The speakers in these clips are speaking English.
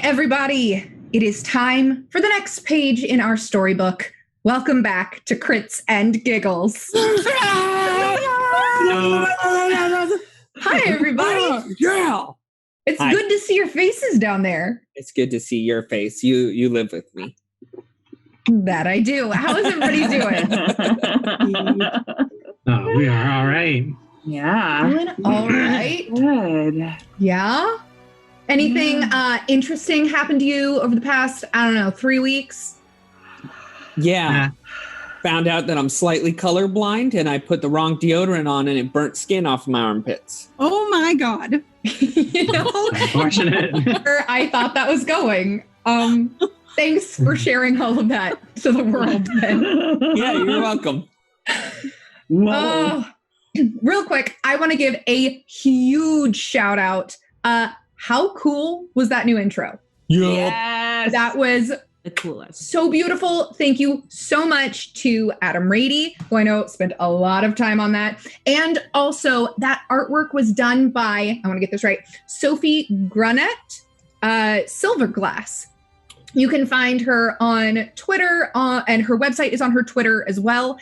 everybody. It is time for the next page in our storybook. Welcome back to Crits and Giggles. Hi, everybody. Yeah. It's good to see your faces down there. It's good to see your face. You live with me. That I do. How is everybody doing? Oh, we are all right. Yeah. Doing all right. Good. Yeah? Anything interesting happened to you over the past, 3 weeks? Yeah. Found out that I'm slightly colorblind and I put the wrong deodorant on and it burnt skin off my armpits. Oh my God. Unfortunate. Where I thought that was going. Thanks for sharing all of that to the world, Ben. Yeah, you're welcome. Whoa. Real quick, I want to give a huge shout out. How cool was that new intro? Yes. That was the coolest. so beautiful. Thank you so much to Adam Rady, who I know spent a lot of time on that. And also that artwork was done by, I want to get this right, Sophie Grunet, Silverglass. You can find her on Twitter, and her website is on her Twitter as well.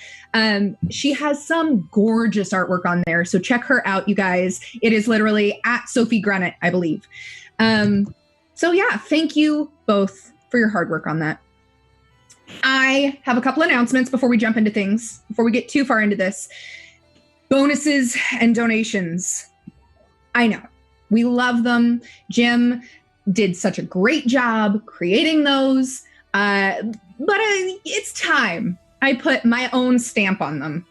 She has some gorgeous artwork on there, so check her out, you guys. It is literally at Sophie Grunet, I believe. So yeah, thank you both for your hard work on that. I have a couple announcements before we jump into things, before we get too far into this. Bonuses and donations. I know, we love them. Jim did such a great job creating those, but it's time I put my own stamp on them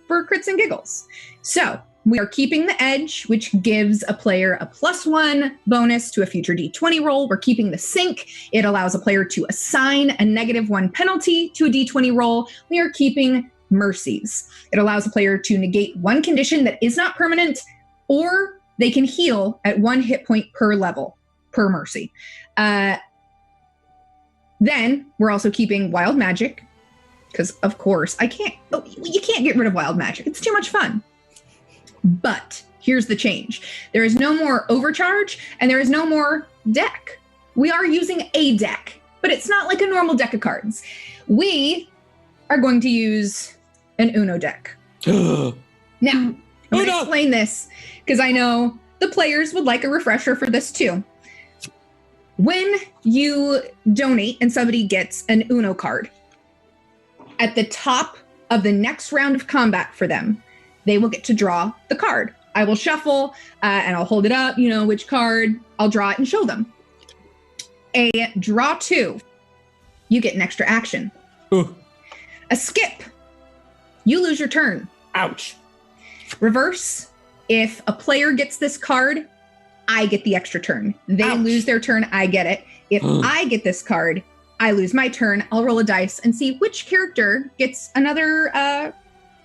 for Crits and Giggles. So we are keeping the edge, which gives a player a +1 bonus to a future D20 roll. We're keeping the sync. It allows a player to assign a -1 penalty to a D20 roll. We are keeping mercies. It allows a player to negate one condition that is not permanent, or they can heal at 1 hit point per level. Per mercy. Then we're also keeping wild magic, because of course you can't get rid of wild magic. It's too much fun. But here's the change. There is no more overcharge and there is no more deck. We are using a deck, but it's not like a normal deck of cards. We are going to use an Uno deck. Now, I'm going to explain this because I know the players would like a refresher for this too. When you donate and somebody gets an Uno card, at the top of the next round of combat for them, they will get to draw the card. I will shuffle and I'll hold it up, which card, I'll draw it and show them. A draw 2, you get an extra action. Ooh. A skip, you lose your turn. Ouch. Reverse, if a player gets this card, I get the extra turn. They lose their turn, I get it. If I get this card, I lose my turn. I'll roll a dice and see which character gets another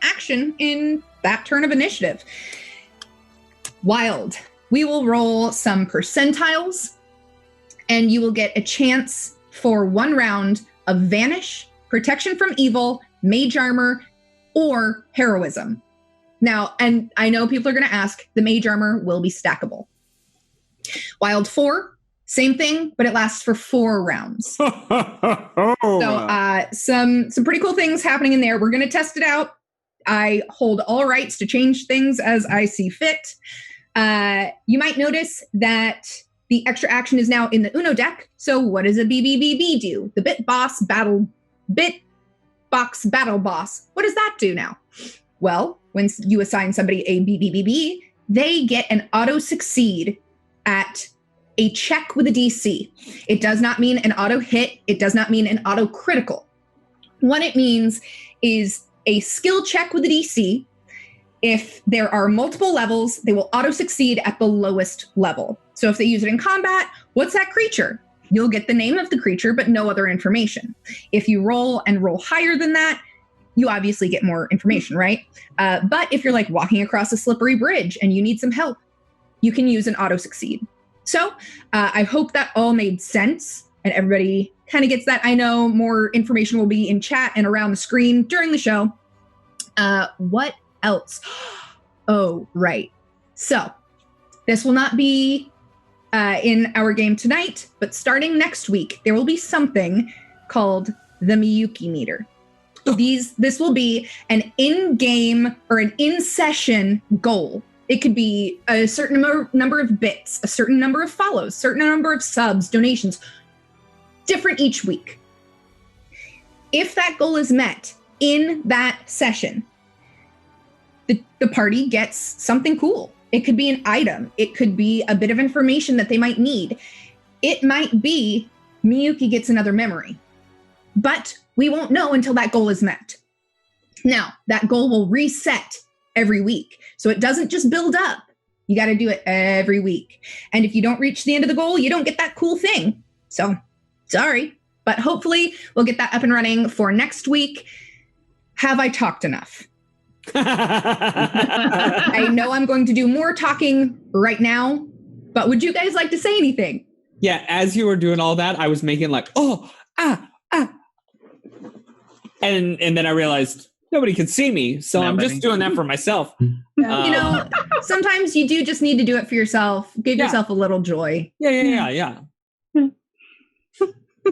action in that turn of initiative. Wild. We will roll some percentiles, and you will get a chance for 1 round of Vanish, Protection from Evil, Mage Armor, or Heroism. Now, and I know people are going to ask, the Mage Armor will be stackable. Wild 4, same thing, but it lasts for 4 rounds. So some pretty cool things happening in there. We're going to test it out. I hold all rights to change things as I see fit. You might notice that the extra action is now in the Uno deck. So what does a BBBB do? The Bitbox Battle Boss. What does that do now? Well, when you assign somebody a BBBB, they get an auto succeed at a check with a DC. It does not mean an auto hit. It does not mean an auto critical. What it means is a skill check with a DC. If there are multiple levels, they will auto succeed at the lowest level. So if they use it in combat, what's that creature? You'll get the name of the creature, but no other information. If you roll higher than that, you obviously get more information, right? But if you're like walking across a slippery bridge and you need some help, you can use an auto succeed. So I hope that all made sense and everybody kind of gets that. I know more information will be in chat and around the screen during the show. What else? Oh, right. So this will not be in our game tonight, but starting next week, there will be something called the Miyuki meter. This will be an in-game or an in-session goal. It could be a certain number of bits, a certain number of follows, certain number of subs, donations, different each week. If that goal is met in that session, the party gets something cool. It could be an item. It could be a bit of information that they might need. It might be Miyuki gets another memory. But we won't know until that goal is met. Now, that goal will reset every week. So it doesn't just build up. You got to do it every week. And if you don't reach the end of the goal, you don't get that cool thing. So, sorry. But hopefully we'll get that up and running for next week. Have I talked enough? I know I'm going to do more talking right now, but would you guys like to say anything? Yeah, as you were doing all that, I was making like, And then I realized nobody can see me, so I'm just doing that for myself. Sometimes you do just need to do it for yourself. Give yourself a little joy. Yeah.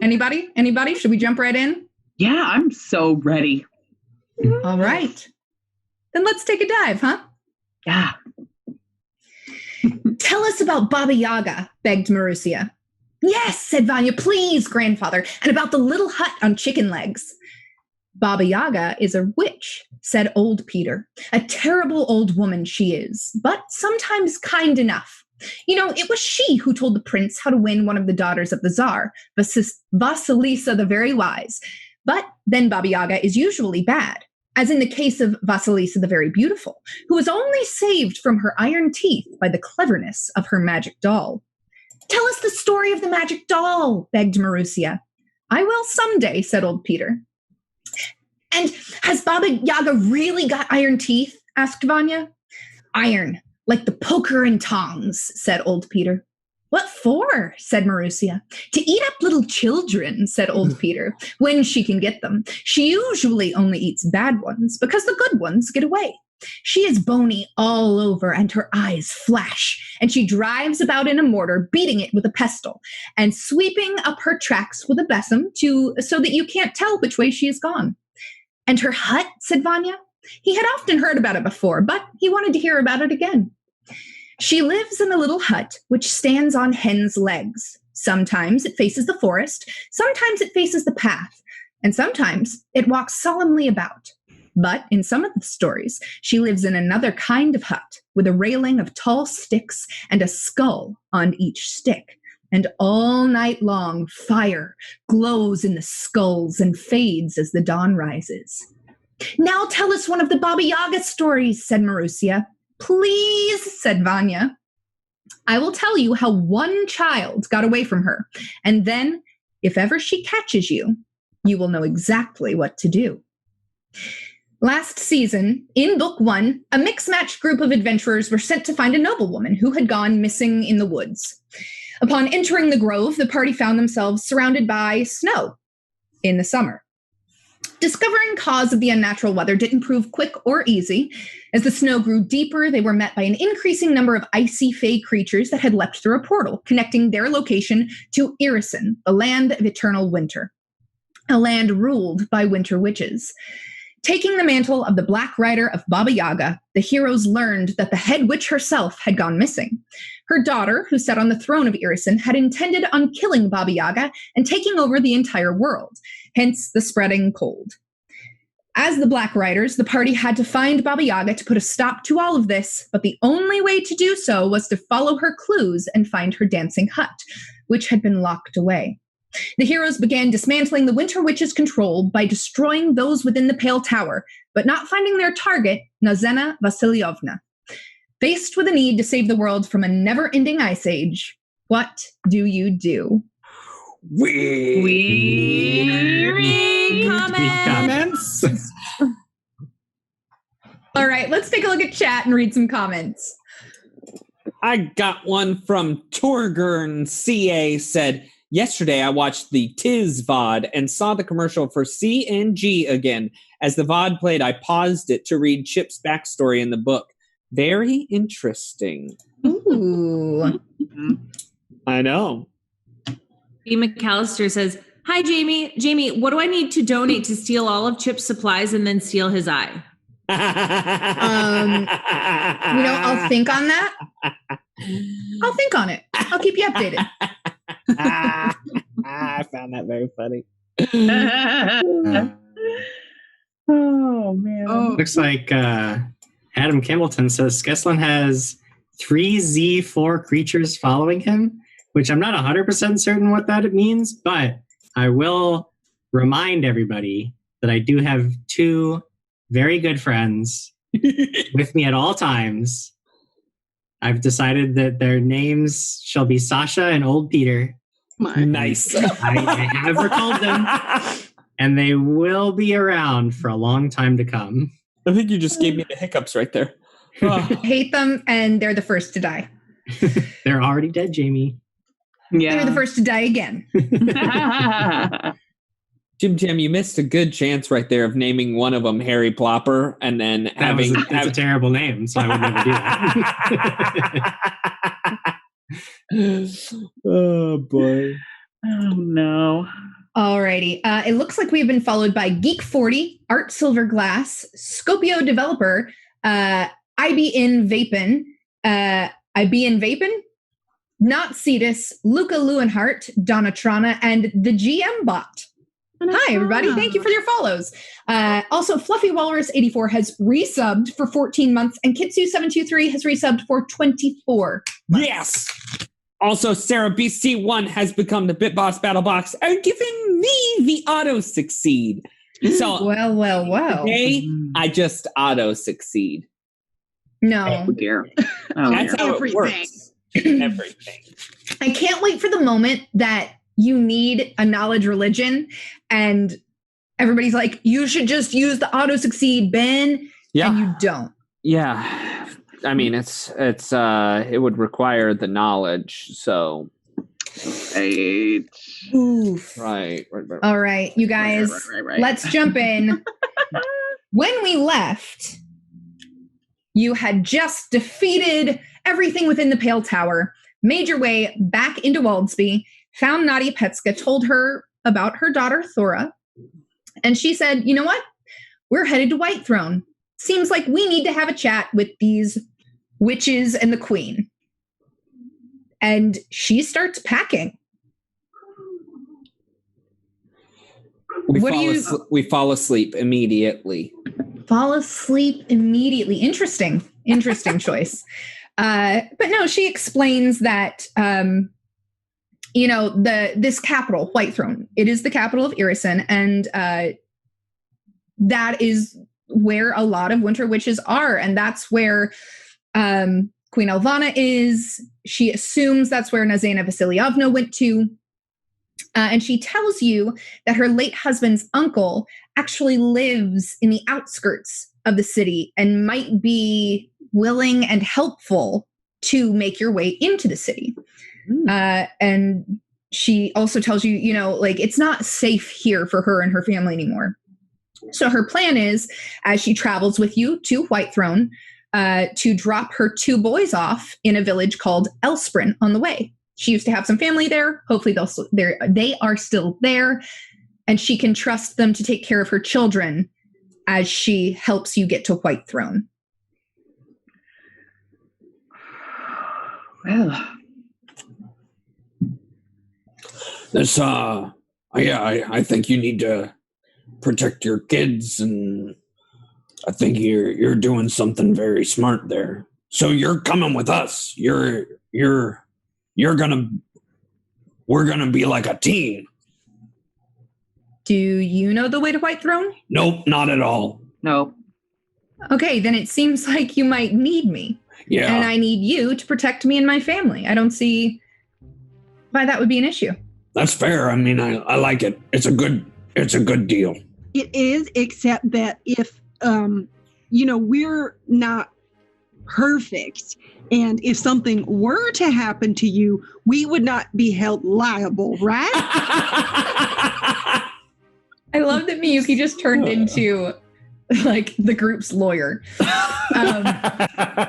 Anybody? Should we jump right in? Yeah, I'm so ready. All right. Then let's take a dive, huh? Yeah. Tell us about Baba Yaga, begged Marussia. Yes, said Vanya, please, grandfather, and about the little hut on chicken legs. Baba Yaga is a witch, said old Peter. A terrible old woman she is, but sometimes kind enough. It was she who told the prince how to win one of the daughters of the Tsar, Vasilisa the Very Wise. But then Baba Yaga is usually bad, as in the case of Vasilisa the Very Beautiful, who was only saved from her iron teeth by the cleverness of her magic doll. Tell us the story of the magic doll, begged Marussia. I will someday, said old Peter. And has Baba Yaga really got iron teeth? Asked Vanya. Iron, like the poker and tongs, said old Peter. What for? Said Marussia. To eat up little children, said old Peter, when she can get them. She usually only eats bad ones because the good ones get away. She is bony all over and her eyes flash, and she drives about in a mortar, beating it with a pestle, and sweeping up her tracks with a besom so that you can't tell which way she has gone. And her hut, said Vanya. He had often heard about it before, but he wanted to hear about it again. She lives in a little hut which stands on hen's legs. Sometimes it faces the forest, sometimes it faces the path, and sometimes it walks solemnly about. But in some of the stories, she lives in another kind of hut with a railing of tall sticks and a skull on each stick. And all night long, fire glows in the skulls and fades as the dawn rises. Now tell us one of the Baba Yaga stories, said Marussia. Please, said Vanya. I will tell you how one child got away from her, and then, if ever she catches you, you will know exactly what to do. Last season, in Book 1, a mixed-matched group of adventurers were sent to find a noblewoman who had gone missing in the woods. Upon entering the grove, the party found themselves surrounded by snow in the summer. Discovering cause of the unnatural weather didn't prove quick or easy. As the snow grew deeper, they were met by an increasing number of icy fey creatures that had leapt through a portal, connecting their location to Irison, the land of eternal winter, a land ruled by winter witches. Taking the mantle of the Black Rider of Baba Yaga, the heroes learned that the head witch herself had gone missing. Her daughter, who sat on the throne of Irison, had intended on killing Baba Yaga and taking over the entire world, hence the spreading cold. As the Black Riders, the party had to find Baba Yaga to put a stop to all of this, but the only way to do so was to follow her clues and find her dancing hut, which had been locked away. The heroes began dismantling the Winter Witch's control by destroying those within the Pale Tower, but not finding their target, Nazena Vasilyevna. Faced with a need to save the world from a never-ending ice age, what do you do? We read comments. All right, let's take a look at chat and read some comments. I got one from Torgern CA said, yesterday I watched the Tiz VOD and saw the commercial for CNG again. As the VOD played, I paused it to read Chip's backstory in the book. Very interesting. Ooh. I know. B. McAllister says, "Hi, Jamie. Jamie, what do I need to donate to steal all of Chip's supplies and then steal his eye?" I'll think on that. I'll think on it. I'll keep you updated. I found that very funny. Oh, man. Looks like Adam Campbellton says Skeslin has 3 Z4 creatures following him, which I'm not 100% certain what that means, but I will remind everybody that I do have 2 very good friends with me at all times. I've decided that their names shall be Sasha and Old Peter. Nice. I have recalled them, and they will be around for a long time to come. I think you just gave me the hiccups right there. I hate them, and they're the first to die. They're already dead, Jamie. Yeah. They're the first to die again. Jim, you missed a good chance right there of naming one of them Harry Plopper and then That's a terrible name, so I would never do that. Oh, boy. Oh, no. Alrighty. It looks like we've been followed by Geek40, Art Silverglass, Scopio Developer, IB in Vapin, Not Cetus, Luca Lewinhart, Donatrana, and the GM Bot. Hi, everybody. Thank you for your follows. Also, Fluffy Walrus 84 has resubbed for 14 months, and Kitsu723 has resubbed for 24 months. Yes. Also, Sarah BC1 has become the Bit Boss Battle Box and given me the auto succeed. So, well. today, I just auto succeed. No. Oh, dear. Oh, That's dear. how it works. Everything. I can't wait for the moment that you need a knowledge religion and everybody's like, you should just use the auto succeed, Ben. Yeah. And you don't. Yeah. I mean, it would require the knowledge. So. Right. Oof. Right. All right, you guys, Right. let's jump in. When we left, you had just defeated everything within the Pale Tower, made your way back into Waldsby, found Nadia Petska, told her about her daughter, Thora, and she said, you know what? We're headed to Whitethrone. Seems like we need to have a chat with these witches and the queen. And she starts packing. We fall asleep immediately. Fall asleep immediately. Interesting choice. But no, she explains that, this capital, Whitethrone, it is the capital of Irison, and that is where a lot of winter witches are, and that's where Queen Elvana is. She assumes that's where Nazena Vasilyevna went to. And she tells you that her late husband's uncle actually lives in the outskirts of the city and might be willing and helpful to make your way into the city. And she also tells you, it's not safe here for her and her family anymore. So her plan is, as she travels with you to Whitethrone, to drop her 2 boys off in a village called Elsprin on the way. She used to have some family there. Hopefully they are still there, and she can trust them to take care of her children as she helps you get to Whitethrone. Well, This, I think you need to protect your kids, and I think you're doing something very smart there. So you're coming with us. We're gonna be like a team. Do you know the way to Whitethrone? Nope, not at all. no. Okay, then it seems like you might need me. Yeah. And I need you to protect me and my family. I don't see why that would be an issue. That's fair. I mean, I like it. It's a good deal. It is, except that if, we're not perfect, and if something were to happen to you, we would not be held liable, right? I love that Miyuki just turned into like the group's lawyer.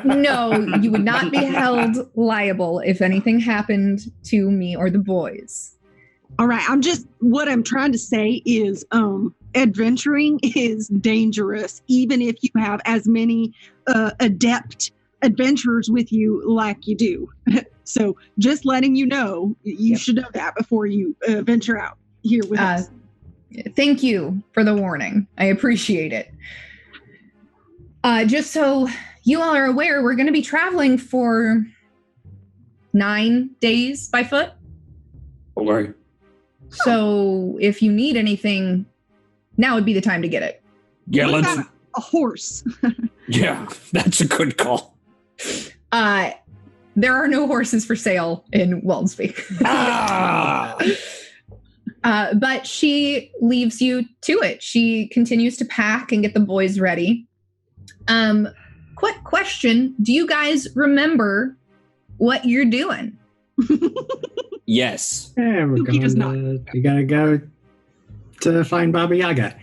No, you would not be held liable if anything happened to me or the boys. All right. What I'm trying to say is adventuring is dangerous, even if you have as many adept adventurers with you like you do. So just letting you know, you should know that before you venture out here with us. Thank you for the warning. I appreciate it. Just so you all are aware, we're going to be traveling for 9 days by foot. Okay. So if you need anything, now would be the time to get it. Yeah, What let's. about a horse. Yeah, that's a good call. There are no horses for sale in Wellspeak. Ah! But she leaves you to it. She continues to pack and get the boys ready. Quick question. Do you guys remember what you're doing? Yes. Yeah, we're He does going to, you gotta go to find Baba Yaga.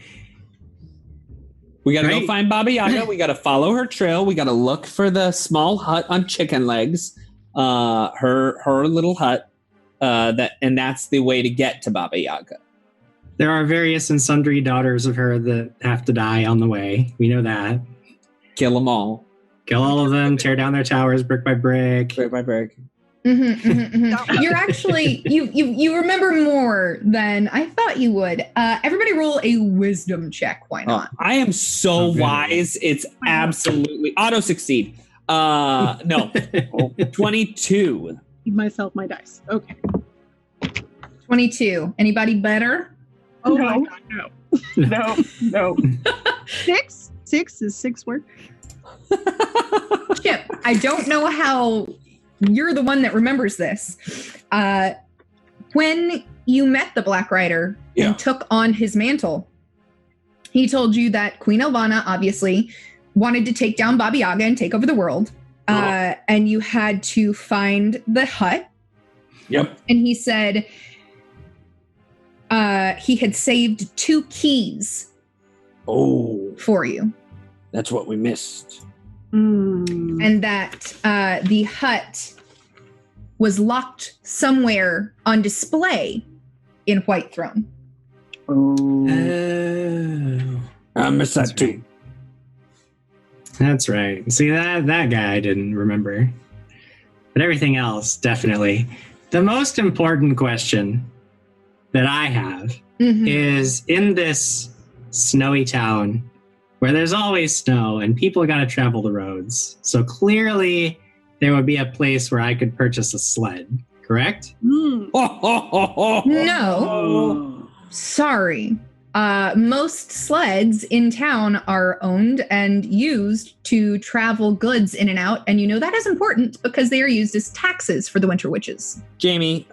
We got to go Right. find Baba Yaga. We got to follow her trail. We got to look for the small hut on chicken legs. Her little hut. That's the way to get to Baba Yaga. There are various and sundry daughters of her that have to die on the way. We know that. Kill them all. Kill all of them, tear down their towers brick by brick. Brick by brick. You're actually you remember more than I thought you would. Everybody roll a wisdom check. Why not? I am so Okay. wise. It's absolutely auto succeed. No. 22. Give myself my dice. Okay. 22. Anybody better? Oh No. my God, no. No. 6? 6 is 6 word. Chip, I don't know how you're the one that remembers this. When you met the Black Rider Yeah. and took on his mantle, he told you that Queen Elvana obviously wanted to take down Baba Yaga and take over the world. And you had to find the hut. Yep. And he said he had saved 2 keys Oh, for you. that's what we missed. And that the hut was locked somewhere on display in Whitethrone. Oh. I missed that That's too. That's right. See, that guy I didn't remember. But everything else, definitely. The most important question that I have Mhm. is in this snowy town where there's always snow and people got to travel the roads. So clearly there would be a place where I could purchase a sled, correct? No, Oh. sorry. Most sleds in town are owned and used to travel goods in and out. And you know that is important because they are used as taxes for the Winter Witches. Jamie,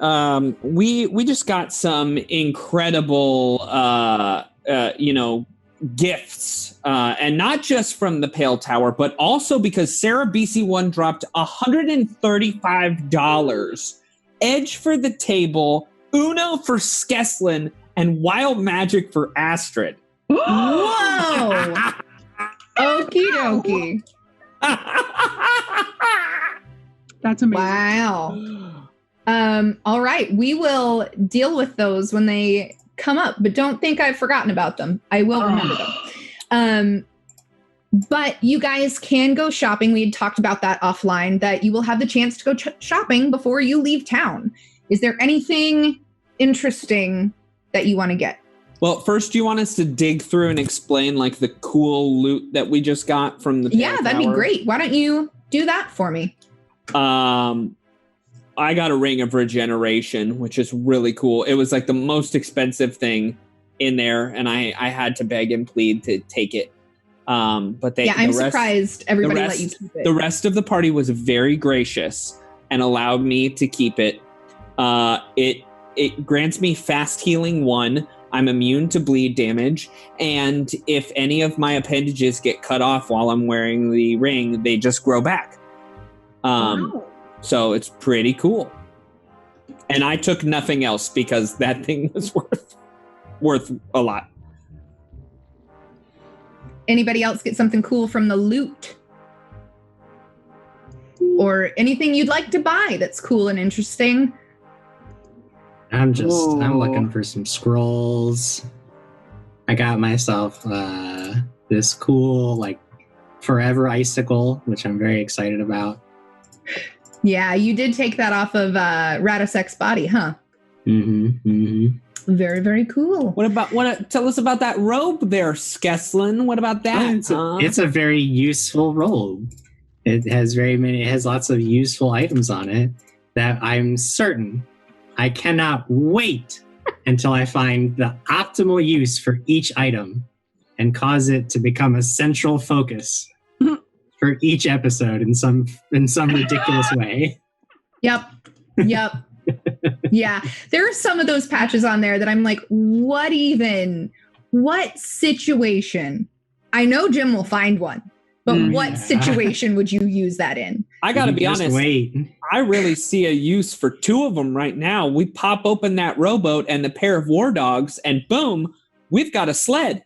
we just got some incredible, gifts, and not just from the Pale Tower, but also because Sarah BC1 dropped $135. Edge for the table, Uno for Skeslin, and Wild Magic for Astrid. Whoa! Okie dokie. That's amazing. Wow. All right. We will deal with those when they come up, but don't think I've forgotten about them. I will remember them. But you guys can go shopping. We had talked about that offline, that you will have the chance to go shopping before you leave town. Is there anything interesting that you want to get? Well, first, do you want us to dig through and explain like the cool loot that we just got from the Pale Yeah, that'd be Tower? great. Why don't you do that for me? I got a Ring of Regeneration, which is really cool. It was like the most expensive thing in there, and I had to beg and plead to take it. But they, Yeah, I'm the rest, surprised everybody the let you rest- keep it. The rest of the party was very gracious and allowed me to keep it. It grants me fast healing 1. I'm immune to bleed damage, and if any of my appendages get cut off while I'm wearing the ring, they just grow back. Wow. So it's pretty cool. And I took nothing else because that thing was worth a lot. Anybody else get something cool from the loot? Or anything you'd like to buy that's cool and interesting? I'm looking for some scrolls. I got myself this cool, like, forever icicle, which I'm very excited about. Yeah, you did take that off of Radosec's body, huh? Very, very cool. Tell us about that robe there, Skeslin. What about that? It's a very useful robe. It has lots of useful items on it that I'm certain I cannot wait until I find the optimal use for each item and cause it to become a central focus for each episode in some ridiculous way. Yep. Yeah. There are some of those patches on there that I'm like, what situation? I know Jim will find one, but what situation would you use that in? I gotta be honest. Wait. I really see a use for two of them right now. We pop open that rowboat and the pair of war dogs, and boom, we've got a sled.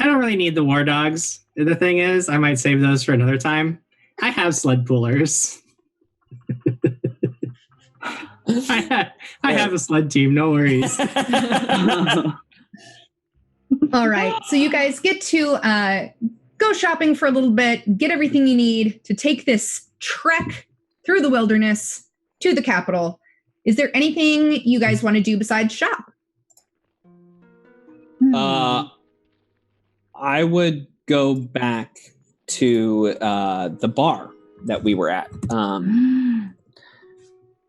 I don't really need the war dogs. The thing is, I might save those for another time. I have sled pullers. I have a sled team, no worries. All right. So you guys get to go shopping for a little bit, get everything you need to take this trek through the wilderness to the capital. Is there anything you guys want to do besides shop? I would go back to the bar that we were at.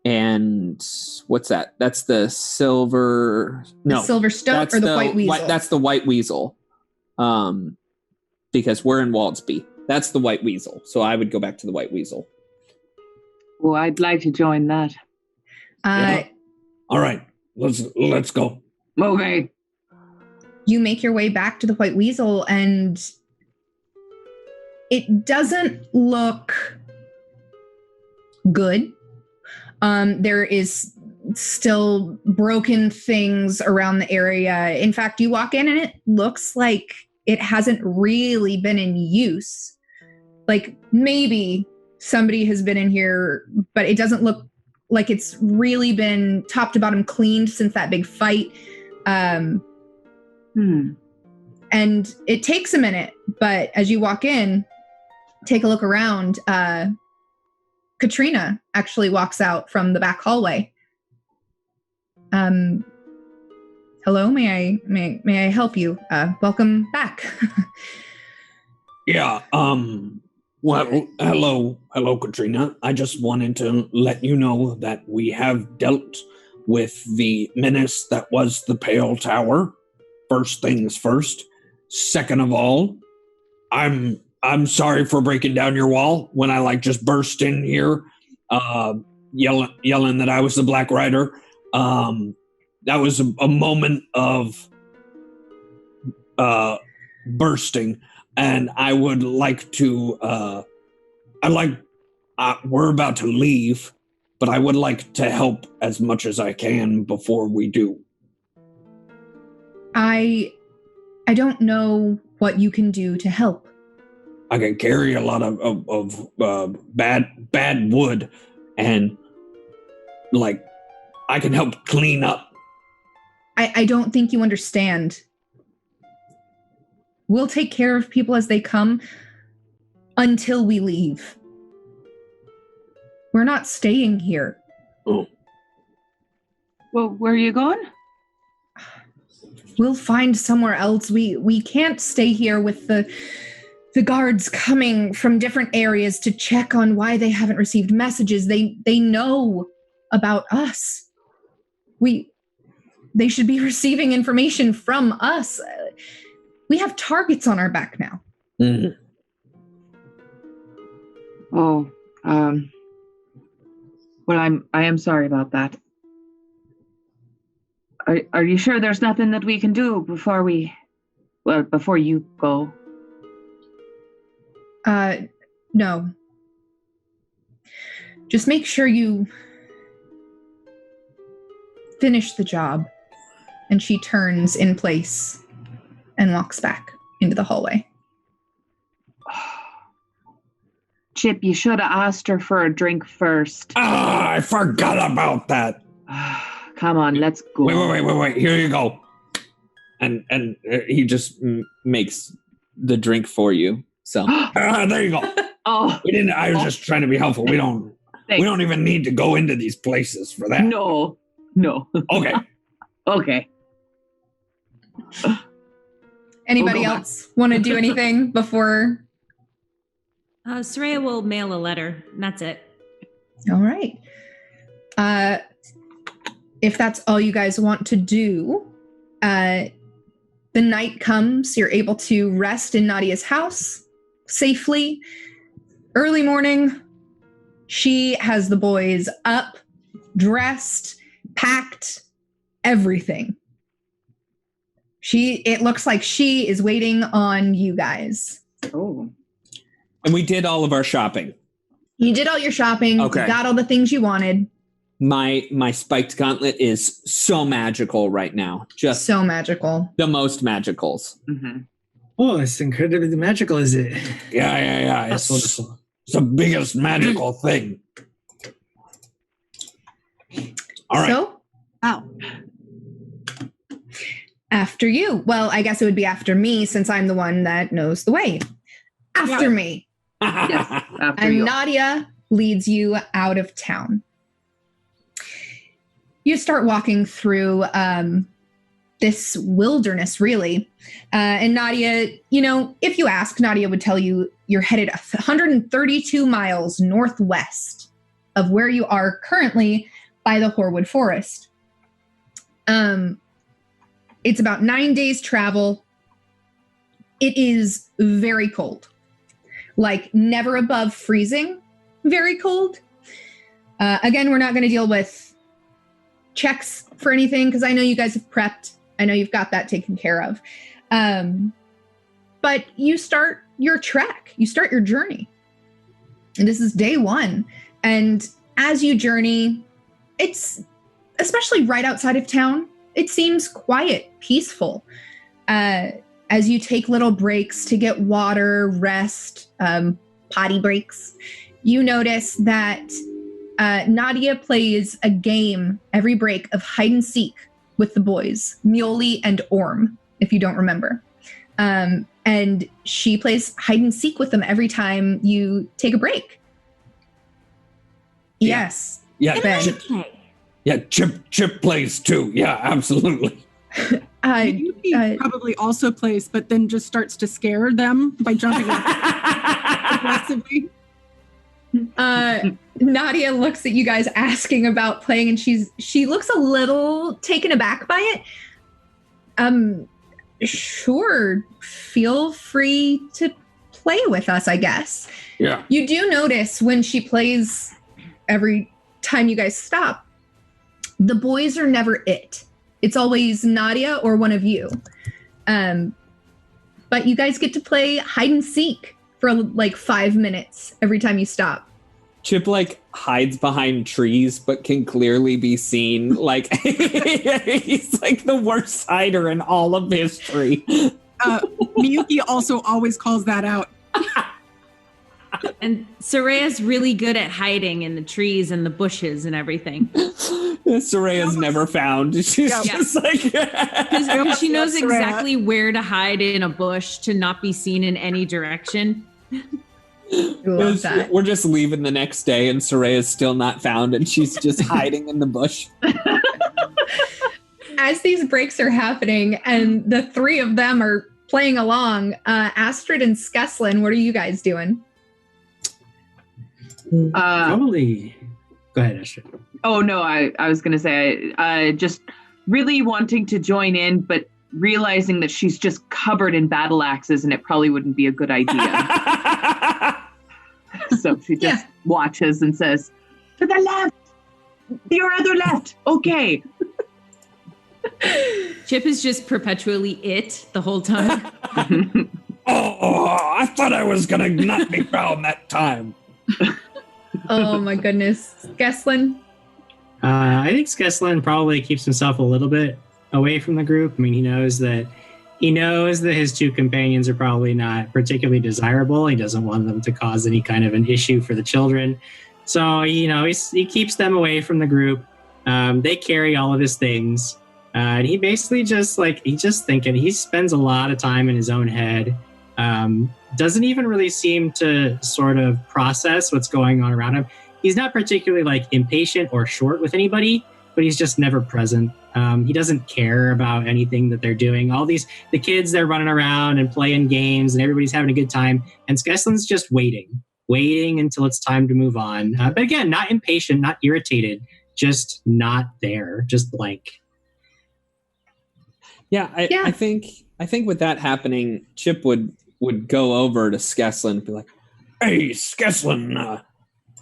And what's that? That's the silver... No. The silver stoat or the white weasel? That's the white weasel. Because we're in Waldsby. That's the white weasel. So I would go back to the white weasel. Oh, I'd like to join that. All right, let's go. Okay. You make your way back to the white weasel, and it doesn't look good. There is still broken things around the area. In fact, you walk in and it looks like it hasn't really been in use. Like maybe somebody has been in here, but it doesn't look like it's really been top to bottom cleaned since that big fight. And it takes a minute, but as you walk in, take a look around, Katrina actually walks out from the back hallway. Hello, may I help you? Welcome back. Yeah, well, hello, Katrina. I just wanted to let you know that we have dealt with the menace that was the Pale Tower. First things first. Second of all, I'm sorry for breaking down your wall when I just burst in here, yelling that I was the Black Rider. That was a moment of bursting, and I would like to. We're about to leave, but I would like to help as much as I can before we do. I don't know what you can do to help. I can carry a lot of bad wood, and I can help clean up. I don't think you understand. We'll take care of people as they come until we leave. We're not staying here. Oh. Well, where are you going? We'll find somewhere else. We can't stay here with the guards coming from different areas to check on why they haven't received messages. They know about us. They should be receiving information from us. We have targets on our back now. Mm-hmm. Oh, well, I am sorry about that. Are you sure there's nothing that we can do before you go? No. Just make sure you finish the job. And she turns in place and walks back. into the hallway. Chip, you should have asked her for a drink first. Ah, I forgot about that. Come on, let's go. Wait. Here you go. And he just makes the drink for you. So There you go. Oh, I was just trying to be helpful. We don't even need to go into these places for that. no. Okay. Okay. Anybody else want to do anything before? Soraya will mail a letter, and that's it. All right. If that's all you guys want to do, the night comes. You're able to rest in Nadia's house safely. Early morning, she has the boys up, dressed, packed, everything. It looks like she is waiting on you guys. Oh. And we did all of our shopping. You did all your shopping. Okay. You got all the things you wanted. My spiked gauntlet is so magical right now. Just So magical. the most magicals. Mm-hmm. Oh, it's incredibly magical, is it? Yeah. It's the biggest magical thing. All right. So, after you. Well, I guess it would be after me since I'm the one that knows the way. After me. Yes, after And you. Nadia leads you out of town. You start walking through this wilderness, really. And Nadia, if you ask, Nadia would tell you you're headed 132 miles northwest of where you are currently by the Horwood Forest. It's about 9 days travel. It is very cold. Like never above freezing, very cold. Again, we're not going to deal with checks for anything because I know you guys have prepped. I know you've got that taken care of. But you start your trek. You start your journey. And this is day 1. And as you journey, it's especially right outside of town. It seems quiet, peaceful. As you take little breaks to get water, rest, potty breaks, you notice that Nadia plays a game every break of hide and seek with the boys, Muoli and Orm, if you don't remember. And she plays hide and seek with them every time you take a break. Yeah. Yes. Yeah, Ben. Chip plays too. Yeah, absolutely. Yuki probably also plays, but then just starts to scare them by jumping aggressively. Nadia looks at you guys asking about playing, and she looks a little taken aback by it. Sure, feel free to play with us, I guess. Yeah. You do notice when she plays every time you guys stop, the boys are never it. It's always Nadia or one of you. But you guys get to play hide and seek for like 5 minutes every time you stop. Chip hides behind trees, but can clearly be seen. He's like the worst hider in all of history. Miyuki also always calls that out. And Soraya's really good at hiding in the trees and the bushes and everything. Soraya's never found. She's just like... Because she knows exactly where to hide in a bush to not be seen in any direction. Love that. We're just leaving the next day and Soraya's still not found and she's just hiding in the bush. As these breaks are happening and the 3 of them are playing along, Astrid and Skeslin, what are you guys doing? Probably. Go ahead, Astrid. Oh, no, I was going to say, I just really wanting to join in, but realizing that she's just covered in battle axes and it probably wouldn't be a good idea. So she just watches and says, to the left, your other left. Okay. Chip is just perpetually it the whole time. Oh, I thought I was going to not be found that time. Oh my goodness. Skeslin? I think Skeslin probably keeps himself a little bit away from the group. I mean, he knows that He knows that his two companions are probably not particularly desirable. He doesn't want them to cause any kind of an issue for the children. So, he keeps them away from the group. They carry all of his things. And he basically he's just thinking. He spends a lot of time in his own head. Doesn't even really seem to sort of process what's going on around him. He's not particularly impatient or short with anybody, but he's just never present. He doesn't care about anything that they're doing. The kids, they're running around and playing games and everybody's having a good time. And Skeslin's just waiting until it's time to move on. But again, not impatient, not irritated, just not there, just blank. Yeah, I think with that happening, Chip would go over to Skeslin and be like, "Hey, Skeslin,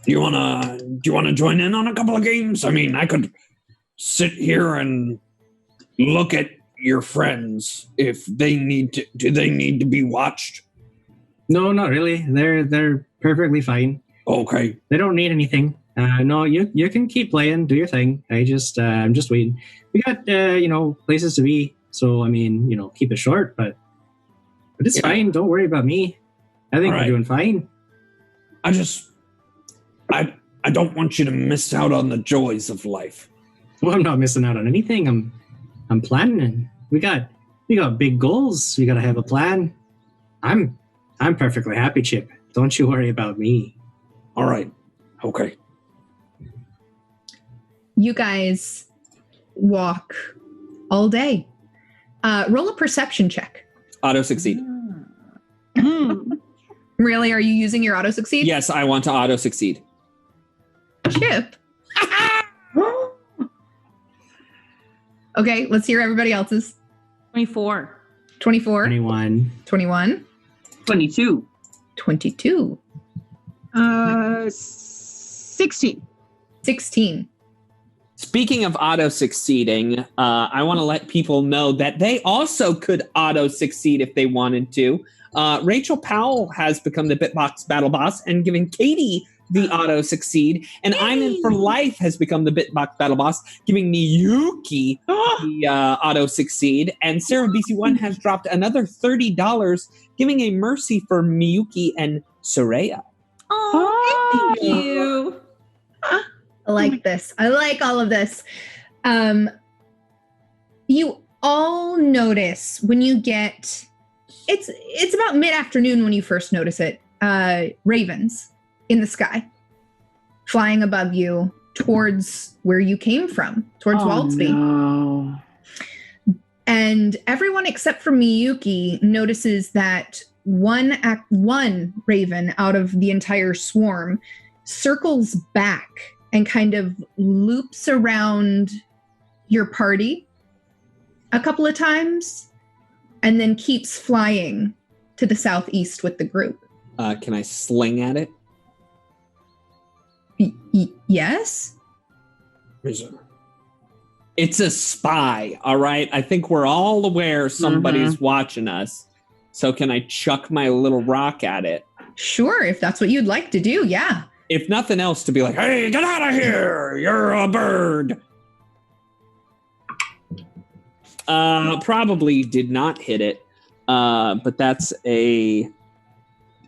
do you wanna join in on a couple of games? I mean, I could sit here and look at your friends if they need to. Do they need to be watched?" No, not really. They're perfectly fine. Okay. They don't need anything. No, you can keep playing, do your thing. I'm just waiting. We got places to be, so I mean, keep it short, but it's fine. Don't worry about me. I think we're doing fine. I don't want you to miss out on the joys of life. Well, I'm not missing out on anything. I'm planning. We got big goals. We got to have a plan. I'm perfectly happy, Chip. Don't you worry about me. All right. Okay. You guys walk all day. Roll a perception check. auto succeed. Really? Are you using your auto succeed? Yes, I want to auto succeed. Chip. Okay, let's hear everybody else's. 24. 24. 21. 21. 22. 22. 16. 16. Speaking of auto succeeding, I want to let people know that they also could auto succeed if they wanted to. Rachel Powell has become the Bitbox Battle Boss and given Katie the auto succeed, and I'm in for life has become the Bitbox Battle Boss, giving Miyuki the auto succeed, and Sarah BC1 has dropped another $30, giving a mercy for Miyuki and Soraya. Oh, thank you. I like this. I like all of this. You all notice when you get it's about mid-afternoon when you first notice it. Ravens in the sky, flying above you towards where you came from, towards Waldsby. No. And everyone except for Miyuki notices that one raven out of the entire swarm circles back and kind of loops around your party a couple of times and then keeps flying to the southeast with the group. Can I sling at it? Yes? It's a spy, all right? I think we're all aware somebody's watching us. So can I chuck my little rock at it? Sure, if that's what you'd like to do, yeah. If nothing else, to be like, Hey, get out of here! You're a bird! Probably did not hit it, but that's a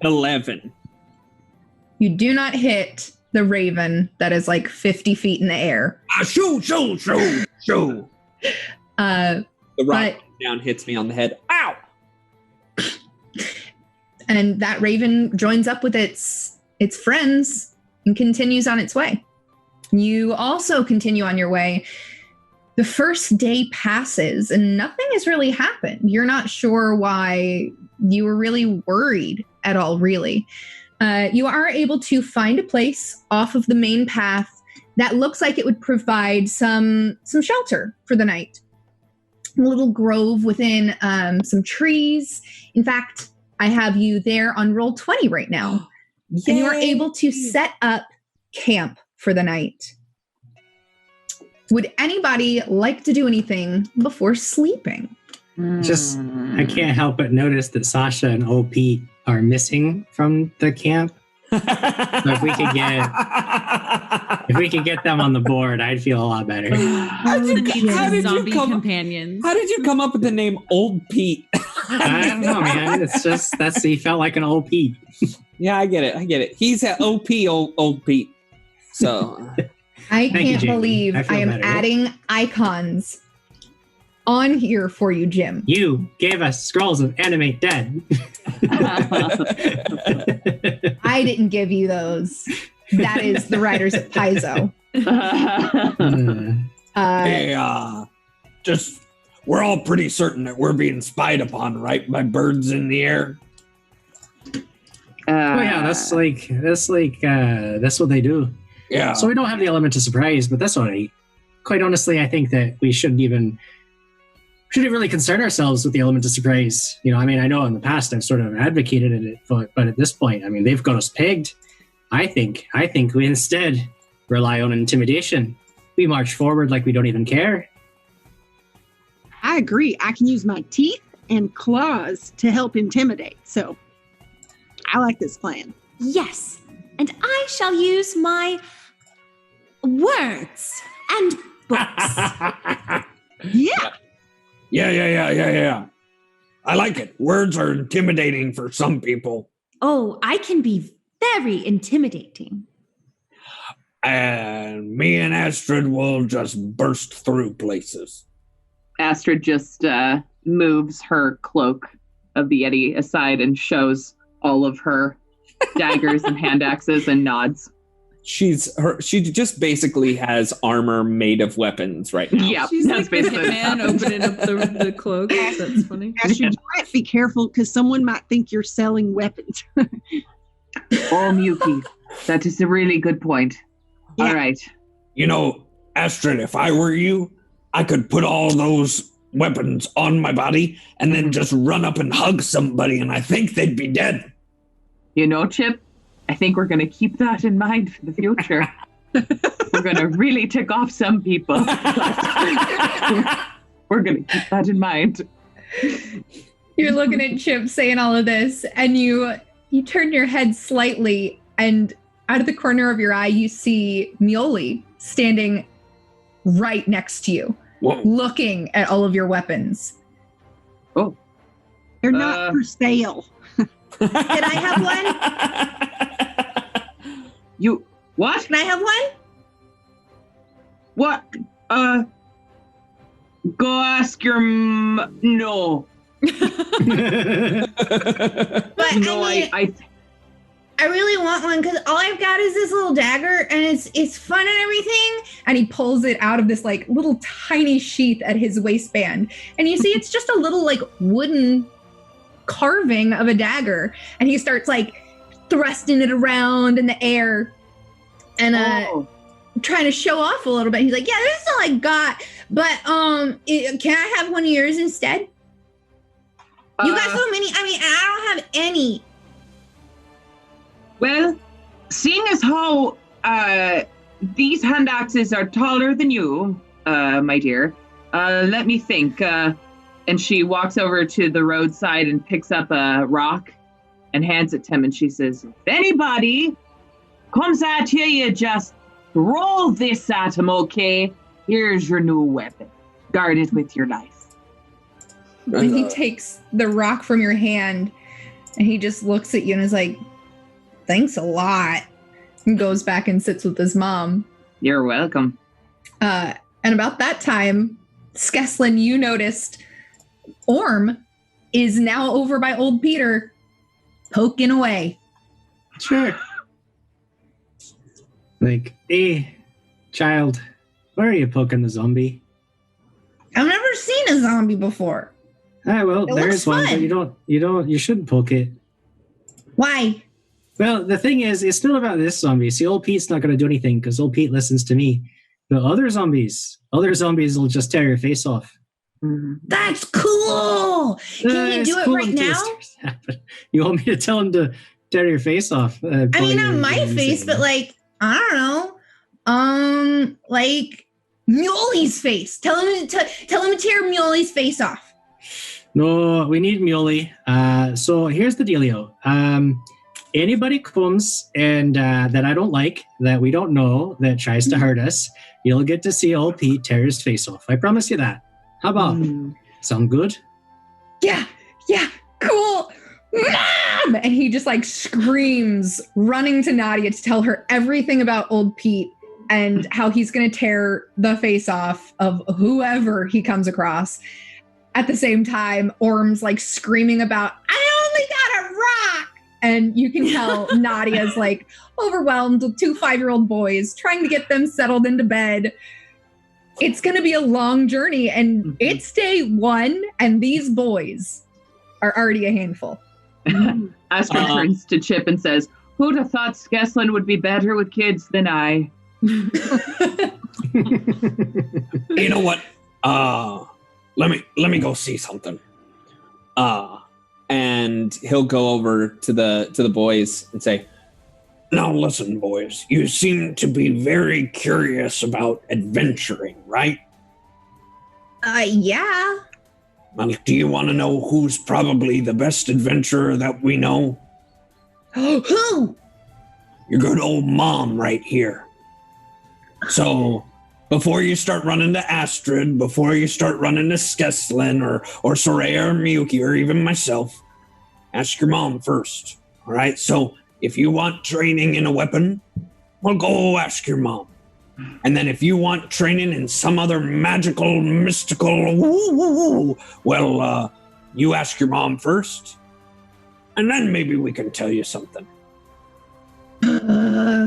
11. You do not hit the raven that is like 50 feet in the air. Shoo! The rock down hits me on the head. Ow! And that raven joins up with its friends and continues on its way. You also continue on your way. The first day passes and nothing has really happened. You're not sure why you were really worried at all, really. You are able to find a place off of the main path that looks like it would provide some shelter for the night. A little grove within some trees. In fact, I have you there on roll 20 right now. And you are able to set up camp for the night. Would anybody like to do anything before sleeping? Just, I can't help but notice that Sasha and OP are missing from the camp. So if we could get them on the board, I'd feel a lot better. How did you companions? How did you come up with the name Old Pete? I don't know, man. It's just he felt like an old Pete. Yeah, I get it. He's an OP old Pete. So I can't Jamie. believe I am better. adding icons on here for you, Jim. You gave us scrolls of animate dead. I didn't give you those. That is the writers at Paizo. Hey, we're all pretty certain that we're being spied upon, right? By birds in the air. Oh yeah, that's what they do. Yeah. So we don't have the element of surprise, but that's all right. Quite honestly, I think that we shouldn't really concern ourselves with the element of surprise. You know, I mean, I know in the past I've sort of advocated it, but at this point, I mean, they've got us pegged. I think we instead rely on intimidation. We march forward like we don't even care. I agree. I can use my teeth and claws to help intimidate. So I like this plan. Yes, and I shall use my words and books. Yeah. Yeah. I like it. Words are intimidating for some people. Oh, I can be very intimidating. And me and Astrid will just burst through places. Astrid just moves her cloak of the Yeti aside and shows all of her daggers and hand axes and nods. she just basically has armor made of weapons right now. Yeah, She's that's like the basically hitman opening up the cloak. That's funny. Astrid, you might be careful because someone might think you're selling weapons. Oh, Miyuki, that is a really good point. Yeah. All right. You know, Astrid, if I were you, I could put all those weapons on my body and then just run up and hug somebody, and I think they'd be dead. You know, Chip, I think we're going to keep that in mind for the future. We're going to really tick off some people. We're going to keep that in mind. You're looking at Chip saying all of this, and you turn your head slightly, and out of the corner of your eye, you see Muoli standing right next to you, Whoa. looking at all of your weapons. Oh. They're not for sale. Can I have one? You, what? Can I have one? What? Go ask your no. But No, I really want one because all I've got is this little dagger, and it's fun and everything. And he pulls it out of this like little tiny sheath at his waistband, and you see it's just a little like wooden carving of a dagger, and he starts like thrusting it around in the air and trying to show off a little bit. He's like, "Yeah, this is all I got, but can I have one of yours instead? You got so many. I mean, I don't have any." Well, seeing as how these hand axes are taller than you, my dear, let me think. And she walks over to the roadside and picks up a rock and hands it to him. And she says, if anybody comes at you, you just roll this at him, okay? Here's your new weapon. Guard it with your life. And he takes the rock from your hand, and he just looks at you and is like, thanks a lot, and goes back and sits with his mom. You're welcome. And about that time, Skeslin, you noticed Orm is now over by old Peter, poking away. Sure. Like, hey, child, why are you poking the zombie? I've never seen a zombie before. Ah, well, It there's looks one, fun. but you shouldn't poke it. Why? Well, the thing is, it's not about this zombie. See, old Pete's not going to do anything because old Pete listens to me. But other zombies will just tear your face off. That's cool. Can you do it right now? You want me to tell him to tear your face off? I mean, not my face, but like, I don't know. Like Muoli's face. Tell him to tear Muoli's face off. No, we need Muoli. So here's the dealio. Anybody comes and that I don't like, that we don't know, that tries to hurt us, you'll get to see old Pete tear his face off. I promise you that. How about? Sound good? Yeah. Yeah, cool. Mom! And he just like screams, running to Nadia to tell her everything about old Pete and how he's going to tear the face off of whoever he comes across. At the same time, Orm's like screaming about, I only got a rock. And you can tell Nadia's like overwhelmed with 2 5-year-old boys, trying to get them settled into bed. It's going to be a long journey, and it's day 1, and these boys are already a handful. Astrid turns to Chip and says, "Who'd have thought Skeslin would be better with kids than I?" You know what? Let me go see something. And he'll go over to the boys and say, Now listen, boys. You seem to be very curious about adventuring, right? Yeah. Well, do you want to know who's probably the best adventurer that we know? Who? Your good old mom right here. So, before you start running to Astrid, before you start running to Skeslin or Soraya or Miyuki or even myself, ask your mom first. All right? So, if you want training in a weapon, well, go ask your mom. And then if you want training in some other magical, mystical, well, you ask your mom first. And then maybe we can tell you something.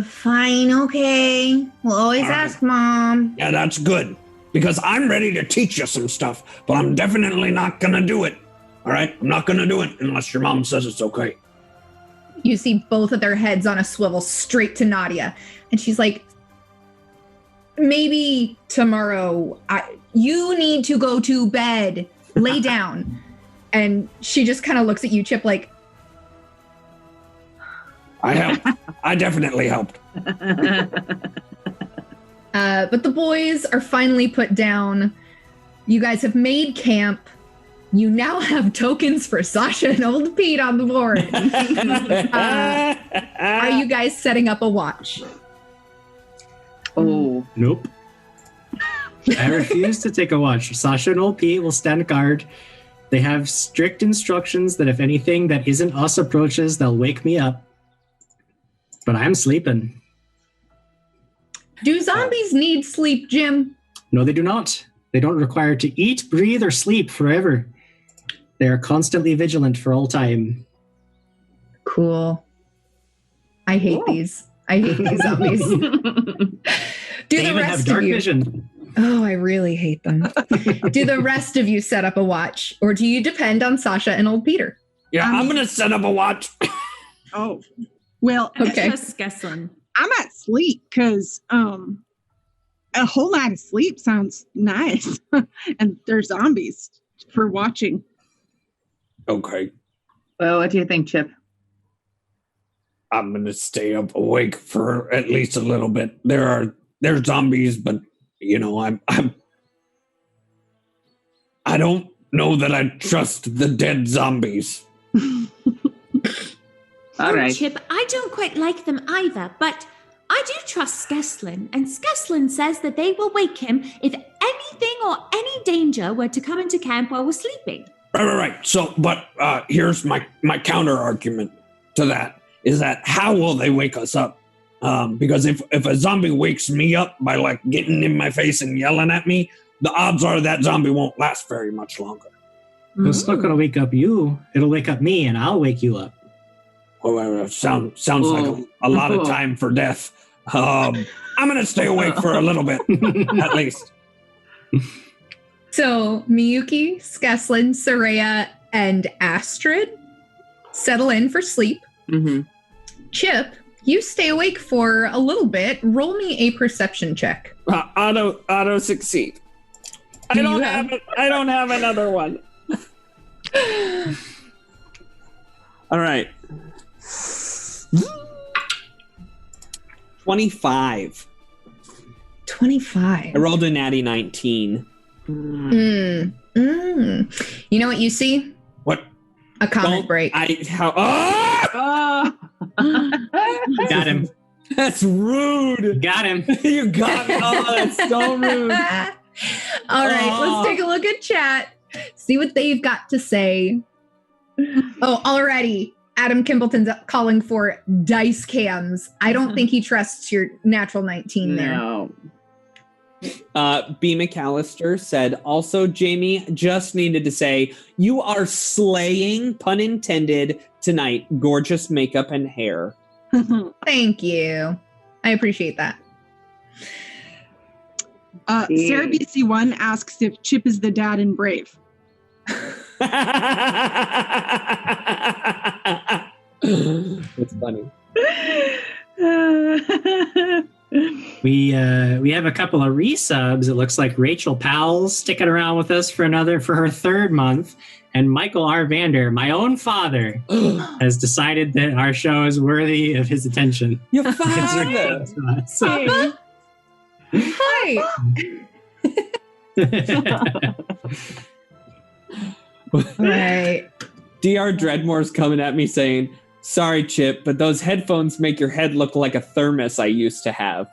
Fine, okay. We'll always ask Mom. Yeah, that's good. Because I'm ready to teach you some stuff, but I'm definitely not going to do it. All right? I'm not going to do it unless your mom says it's okay. You see both of their heads on a swivel straight to Nadia. And she's like, maybe tomorrow. You need to go to bed. Lay down. And she just kind of looks at you, Chip, like, I helped. I definitely helped. But the boys are finally put down. You guys have made camp. You now have tokens for Sasha and old Pete on the board. Are you guys setting up a watch? Oh. Nope. I refuse to take a watch. Sasha and old Pete will stand guard. They have strict instructions that if anything that isn't us approaches, they'll wake me up. But I'm sleeping. Do zombies need sleep, Jim? No, they do not. They don't require to eat, breathe, or sleep forever. They are constantly vigilant for all time. Cool. I hate these. I hate these zombies. They even have dark vision. Oh, I really hate them. Do the rest of you set up a watch, or do you depend on Sasha and old Peter? Yeah, I'm going to set up a watch. Oh, well, Okay. Just Skeslin. I'm at sleep because a whole night of sleep sounds nice. And they're zombies for watching. Okay. Well, what do you think, Chip? I'm going to stay up awake for at least a little bit. There's zombies, but you know, I don't know that I trust the dead zombies. All right. Chip, I don't quite like them either, but I do trust Skeslin, and Skeslin says that they will wake him if anything or any danger were to come into camp while we're sleeping. Right. So, but here's my counter argument to that is that how will they wake us up? Because if a zombie wakes me up by like getting in my face and yelling at me, the odds are that zombie won't last very much longer. It's not going to wake up you. It'll wake up me, and I'll wake you up. Well, sounds like a lot of time for death. I'm going to stay awake for a little bit, at least. So Miyuki, Skeslin, Soraya, and Astrid settle in for sleep. Mm-hmm. Chip, you stay awake for a little bit. Roll me a perception check. Auto succeed. I don't have another one. All right. 25. 25. I rolled a natty 19. You know what you see? What? A comet break. Ah! Got him. That's rude. Got him. You got me. Oh, that's so rude. All right, let's take a look at chat. See what they've got to say. Oh, already. Adam Kimbleton's calling for dice cams. I don't think he trusts your natural 19 there. No. B. McAllister said, also, Jamie, just needed to say, you are slaying, pun intended, tonight. Gorgeous makeup and hair. Thank you. I appreciate that. Sarah BC1 asks if Chip is the dad in Brave. It's funny. We have a couple of resubs. It looks like Rachel Powell's sticking around with us for her third month, and Michael R. Vander, my own father, has decided that our show is worthy of his attention. Your father. Papa? Hi. Right. Dr. Dreadmore's coming at me saying, sorry, Chip, but those headphones make your head look like a thermos I used to have.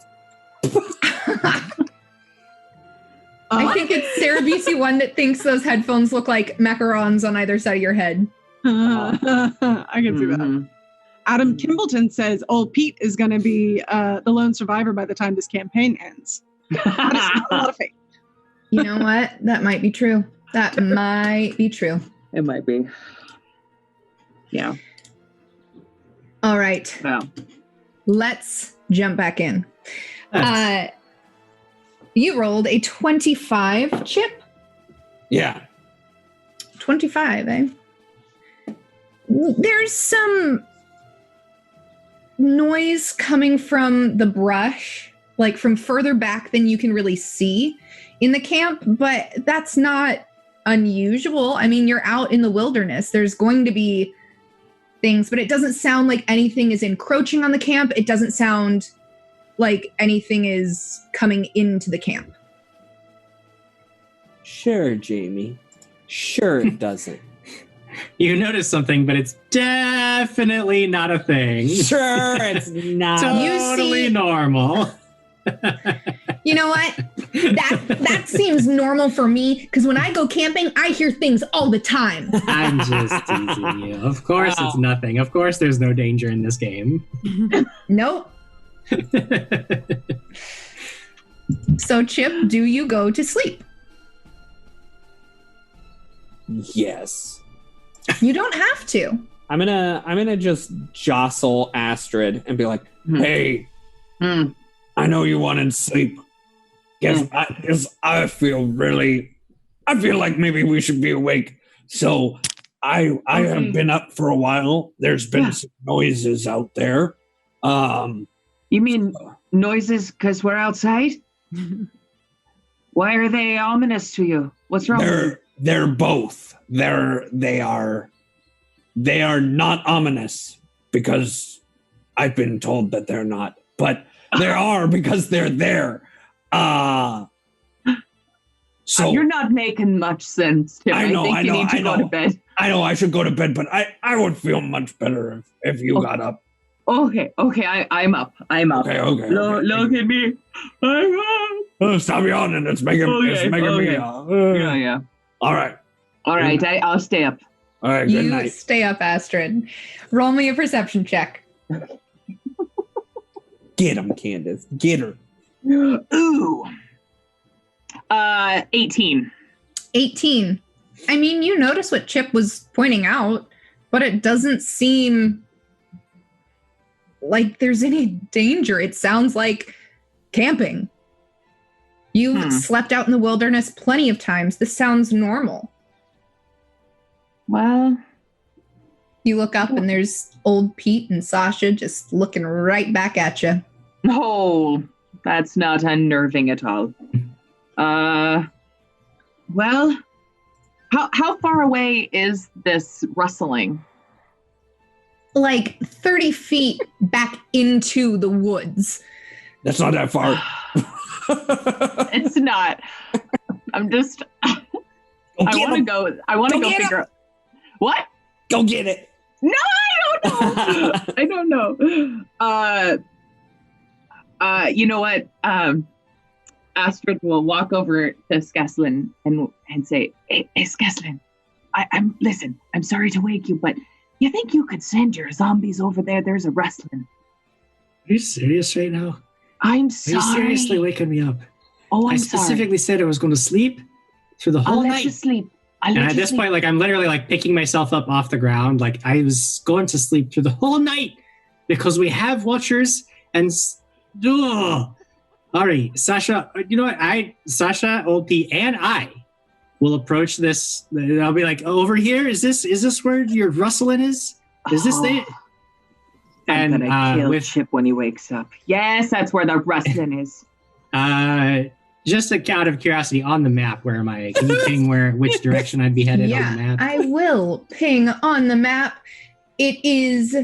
I think it's Sarah BC1 that thinks those headphones look like macarons on either side of your head. I can see that. Adam Kimbleton says old Pete is going to be the lone survivor by the time this campaign ends. That is not a lot of faith. You know what? That might be true. That might be true. It might be. Yeah. All right. Wow. Let's jump back in. You rolled a 25, Chip? Yeah. 25, eh? There's some noise coming from the brush, like from further back than you can really see in the camp, but that's not unusual. I mean, you're out in the wilderness. There's going to be things, but it doesn't sound like anything is encroaching on the camp. It doesn't sound like anything is coming into the camp. Sure, Jamie. Sure it doesn't. You notice something, but it's definitely not a thing. Sure, it's not. Totally normal. You know what? That seems normal for me, because when I go camping, I hear things all the time. I'm just teasing you. Of course it's nothing. Of course there's no danger in this game. Nope. So, Chip, do you go to sleep? Yes. You don't have to. I'm gonna just jostle Astrid and be like, Hey, I know you wanted sleep. Guess I feel like maybe we should be awake. So I have been up for a while. There's been some noises out there. You mean noises because we're outside? Why are they ominous to you? What's wrong? They're both. They are not ominous because I've been told that they're not, but they are because they're there. So you're not making much sense, Tim. I think you need to go to bed. I know I should go to bed, but I would feel much better if you got up. Okay, I'm up. Okay. Look at me. I'm up. Stop yawning. It's making me. Yeah. All right. I'll stay up. All right. Good You night. stay up, Astrid. Roll me a perception check. get him, Candace. Get her. Ooh. 18. 18. I mean, you notice what Chip was pointing out, but it doesn't seem like there's any danger. It sounds like camping. You've slept out in the wilderness plenty of times. This sounds normal. Well, you look up and there's old Pete and Sasha just looking right back at you. Oh, that's not unnerving at all. Well, how far away is this rustling? Like 30 feet back into the woods. That's not that far. It's not. I'm just. I want to go. I want to go figure out. What? Go get it. No, I don't know. You know what? Astrid will walk over to Skeslin and say, "Hey, Skeslin, Listen, I'm sorry to wake you, but you think you could send your zombies over there? There's a rustling. Are you serious right now? I'm sorry. Are you seriously waking me up? Oh, I specifically said I was going to sleep through the whole I'll night. let you sleep. And at this point, like, I'm literally like picking myself up off the ground. Like, I was going to sleep through the whole night because we have watchers and... Ugh. All right, Sasha, you know what? Sasha, OP, and I will approach this. I'll be like, over here, is this where your rustling is? Is this it? I'm gonna kill Chip when he wakes up. Yes, that's where the rustling is. Just out of curiosity, on the map, where am I? Can you ping which direction I'd be headed on the map? I will ping on the map. It is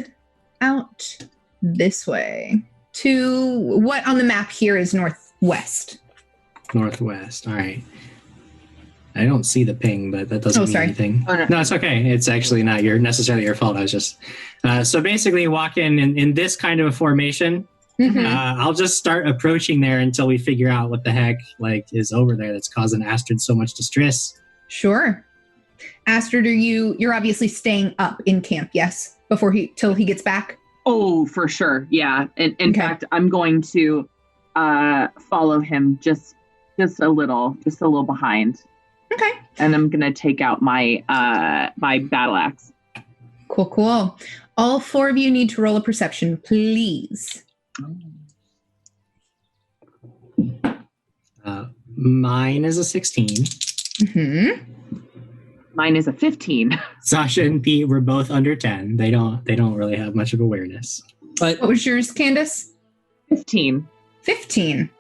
out this way. To what on the map here is northwest. Northwest. All right. I don't see the ping, but that doesn't mean anything. Oh, no, it's okay. It's actually not necessarily your fault. I was just so basically walking in this kind of a formation. Mm-hmm. I'll just start approaching there until we figure out what the heck is over there that's causing Astrid so much distress. Sure. Astrid, you're obviously staying up in camp, yes? Till he gets back? Oh, for sure. Yeah. In fact, I'm going to follow him just a little behind. Okay. And I'm going to take out my my battle axe. Cool. All four of you need to roll a perception, please. Mine is a 16. Mm-hmm. Mine is a 15. Sasha and Pete were both under 10. They don't really have much of awareness. But what was yours, Candace? 15. 15.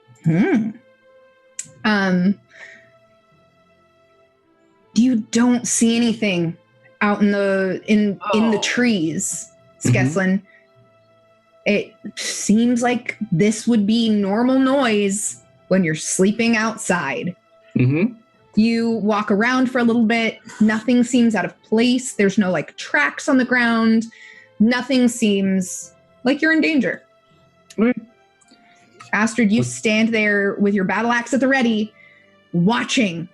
You don't see anything out in the trees, Skeslin. Mm-hmm. It seems like this would be normal noise when you're sleeping outside. Mm-hmm. You walk around for a little bit. Nothing seems out of place. There's no tracks on the ground. Nothing seems like you're in danger. Mm-hmm. Astrid, you stand there with your battle axe at the ready, watching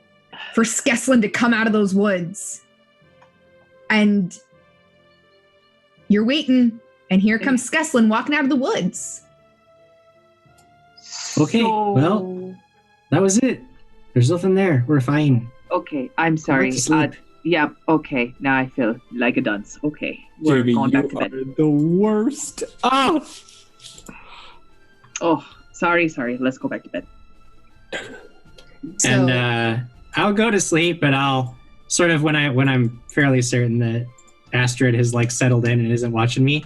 for Skeslin to come out of those woods. And you're waiting, and here comes Skeslin walking out of the woods. Okay, well, that was it. There's nothing there. We're fine. Okay, I'm sorry. Yeah, okay. Now I feel like a dunce. Okay, we're going back to bed. The worst. Oh, sorry. Let's go back to bed. And I'll go to sleep, but I'll sort of when I'm fairly certain that Astrid has settled in and isn't watching me,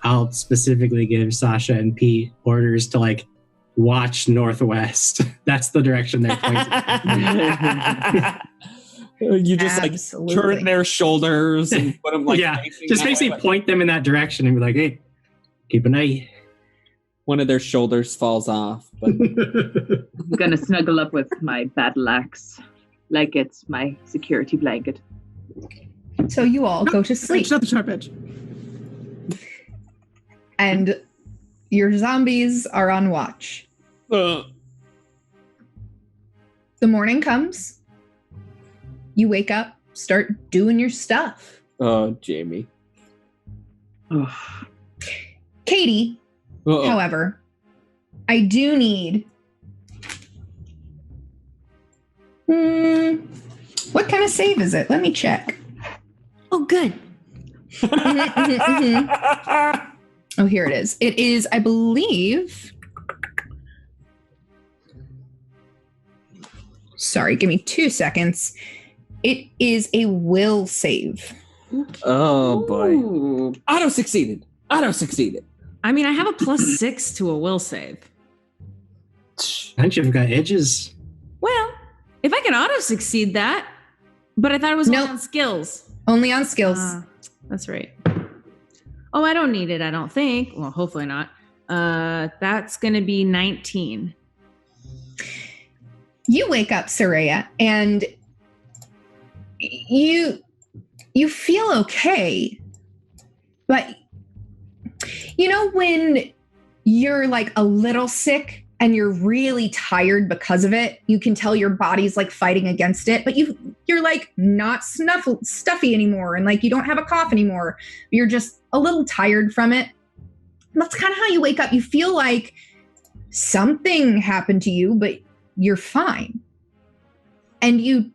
I'll specifically give Sasha and Pete orders to watch northwest. That's the direction they're pointing. You just turn their shoulders and put them just basically point them in that direction and be like, hey, keep an eye. One of their shoulders falls off. But I'm gonna snuggle up with my battle axe like it's my security blanket. So you all go to sleep. It's not the sharp edge. And your zombies are on watch. The morning comes. You wake up, start doing your stuff. Oh, Jamie. Katie, however, I do need... what kind of save is it? Let me check. Oh, good. Oh, here it is. It is, I believe... Sorry, give me 2 seconds. It is a will save. Oh, boy. Auto succeeded. I mean, I have a +6 to a will save. And you've got edges. Well, if I can auto succeed that, but I thought it was only on skills. Only on skills. That's right. Oh, I don't need it, I don't think. Well, hopefully not. That's going to be 19. You wake up, Saraya, and you feel okay. But you know when you're a little sick and you're really tired because of it. You can tell your body's like fighting against it, but you're like not stuffy anymore, and like you don't have a cough anymore. You're just a little tired from it. And that's kind of how you wake up. You feel like something happened to you, but you're fine. And you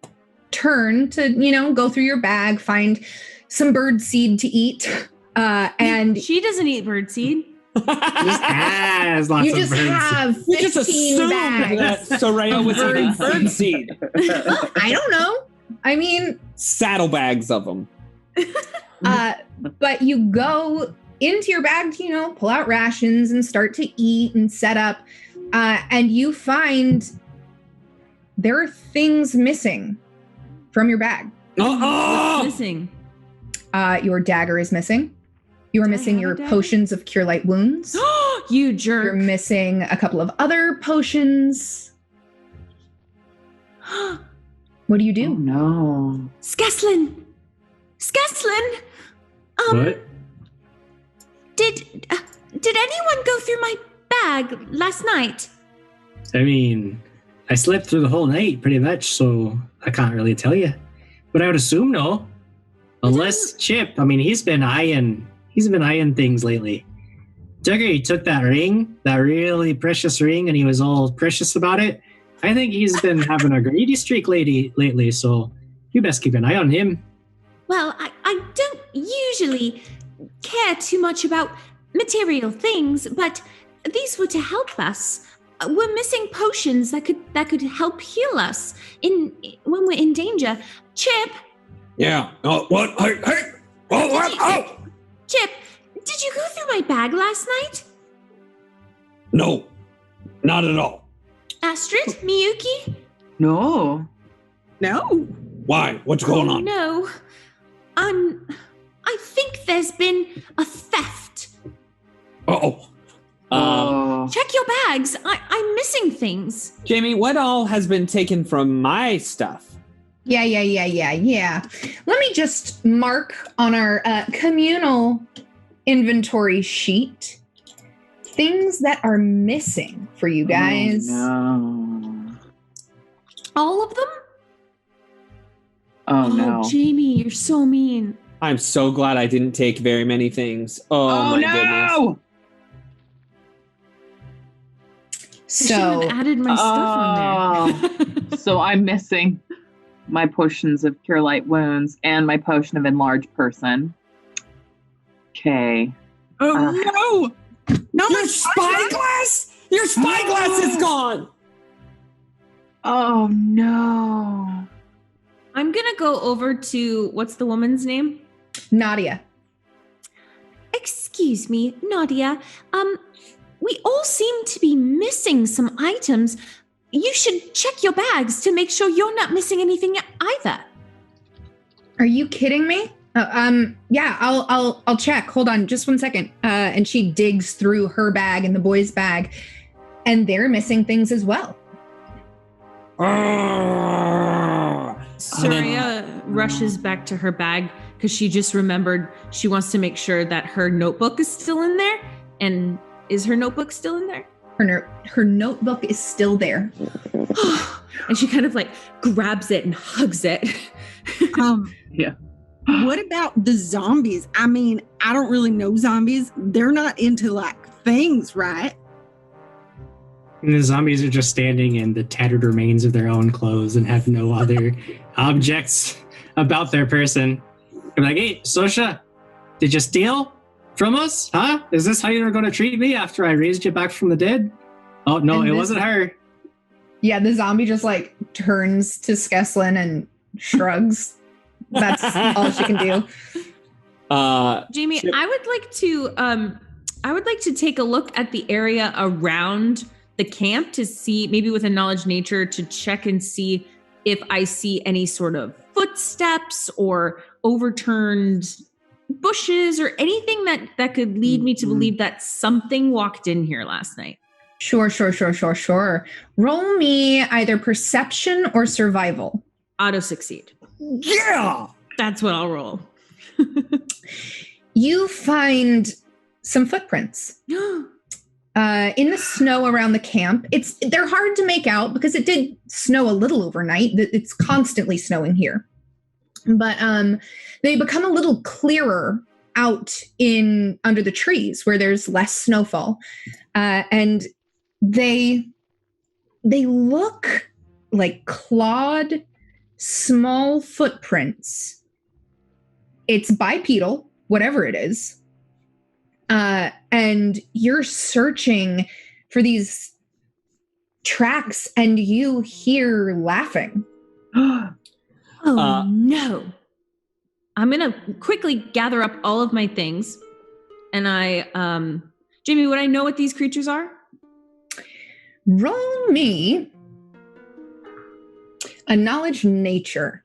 turn to, go through your bag, find some bird seed to eat. And she doesn't eat bird seed. Just has lots you of just birds. have 15 You just assumed bags. that Soraya was eating bird seed. I don't know. I mean, Saddlebags of them. but you go into your bag to, pull out rations and start to eat and set up. And you find there are things missing from your bag. What's missing? Your dagger is missing. You are missing your potions of cure light wounds. You jerk. You're missing a couple of other potions. What do you do? Oh, no. Skeslin! What? Did anyone go through my bag last night? I mean, I slept through the whole night pretty much, so I can't really tell you. But I would assume no. Unless Chip, I mean, he's been eyeing things lately. He took that ring, that really precious ring, and he was all precious about it. I think he's been having a greedy streak lately, so you best keep an eye on him. Well, I don't usually care too much about material things, but these were to help us. We're missing potions that could help heal us when we're in danger. Chip. Yeah. Oh, what? Hey! Oh, what? Oh! Chip, did you go through my bag last night? No, not at all. Astrid, Miyuki? No. No. Why? What's going on? No. I think there's been a theft. Uh-oh. Check your bags. I'm missing things. Jamie, what all has been taken from my stuff? Yeah. Let me just mark on our communal inventory sheet things that are missing for you guys. Oh, no. All of them? Oh, no. Jamie, you're so mean. I'm so glad I didn't take very many things. Oh my goodness. So I should have added my stuff on there. So I'm missing my potions of cure light wounds and my potion of enlarged person. Okay. Oh, no. No, Your spyglass? Your spyglass is gone. Oh, no. I'm gonna go over to what's the woman's name? Nadia. Excuse me, Nadia. We all seem to be missing some items. You should check your bags to make sure you're not missing anything either. Are you kidding me? Yeah, I'll check. Hold on, just 1 second. And she digs through her bag and the boys' bag, and they're missing things as well. Soraya rushes back to her bag because she just remembered she wants to make sure that her notebook is still in there. And is her notebook still in there? Her notebook is still there. And she kind of like grabs it and hugs it. Yeah. What about the zombies? I mean, I don't really know zombies. They're not into like things, right? And the zombies are just standing in the tattered remains of their own clothes and have no other objects about their person. I'm like, hey, Sosha, did you steal from us? Huh? Is this how you're going to treat me after I raised you back from the dead? Oh, no, it wasn't her. Yeah, the zombie just like turns to Skeslin and shrugs. That's all she can do. Jamie, I would like to take a look at the area around the camp to see, maybe with a knowledge nature, to check and see if I see any sort of footsteps or overturned bushes or anything that could lead me to believe that something walked in here last night. Sure. Roll me either perception or survival. Auto succeed. Yeah! That's what I'll roll. You find some footprints. in the snow around the camp. They're hard to make out because it did snow a little overnight. It's constantly snowing here. But they become a little clearer out in under the trees where there's less snowfall. And they look like clawed small footprints. It's bipedal, whatever it is. And you're searching for these tracks and you hear laughing. Oh, no. I'm going to quickly gather up all of my things. And Jamie, would I know what these creatures are? Roll me a knowledge nature.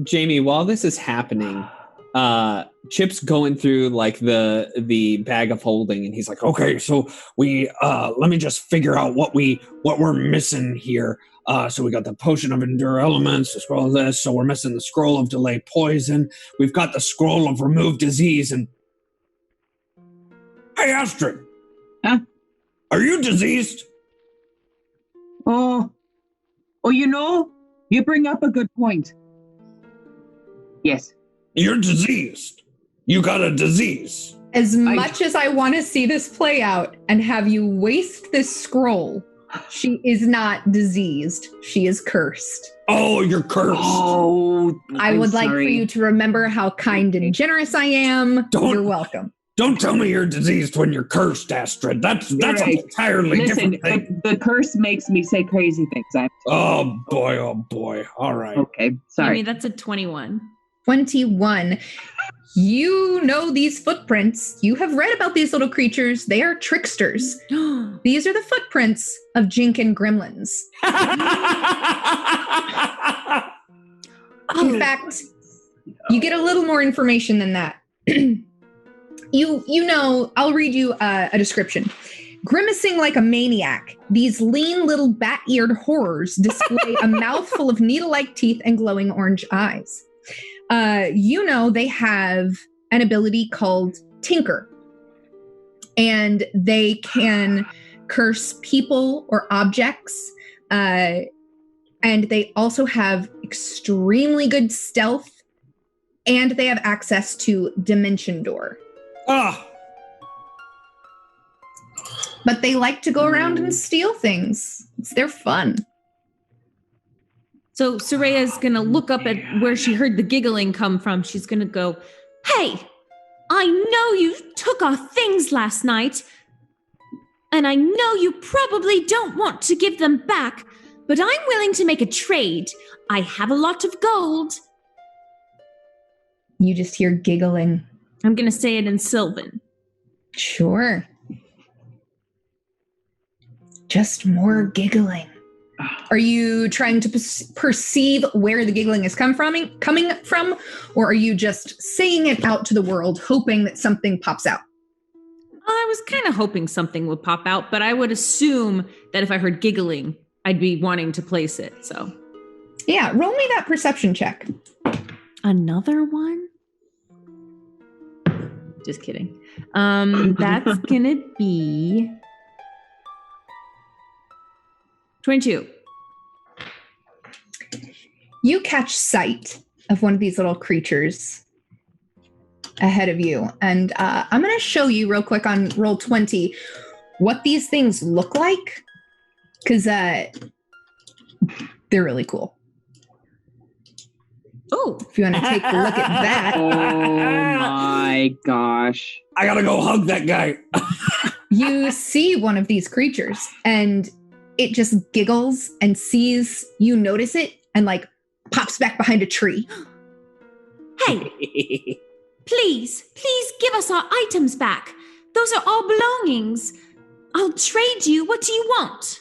Jamie, while this is happening, Chip's going through like the bag of holding, and he's like, Okay, so we let me just figure out what we're missing here. So we got the potion of endure elements, the scroll of this, so we're missing the scroll of delay poison. We've got the scroll of remove disease, and hey, Astrid. Huh? Are you diseased? Oh, you bring up a good point. Yes. You're diseased. You got a disease. As much as I want to see this play out and have you waste this scroll, she is not diseased. She is cursed. Oh, you're cursed. Oh, I would like for you to remember how kind and generous I am. You're welcome. Don't tell me you're diseased when you're cursed, Astrid. That's right. An entirely different thing. The curse makes me say crazy things. Oh boy. All right. Okay, sorry. Jamie, that's a 21. 21. You know these footprints. You have read about these little creatures. They are tricksters. These are the footprints of Jink and gremlins. In fact, you get a little more information than that. You know, I'll read you a description. Grimacing like a maniac, these lean little bat-eared horrors display a mouthful of needle-like teeth and glowing orange eyes. You know, they have an ability called Tinker, and they can curse people or objects. And they also have extremely good stealth, and they have access to Dimension Door. But they like to go around and steal things. It's their fun. So Soraya's going to look up at where she heard the giggling come from. She's going to go, "Hey, I know you took our things last night, and I know you probably don't want to give them back, but I'm willing to make a trade. I have a lot of gold." You just hear giggling. I'm going to say it in Sylvan. Sure. Just more giggling. Are you trying to perceive where the giggling is coming from, or are you just saying it out to the world, hoping that something pops out? I was kind of hoping something would pop out, but I would assume that if I heard giggling, I'd be wanting to place it, so. Yeah, roll me that perception check. Another one? Just kidding. That's gonna be 22. You catch sight of one of these little creatures ahead of you. And I'm going to show you real quick on roll 20 what these things look like, because they're really cool. Oh, if you want to take a look at that. Oh my gosh. I gotta go hug that guy. You see one of these creatures and it just giggles and sees you notice it and like pops back behind a tree. Hey, please give us our items back. Those are our belongings. I'll trade you. What do you want?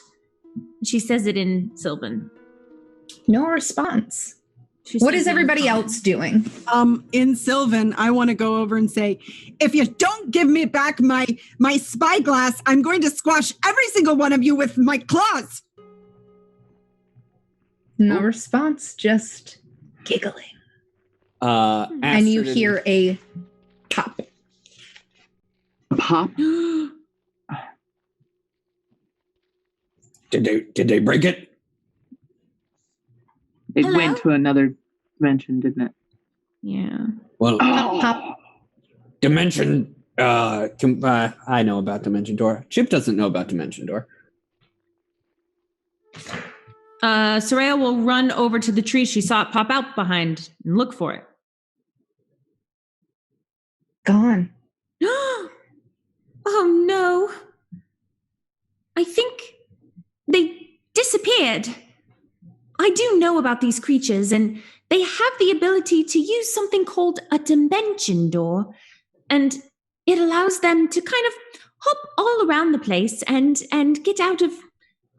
She says it in Sylvan. No response. What is everybody else doing? In Sylvan, I want to go over and say, if you don't give me back my spyglass, I'm going to squash every single one of you with my claws. No response, just giggling. And you hear a pop. Pop. Did they break it? It Hello? went to another dimension, didn't it? Yeah. Well, Pop. Dimension. I know about Dimension Door. Chip doesn't know about Dimension Door. Soraya will run over to the tree she saw it pop out behind and look for it. Gone. Oh no. I think they disappeared. I do know about these creatures, and they have the ability to use something called a dimension door, and it allows them to kind of hop all around the place and get out of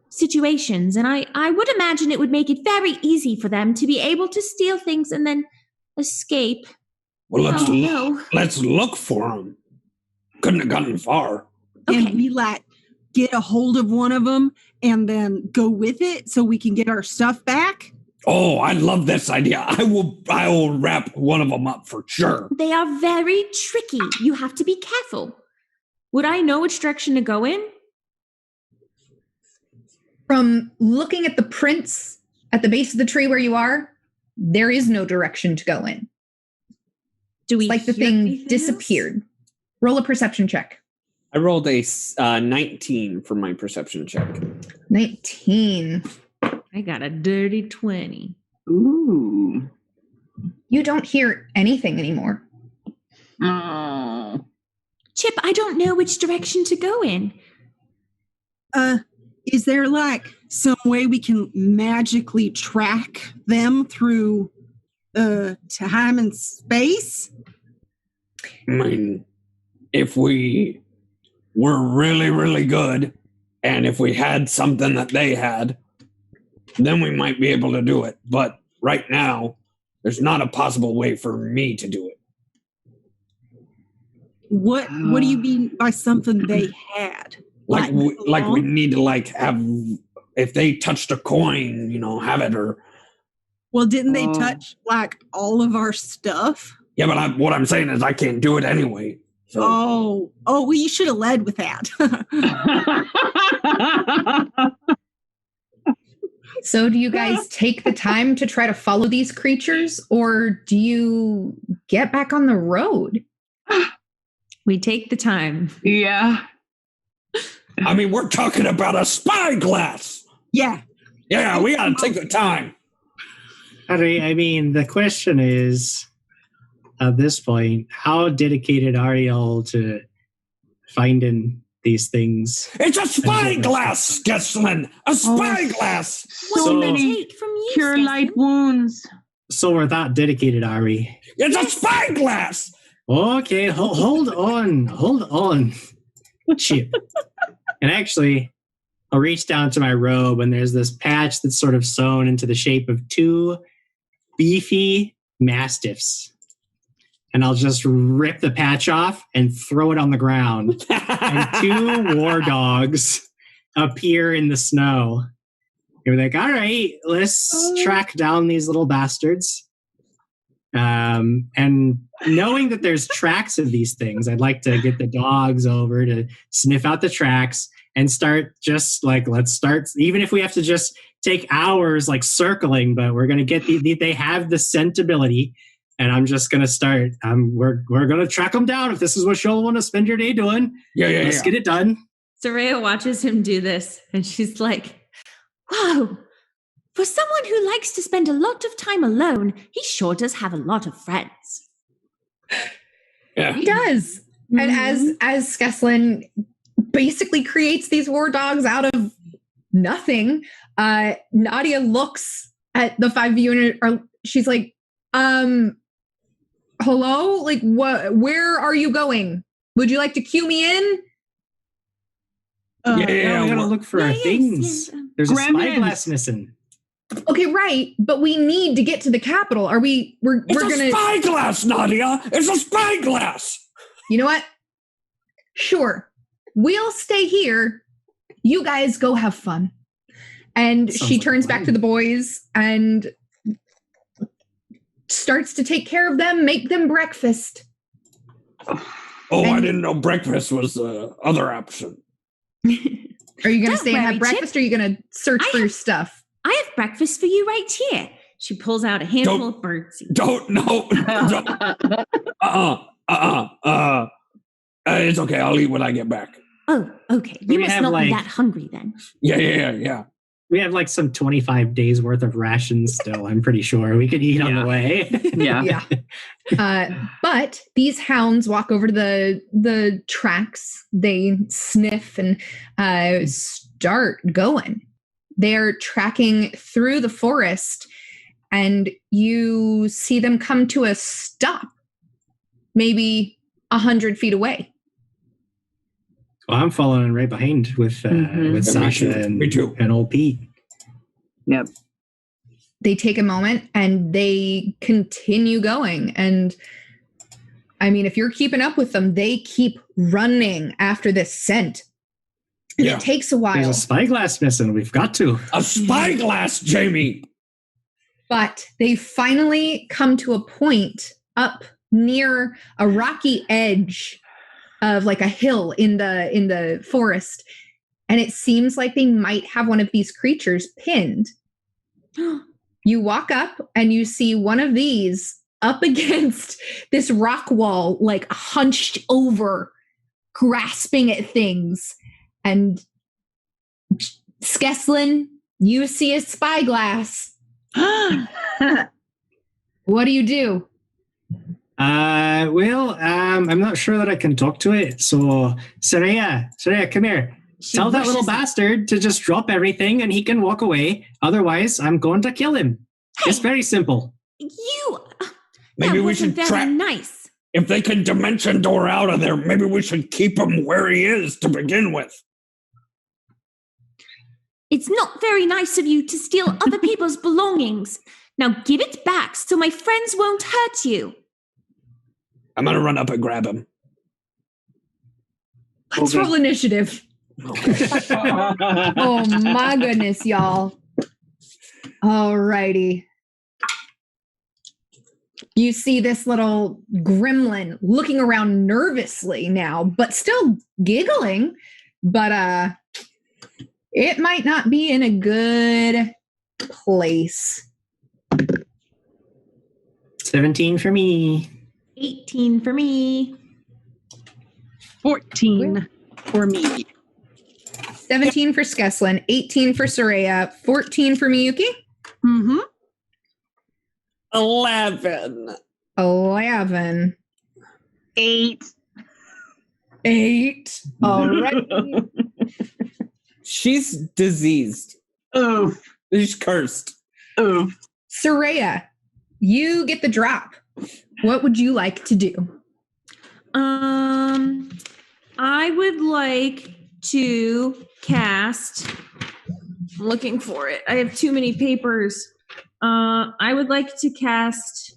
situations. And I would imagine it would make it very easy for them to be able to steal things and then escape. Well, No. let's look for them. Couldn't have gotten far. Okay. And we get a hold of one of them and then go with it so we can get our stuff back. Oh, I love this idea. I will wrap one of them up for sure. They are very tricky. You have to be careful. Would I know which direction to go in? From looking at the prints at the base of the tree where you are, there is no direction to go in. Do we It's like the hear thing anything disappeared. else? Roll a perception check. I rolled a 19 for my perception check. 19. I got a dirty 20. Ooh. You don't hear anything anymore. Oh. Chip, I don't know which direction to go in. Is there some way we can magically track them through time and space? I mean, if we were really, really good, and if we had something that they had, then we might be able to do it. But right now, there's not a possible way for me to do it. What do you mean by something they had? Like we need to have, if they touched a coin, have it, or. Well, didn't they touch all of our stuff? Yeah, but what I'm saying is I can't do it anyway. So. Oh, well, you should have led with that. So do you guys take the time to try to follow these creatures, or do you get back on the road? We take the time. Yeah. I mean, we're talking about a spyglass. Yeah. Yeah, we got to take the time. I mean, the question is, at this point, how dedicated are y'all to finding these things? It's a spyglass, Gesslin! A spyglass! So many Take from you, cure Stetson. light wounds. So we're that dedicated, are we? It's a spyglass! Okay, hold on, Chip. And actually, I'll reach down to my robe, and there's this patch that's sort of sewn into the shape of two beefy mastiffs. And I'll just rip the patch off and throw it on the ground. And two war dogs appear in the snow. You're like, all right, let's track down these little bastards. And knowing that there's tracks of these things, I'd like to get the dogs over to sniff out the tracks and start let's start, even if we have to just take hours circling, but we're going to get they have the scent ability. And I'm just going to start. We're going to track them down if this is what you'll want to spend your day doing. Let's get it done. Soraya watches him do this, and she's like, Whoa! For someone who likes to spend a lot of time alone, he sure does have a lot of friends. Yeah. He does. Mm-hmm. And as Skeslin basically creates these war dogs out of nothing, Nadia looks at the five of you and she's like, hello? Where are you going? Would you like to cue me in? We gotta look for our things. Yes. There's a Gremlins. spyglass missing. Okay, right. But we need to get to the capital. We're It's gonna a spyglass, Nadia! It's a spyglass! You know what? Sure. We'll stay here. You guys go have fun. And Sounds she like turns a back plan. to the boys and starts to take care of them, make them breakfast. Oh, I didn't know breakfast was the other option. Are you going to stay and have breakfast, or are you going to search for your stuff? I have breakfast for you right here. She pulls out a handful of birdseed. It's okay. I'll eat when I get back. Oh, okay. You must not be that hungry then. Yeah. We have like some 25 days worth of rations still. I'm pretty sure we could eat on the way. Yeah. But these hounds walk over to the tracks. They sniff and start going. They're tracking through the forest, and you see them come to a stop, maybe 100 feet away. Well, I'm following right behind with Sasha and old Pete. Yep. They take a moment and they continue going. And I mean, if you're keeping up with them, they keep running after this scent. And it takes a while. There's a spyglass missing. We've got to. A spyglass, Jamie. But they finally come to a point up near a rocky edge of like a hill in the forest, and it seems like they might have one of these creatures pinned. You walk up and you see one of these up against this rock wall, like hunched over, grasping at things. And Skeslin, you see a spyglass. What do you do? I'm not sure that I can talk to it. So, Saraya, come here. Tell that little bastard to just drop everything and he can walk away. Otherwise, I'm going to kill him. Hey, it's very simple. Maybe we should try. Nice. If they can dimension door out of there, maybe we should keep him where he is to begin with. It's not very nice of you to steal other people's belongings. Now give it back so my friends won't hurt you. I'm going to run up and grab him. Let's roll initiative. Oh my goodness, y'all. Alrighty. You see this little gremlin looking around nervously now, but still giggling. But it might not be in a good place. 17 for me. 18 for me. 14 for me. 17 for Skeslin, 18 for Saraya, 14 for Miyuki. Mm-hmm. 11. 8. All right. She's diseased. Oof. She's cursed. Oof. Saraya, you get the drop. What would you like to do? I would like to cast. I'm looking for it. I have too many papers. I would like to cast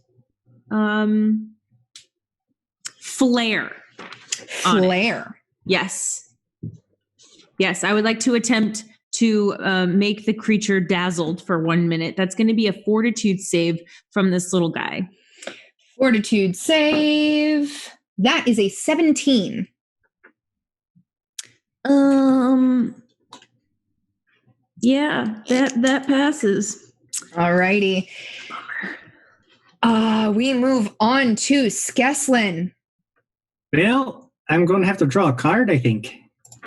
Flare. Flare. Yes, I would like to attempt to make the creature dazzled for 1 minute. That's going to be a fortitude save from this little guy. Fortitude save. That is a 17. Yeah, that passes. Alrighty. We move on to Skeslin. Well, I'm going to have to draw a card, I think.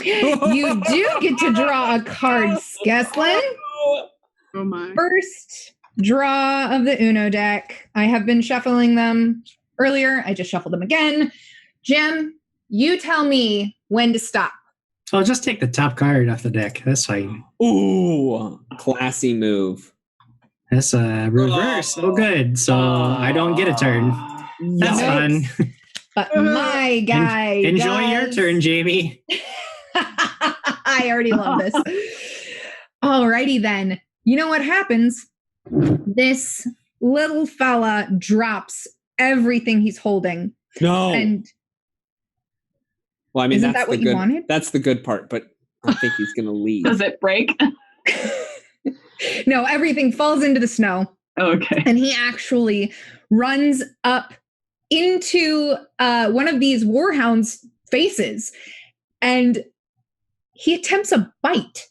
You do get to draw a card, Skeslin. Oh my. First draw of the Uno deck. I have been shuffling them earlier. I just shuffled them again. Jim, you tell me when to stop. I'll just take the top card off the deck. That's fine. Ooh, classy move. That's a reverse. Oh, good. So I don't get a turn. That's fun. But my guy, enjoy your turn, Jamie. I already love this. Alrighty then. You know what happens? This little fella drops everything he's holding. No. And well, I mean, isn't that's that what the you good. wanted? That's the good part, but I think he's going to leave. Does it break? No, everything falls into the snow. Okay. And he actually runs up into one of these warhounds' faces, and he attempts a bite.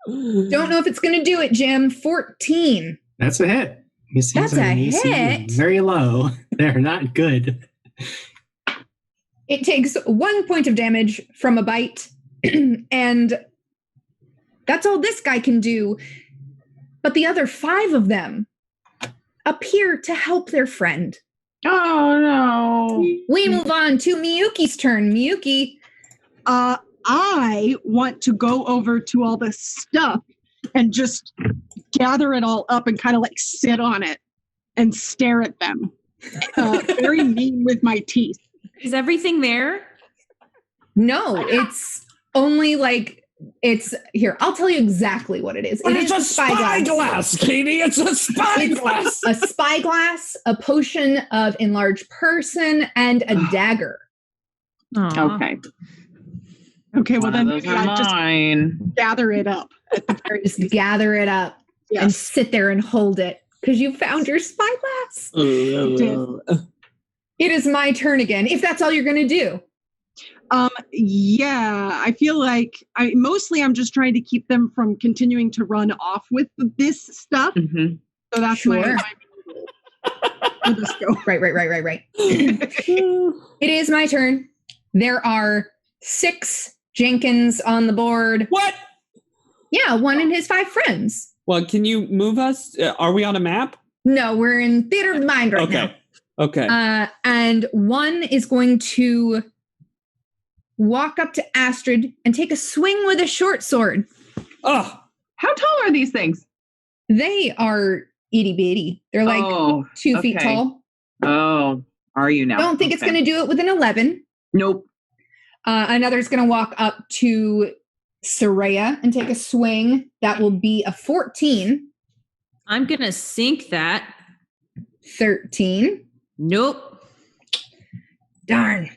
Don't know if it's going to do it, Jim. 14. That's a hit. That's a hit. Very low. They're not good. It takes 1 point of damage from a bite, and that's all this guy can do. But the other 5 of them appear to help their friend. Oh, no. We move on to Miyuki's turn. Miyuki. I want to go over to all this stuff and just gather it all up and kind of like sit on it and stare at them. Very mean with my teeth. Is everything there? No, it's only like, it's here. I'll tell you exactly what it is. But it's a spyglass, Katie. It's a spyglass. A spyglass, a potion of enlarged person, and a dagger. Aww. Okay, well then those maybe are I just mine. gather it up. At the very Just gather it up and sit there and hold it because you found your spyglass. It is my turn again. If that's all you're going to do. Yeah, I feel like I'm just trying to keep them from continuing to run off with this stuff. Mm-hmm. So that's Sure. my I'll just go. Right. It is my turn. There are 6 Jenkins on the board. What? Yeah, 1 and his 5 friends. Well, can you move us? Are we on a map? No, we're in Theater of the Mind right now. Okay. And 1 is going to walk up to Astrid and take a swing with a short sword. Oh, How tall are these things? They are itty bitty. They're like 2 feet tall. Oh, are you now? Don't think it's going to do it with an 11. Nope. Another's going to walk up to Soraya and take a swing. That will be a 14. I'm going to sink that. 13. Nope. Darn.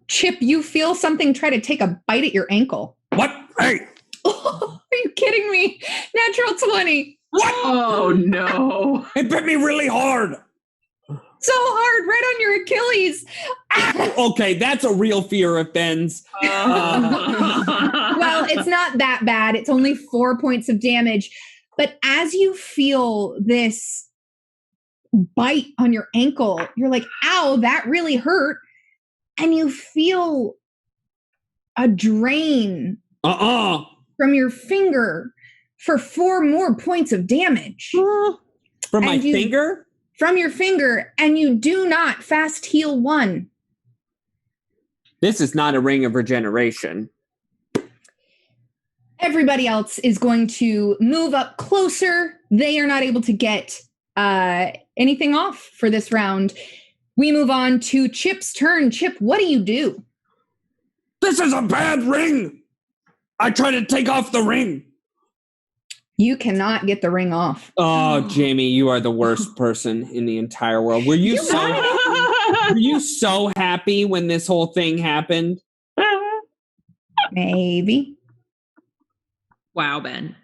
Chip, you feel something try to take a bite at your ankle. What? Hey. Are you kidding me? Natural 20. What? Oh, no. It bit me really hard. So hard, right on your Achilles. Okay, that's a real fear of Ben's. Well, it's not that bad. It's only 4 points of damage. But as you feel this bite on your ankle, you're like, ow, that really hurt. And you feel a drain from your finger for 4 more points of damage. From my finger? From your finger, and you do not fast heal 1. This is not a ring of regeneration. Everybody else is going to move up closer. They are not able to get anything off for this round. We move on to Chip's turn. Chip, what do you do? This is a bad ring. I try to take off the ring. You cannot get the ring off. Oh, Jamie, you are the worst person in the entire world. Were you so happy when this whole thing happened? Maybe. Wow, Ben.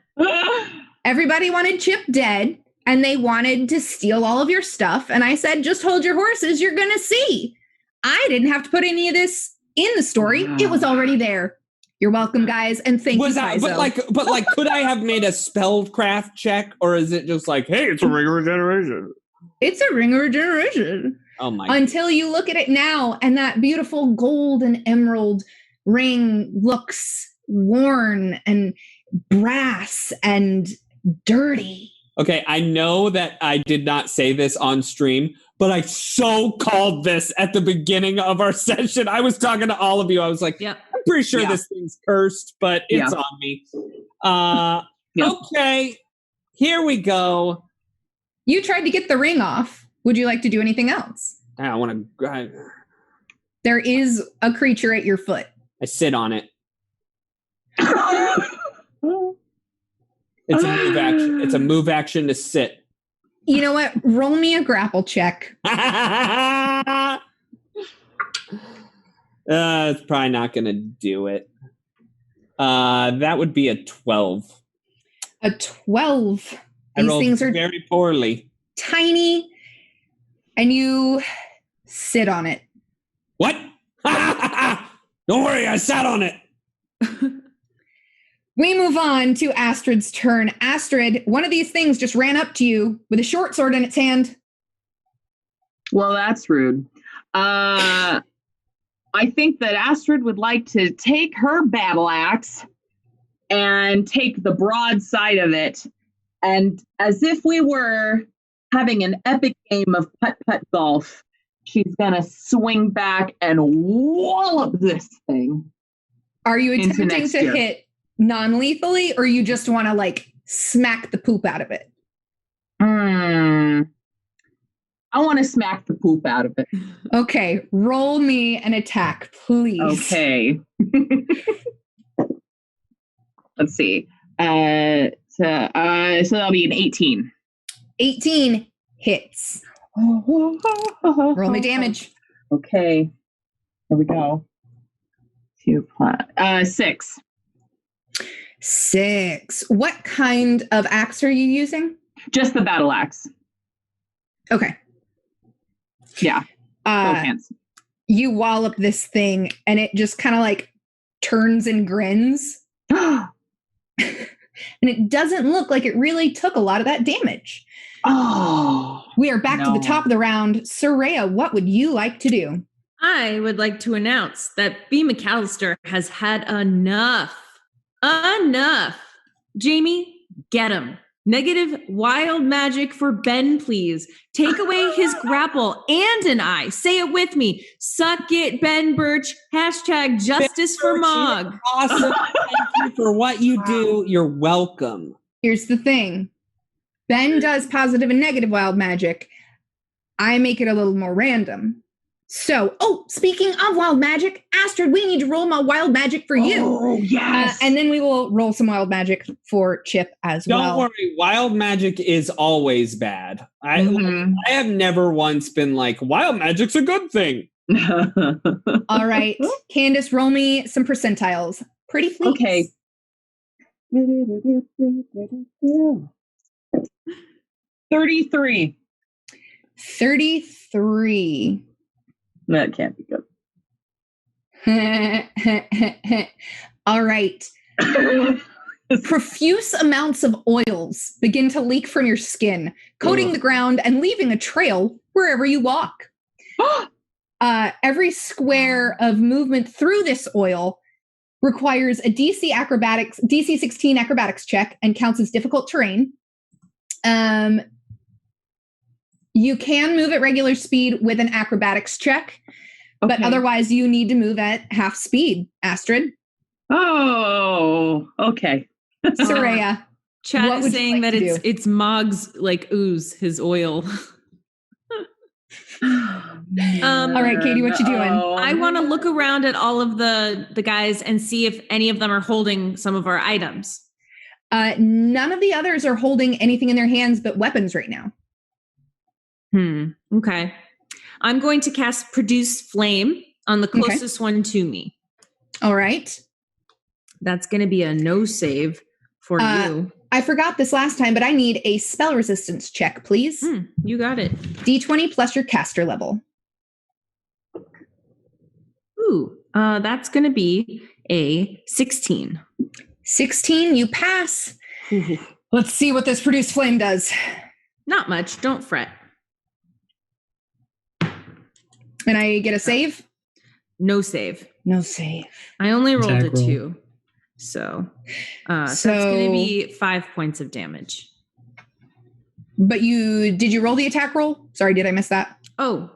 Everybody wanted Chip dead, and they wanted to steal all of your stuff. And I said, just hold your horses. You're going to see. I didn't have to put any of this in the story. It was already there. You're welcome, guys, and thank you, Paizo. But could I have made a spellcraft check, or is it just like, hey, it's a ring of regeneration? It's a ring of regeneration. Oh my! Until you look at it now, and that beautiful gold and emerald ring looks worn and brass and dirty. Okay, I know that I did not say this on stream, but I so called this at the beginning of our session. I was talking to all of you. I was like, yep. I'm pretty sure this thing's cursed, but it's on me. Okay, here we go. You tried to get the ring off. Would you like to do anything else? I want to... There is a creature at your foot. I sit on it. It's a move action. It's a move action to sit. You know what? Roll me a grapple check. It's probably not going to do it. That would be a 12. A 12. These things are very poorly. tiny, and you sit on it. What? Don't worry, I sat on it. We move on to Astrid's turn. Astrid, one of these things just ran up to you with a short sword in its hand. Well, that's rude. I think that Astrid would like to take her battle axe and take the broad side of it, and as if we were having an epic game of putt-putt golf, she's gonna swing back and wallop this thing. Are you attempting to hit non-lethally, or you just want to like smack the poop out of it? I want to smack the poop out of it. Okay, roll me an attack, please. Okay. Let's see. So that'll be an 18. 18 hits. Roll me damage. Okay. Here we go. 6. 6. What kind of axe are you using? Just the battle axe. Okay. Yeah. Both hands. You wallop this thing and it just kind of like turns and grins. And it doesn't look like it really took a lot of that damage. Oh. We are back to the top of the round. Soraya, what would you like to do? I would like to announce that B. McAllister has had enough. Enough. Jamie, get him. Negative wild magic for Ben, please. Take away his grapple and an eye. Say it with me. Suck it, Ben Birch. Hashtag justice for Mog. Awesome. Thank you for what you do. You're welcome. Here's the thing. Ben does positive and negative wild magic. I make it a little more random. So, speaking of wild magic, Astrid, we need to roll my wild magic for you. Oh, yes. And then we will roll some wild magic for Chip as well. Don't worry, wild magic is always bad. I have never once been like, wild magic's a good thing. All right. Candace, roll me some percentiles. Pretty please. Okay. 33. 33. That can't be good. All right. Profuse amounts of oils begin to leak from your skin, coating the ground and leaving a trail wherever you walk. Every square of movement through this oil requires a DC 16 acrobatics check and counts as difficult terrain. You can move at regular speed with an acrobatics check, but otherwise you need to move at half speed, Astrid. Oh, okay. Soraya. Chad is saying that it's Mog's like ooze, his oil. All right, Katie, what you doing? I want to look around at all of the guys and see if any of them are holding some of our items. None of the others are holding anything in their hands but weapons right now. Okay. I'm going to cast Produce Flame on the closest one to me. All right. That's going to be a no save for you. I forgot this last time, but I need a spell resistance check, please. You got it. D20 plus your caster level. Ooh, that's going to be a 16. 16, you pass. Let's see what this Produce Flame does. Not much. Don't fret. And I get a save? No save. No save. I only rolled a 2. So that's going to be 5 points of damage. But did you roll the attack roll? Sorry, did I miss that? Oh,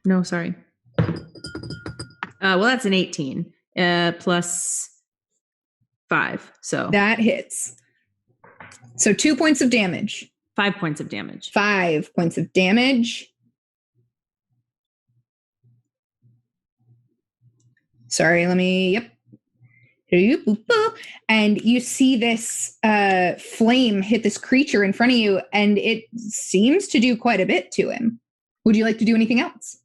no, sorry. Well, that's an 18 plus 5. So that hits. So 2 points of damage. 5 points of damage. 5 points of damage. Sorry, yep. And you see this flame hit this creature in front of you, and it seems to do quite a bit to him. Would you like to do anything else?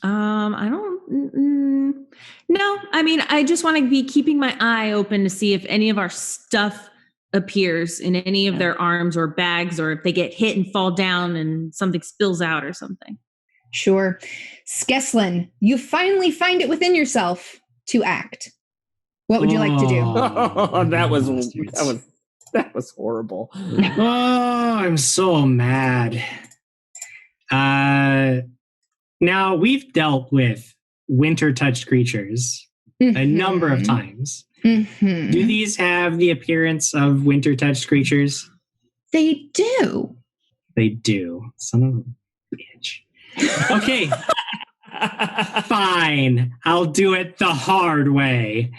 I don't. No, I mean, I just want to be keeping my eye open to see if any of our stuff appears in any of their arms or bags, or if they get hit and fall down and something spills out or something. Sure. Skeslin, you finally find it within yourself to act. What would you like to do? Oh, that was horrible. Oh, I'm so mad. Now we've dealt with winter-touched creatures a number of times. Mm-hmm. Do these have the appearance of winter-touched creatures? They do. They do. Son of a bitch. Okay. Fine. I'll do it the hard way.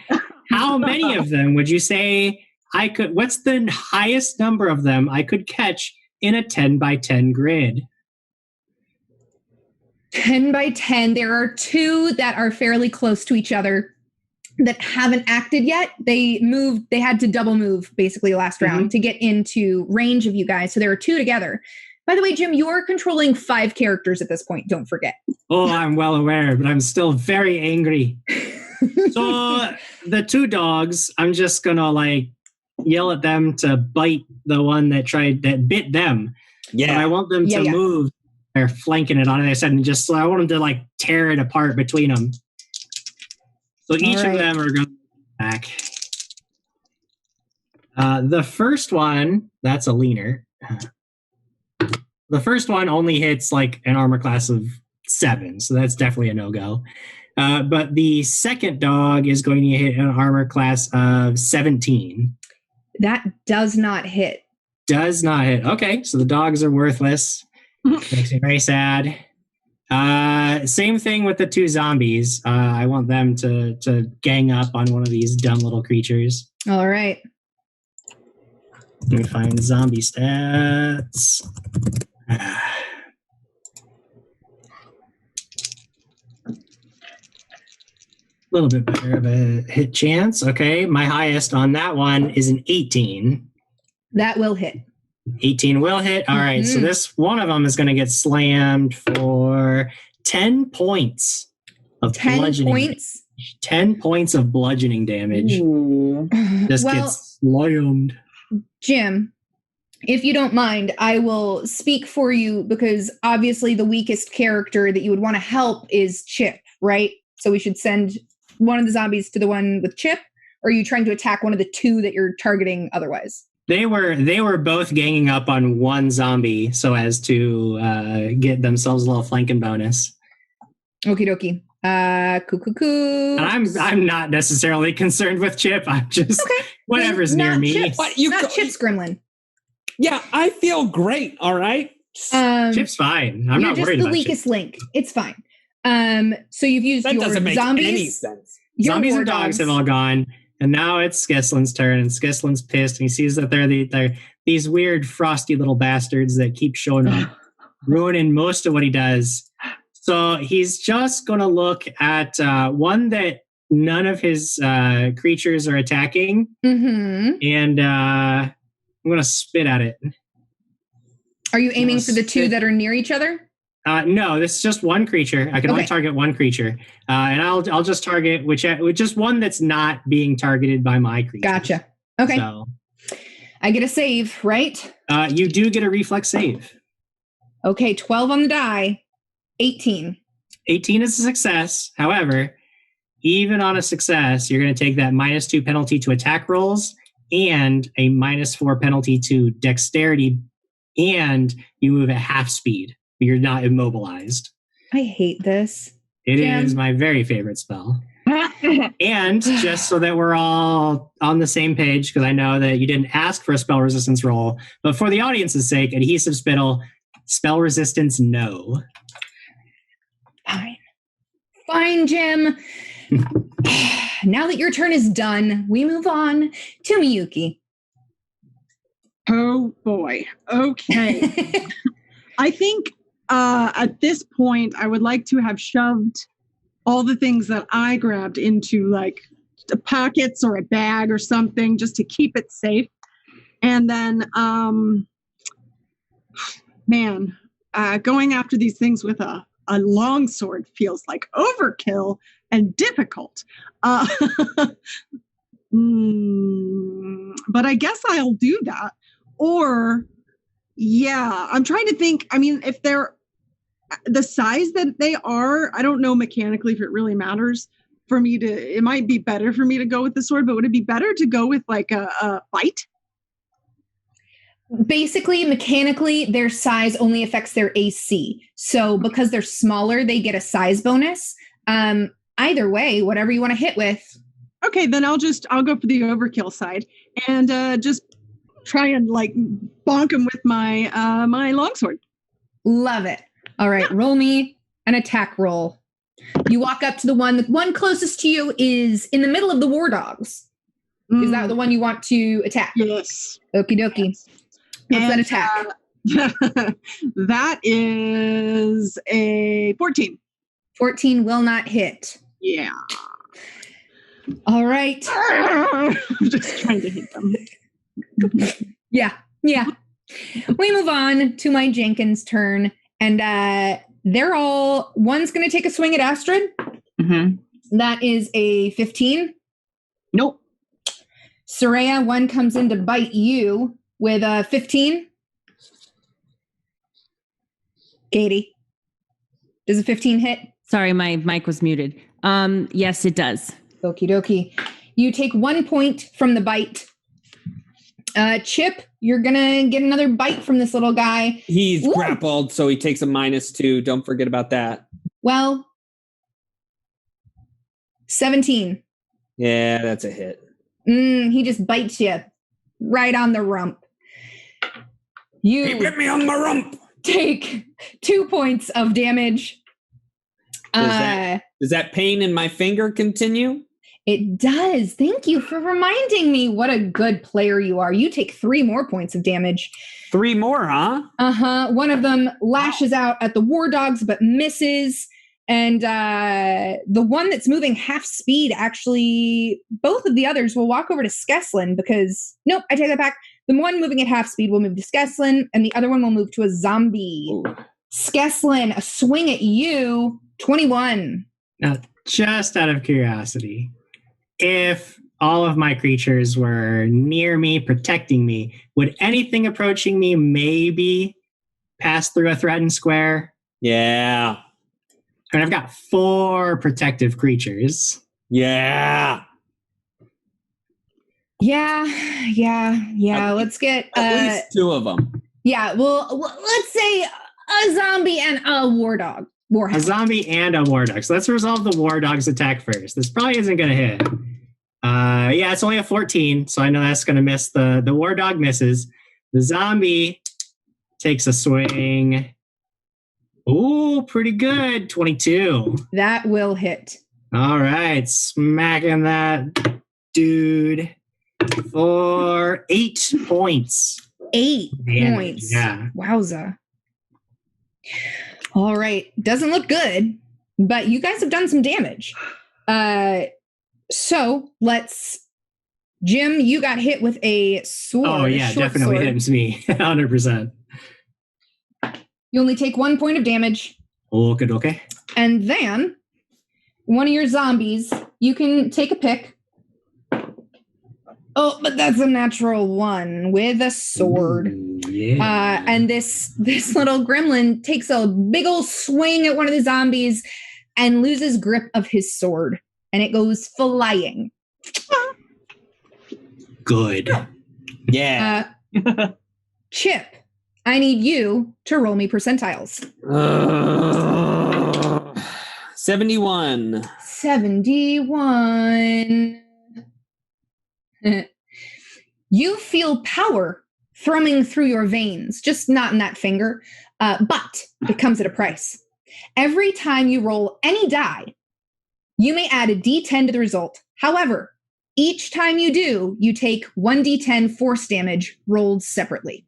How many of them would you say I could? What's the highest number of them I could catch in a 10 by 10 grid? 10 by 10. There are two that are fairly close to each other that haven't acted yet. They had to double move basically last round to get into range of you guys. So there are two together. By the way, Jim, you're controlling 5 characters at this point. Don't forget. Oh, I'm well aware, but I'm still very angry. So the 2 dogs, I'm just gonna yell at them to bite the one that bit them. Yeah. But I want them to move. They're flanking it on the other side, and I want them to tear it apart between them. So each of them are going back. The first one, that's a leaner. The first one only hits an armor class of 7, so that's definitely a no-go. But the second dog is going to hit an armor class of 17. That does not hit. Does not hit. Okay, so the dogs are worthless. Makes me very sad. Same thing with the 2 zombies. I want them to gang up on one of these dumb little creatures. All right. Let me find zombie stats. A little bit better of a hit chance. Okay, my highest on that one is an 18. That will hit. 18 will hit. All right, so this one of them is going to get slammed for 10 points of 10 bludgeoning points? damage. 10 points of bludgeoning damage. Just gets slammed. Jim, if you don't mind, I will speak for you because obviously the weakest character that you would want to help is Chip, right? So we should send one of the zombies to the one with Chip, or are you trying to attack one of the 2 that you're targeting otherwise? They were both ganging up on one zombie so as to get themselves a little flanking bonus. Okie dokie. Cuckoo. I'm not necessarily concerned with Chip. I'm just whatever's near me. Chip's, not Chip's gremlin. Yeah, I feel great. All right. Chip's fine. I'm not worried about Chip. You're just the weakest link. It's fine. So you've used that your doesn't make zombies. Any sense. Zombies and dogs have all gone. And now it's Skeslin's turn, and Skeslin's pissed, and he sees that they're these weird, frosty little bastards that keep showing up, ruining most of what he does. So he's just going to look at one that none of his creatures are attacking, and I'm going to spit at it. Are you aiming for the 2 that are near each other? No, this is just one creature. I can only target one creature, and I'll just target just one that's not being targeted by my creature. Gotcha. Okay. So, I get a save, right? You do get a reflex save. Okay, 12 on the die. 18. 18 is a success. However, even on a success, you're going to take that -2 penalty to attack rolls and a -4 penalty to dexterity, and you move at half speed. You're not immobilized. I hate this. It is my very favorite spell. And just so that we're all on the same page, because I know that you didn't ask for a spell resistance roll, but for the audience's sake, adhesive spittle, spell resistance, no. Fine, Jim. Now that your turn is done, we move on to Miyuki. Oh, boy. Okay. I think at this point, I would like to have shoved all the things that I grabbed into the pockets or a bag or something just to keep it safe. And then, going after these things with a longsword feels like overkill and difficult. But I guess I'll do that. Or, yeah, I'm trying to think. I mean, if they're the size that they are, I don't know mechanically if it really matters for me to, it might be better for me to go with the sword, but would it be better to go with like a bite? Basically, mechanically, their size only affects their AC. So because they're smaller, they get a size bonus. Either way, whatever you want to hit with. Okay, then I'll go for the overkill side and just try and like bonk him with my my longsword. Love it. All right, roll me an attack roll. You walk up to the one closest to you is in the middle of the war dogs. Is that the one you want to attack? Yes. Okie dokie. What's that attack? That is a 14. 14 will not hit. Yeah. All right. I'm just trying to hit them. Yeah. We move on to my Jenkins turn, and they're all, one's going to take a swing at Astrid. Mm-hmm. That is a 15. Nope. Soraya, one comes in to bite you with a 15. Katie, does a 15 hit? Sorry, my mic was muted. Yes, it does. Okie dokie. You take 1 point from the bite. Chip, you're gonna get another bite from this little guy. He's Ooh. grappled, so he takes a -2. Don't forget about that. Well, 17. Yeah, that's a hit. He just bites you right on the rump. You He bit me on my rump. take 2 points of damage. Does that pain in my finger continue? It does. Thank you for reminding me. What a good player you are. You take 3 more points of damage. 3 more, huh? Uh-huh. One of them lashes out at the war dogs but misses. And the one that's moving half speed, actually, both of the others will walk over to Skeslin because, nope, I take that back. The one moving at half speed will move to Skeslin, and the other one will move to a zombie. Ooh. Skeslin, a swing at you, 21. Now, just out of curiosity, if all of my creatures were near me, protecting me, would anything approaching me maybe pass through a threatened square? Yeah. And I've got 4 protective creatures. Yeah. Yeah. Let's get At least 2 of them. Yeah, well, let's say a zombie and a war dog. A zombie and a war dog. So let's resolve the war dog's attack first. This probably isn't going to hit. Yeah, it's only a 14, so I know that's going to miss. The war dog misses. The zombie takes a swing. Ooh, pretty good. 22. That will hit. All right, smacking that dude for 8 points. 8 Damage, points. yeah. Wowza. All right. Doesn't look good, but you guys have done some damage. So let's, Jim, you got hit with a sword. Oh, yeah, definitely sword. hits me. 100%. You only take 1 point of damage. Okay. And then one of your zombies, you can take a pick. Oh, but that's a natural 1 with a sword. Ooh, yeah. And this little gremlin takes a big old swing at one of the zombies and loses grip of his sword. And it goes flying. Good. Yeah. Chip, I need you to roll me percentiles. 71. 71. You feel power thrumming through your veins, just not in that finger, but it comes at a price. Every time you roll any die, you may add a d10 to the result. However, each time you do, you take 1d10 force damage rolled separately.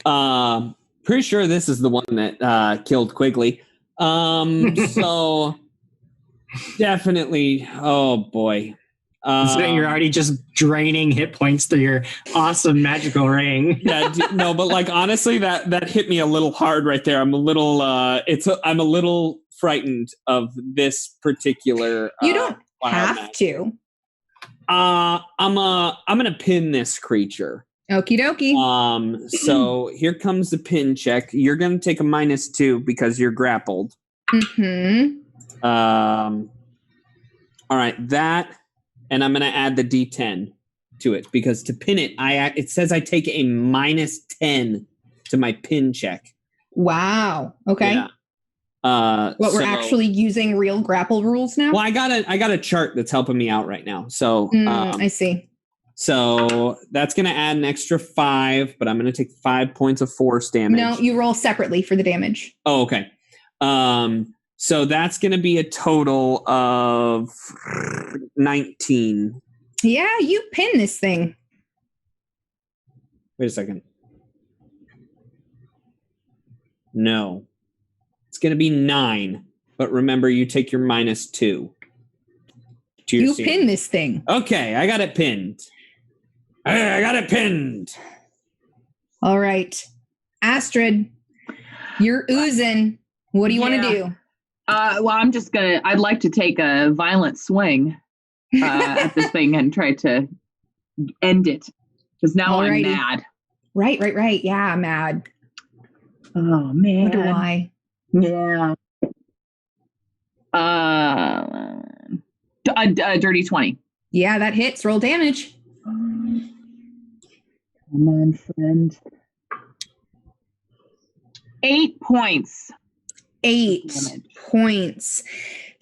Pretty sure this is the one that killed Quigley. So definitely, oh boy. So you're already just draining hit points through your awesome magical ring. Yeah, no, but like honestly, that hit me a little hard right there. I'm a little, I'm a little frightened of this particular. You don't have magic. to. I'm gonna pin this creature. Okie dokie. So here comes the pin check. You're gonna take a -2 because you're grappled. Mm-hmm. All right, that, and I'm gonna add the D10 to it because to pin it, it says I take a -10 to my pin check. Wow. Okay. Yeah. We're actually using real grapple rules now? Well, I got a chart that's helping me out right now. So I see. So that's going to add an extra 5, but I'm going to take 5 points of force damage. No, you roll separately for the damage. Oh, okay. So that's going to be a total of 19. Yeah, you pin this thing. Wait a second. No. It's going to be 9. But remember, you take your -2. You pin this thing. Okay, I got it pinned. I got it pinned. All right. Astrid, you're oozing. What do you want to do? Well, I'd like to take a violent swing at this thing and try to end it. Because now I'm mad. Right. Yeah, mad. Oh, man. Wonder why. Yeah. A dirty 20. Yeah, that hits. Roll damage. Come on, friend. 8 points. 8 points.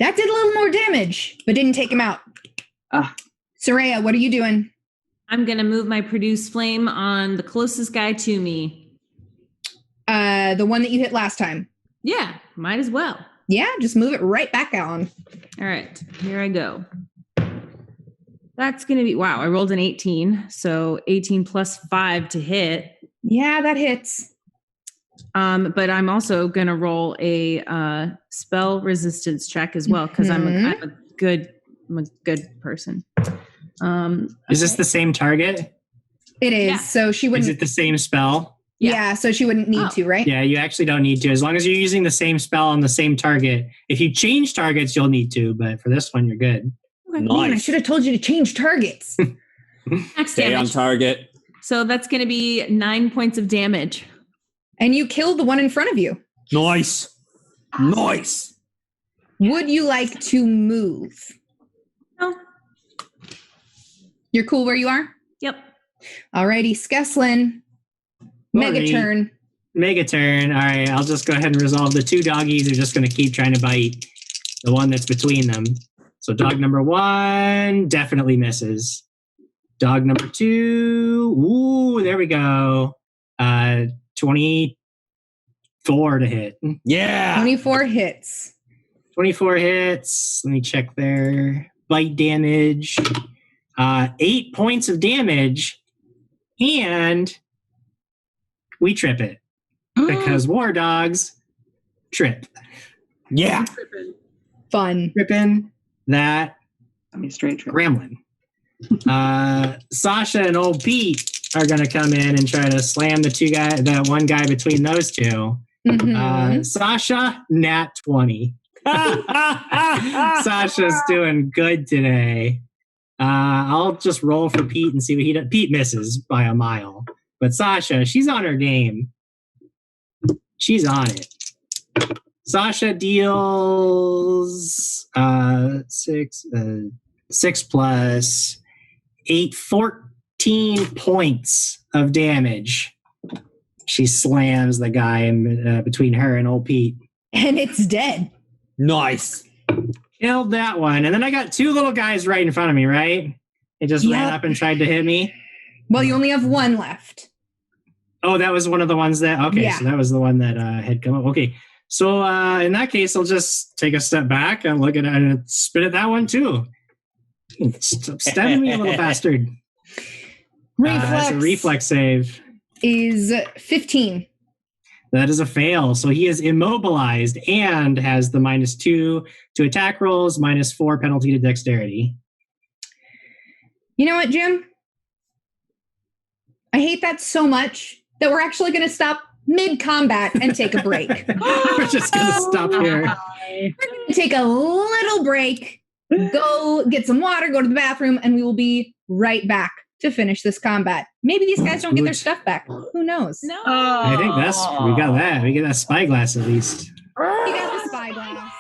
That did a little more damage, but didn't take him out. Soraya, what are you doing? I'm going to move my produce flame on the closest guy to me. The one that you hit last time. Yeah, might as well. Yeah, just move it right back on. All right, here I go. That's going to be, wow, I rolled an 18. So 18 plus 5 to hit. Yeah, that hits. But I'm also going to roll a spell resistance check as well because I'm a good person. Is this the same target? It is. Yeah. So she wouldn't. Is it the same spell? Yeah, so she wouldn't need to, right? Yeah, you actually don't need to. As long as you're using the same spell on the same target. If you change targets, you'll need to, but for this one, you're good. Okay. Nice. Man, I should have told you to change targets. Stay on target. So that's going to be 9 points of damage. And you killed the one in front of you. Nice. Would you like to move? No. You're cool where you are? Yep. Alrighty, Skeslin. Megaturn. All right, I'll just go ahead and resolve. The 2 doggies are just going to keep trying to bite the one that's between them. So dog number 1 definitely misses. Dog number 2, ooh, there we go. 24 to hit. Yeah. 24 hits. 24 hits. Let me check their bite damage. 8 points of damage. And we trip it. Because war dogs trip. Yeah. Fun. Tripping that straight trip. gremlin. Sasha and old Pete are going to come in and try to slam that one guy between those two. Mm-hmm. Sasha, nat 20. Sasha's doing good today. I'll just roll for Pete and see what he does. Pete misses by a mile. But Sasha, she's on her game. She's on it. Sasha deals 6 plus 8, 14 points of damage. She slams the guy in, between her and old Pete. And it's dead. Nice. Killed that one. And then I got 2 little guys right in front of me, right? They just ran up and tried to hit me. Well, you only have 1 left. Oh, that was one of the ones that... Okay, yeah. So that was the one that had come up. Okay, so in that case, I'll just take a step back and look at it and spit at that one too. Stop stabbing me, a little bastard. That's a reflex save. Is 15. That is a fail. So he is immobilized and has the -2 to attack rolls, -4 penalty to dexterity. You know what, Jim? I hate that so much that we're actually going to stop mid-combat and take a break. We're just going to stop here. We're going to take a little break go get some water, go to the bathroom, and we will be right back to finish this combat. Maybe these guys don't get their stuff back. Who knows? No. I think we got that. We get that spyglass at least. You got the spyglass.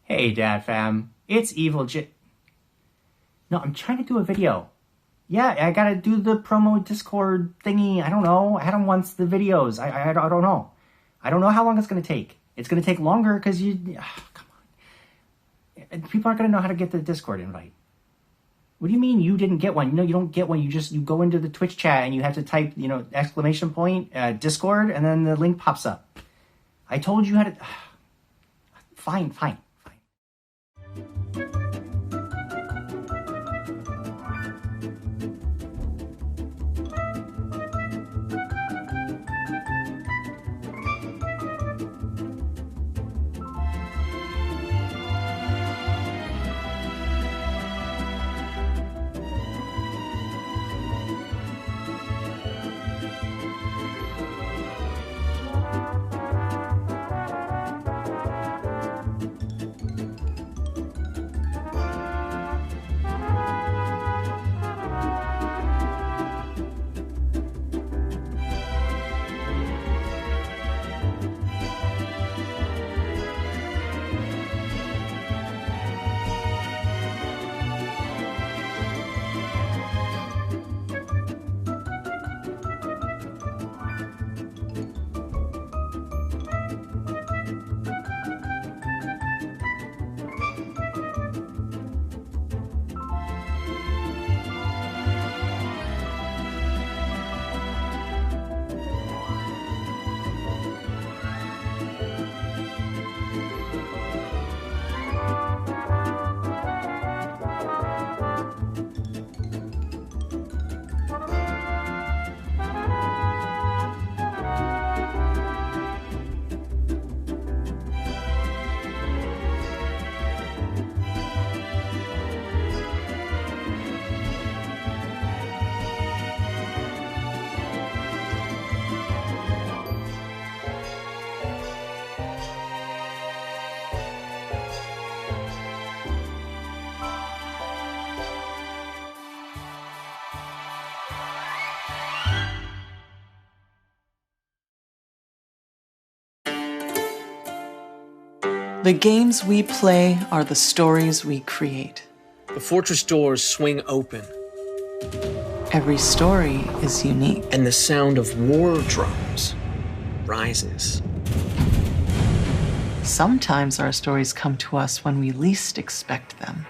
Hey, Dad Fam, it's Evil No, I'm trying to do a video. Yeah, I gotta do the promo Discord thingy. I don't know. Adam wants the videos. I don't know. I don't know how long it's gonna take. It's gonna take longer because come on. People aren't gonna know how to get the Discord invite. What do you mean you didn't get one? You know, you don't get one. You go into the Twitch chat and you have to type, exclamation point, Discord, and then the link pops up. I told you how to... Fine. The games we play are the stories we create. The fortress doors swing open. Every story is unique. And the sound of war drums rises. Sometimes our stories come to us when we least expect them.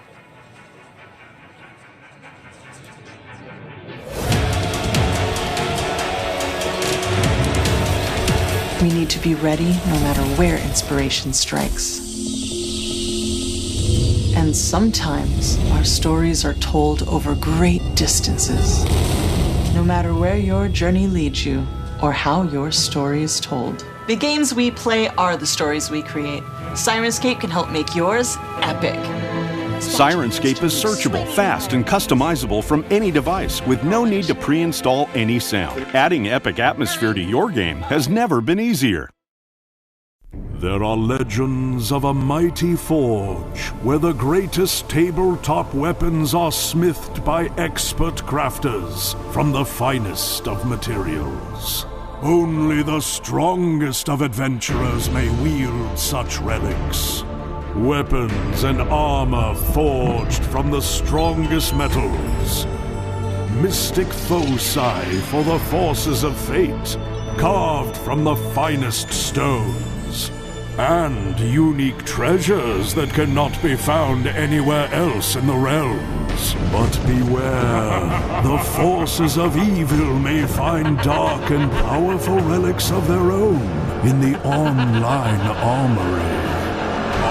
We need to be ready no matter where inspiration strikes. And sometimes our stories are told over great distances. No matter where your journey leads you or how your story is told. The games we play are the stories we create. Sirenscape can help make yours epic. Sirenscape is searchable, fast, and customizable from any device with no need to pre-install any sound. Adding epic atmosphere to your game has never been easier. There are legends of a mighty forge where the greatest tabletop weapons are smithed by expert crafters from the finest of materials. Only the strongest of adventurers may wield such relics. Weapons and armor forged from the strongest metals. Mystic foci for the forces of fate, carved from the finest stones. And unique treasures that cannot be found anywhere else in the realm. But beware, the forces of evil may find dark and powerful relics of their own in the online armory.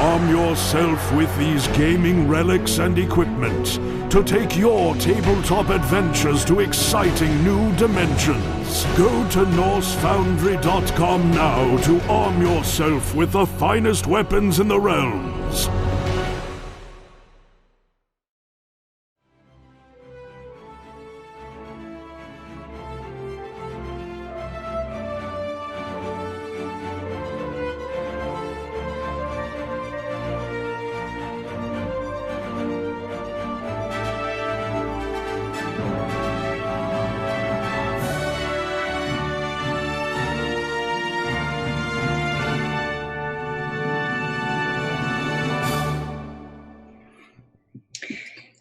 Arm yourself with these gaming relics and equipment to take your tabletop adventures to exciting new dimensions. Go to NorseFoundry.com now to arm yourself with the finest weapons in the realms.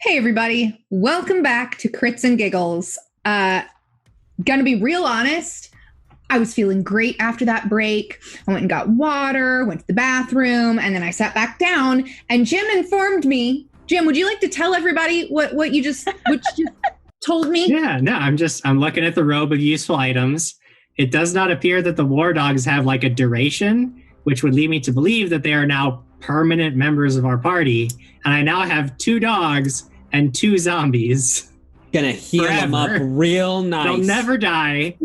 Hey everybody, welcome back to Crits and Giggles. Gonna be real honest, I was feeling great after that break. I went and got water, went to the bathroom, and then I sat back down and Jim informed me. Jim, would you like to tell everybody what you just told me? Yeah, no, I'm looking at the robe of useful items. It does not appear that the war dogs have like a duration, which would lead me to believe that they are now permanent members of our party. And I now have 2 dogs and 2 zombies. Gonna heal them up real nice. They'll never die.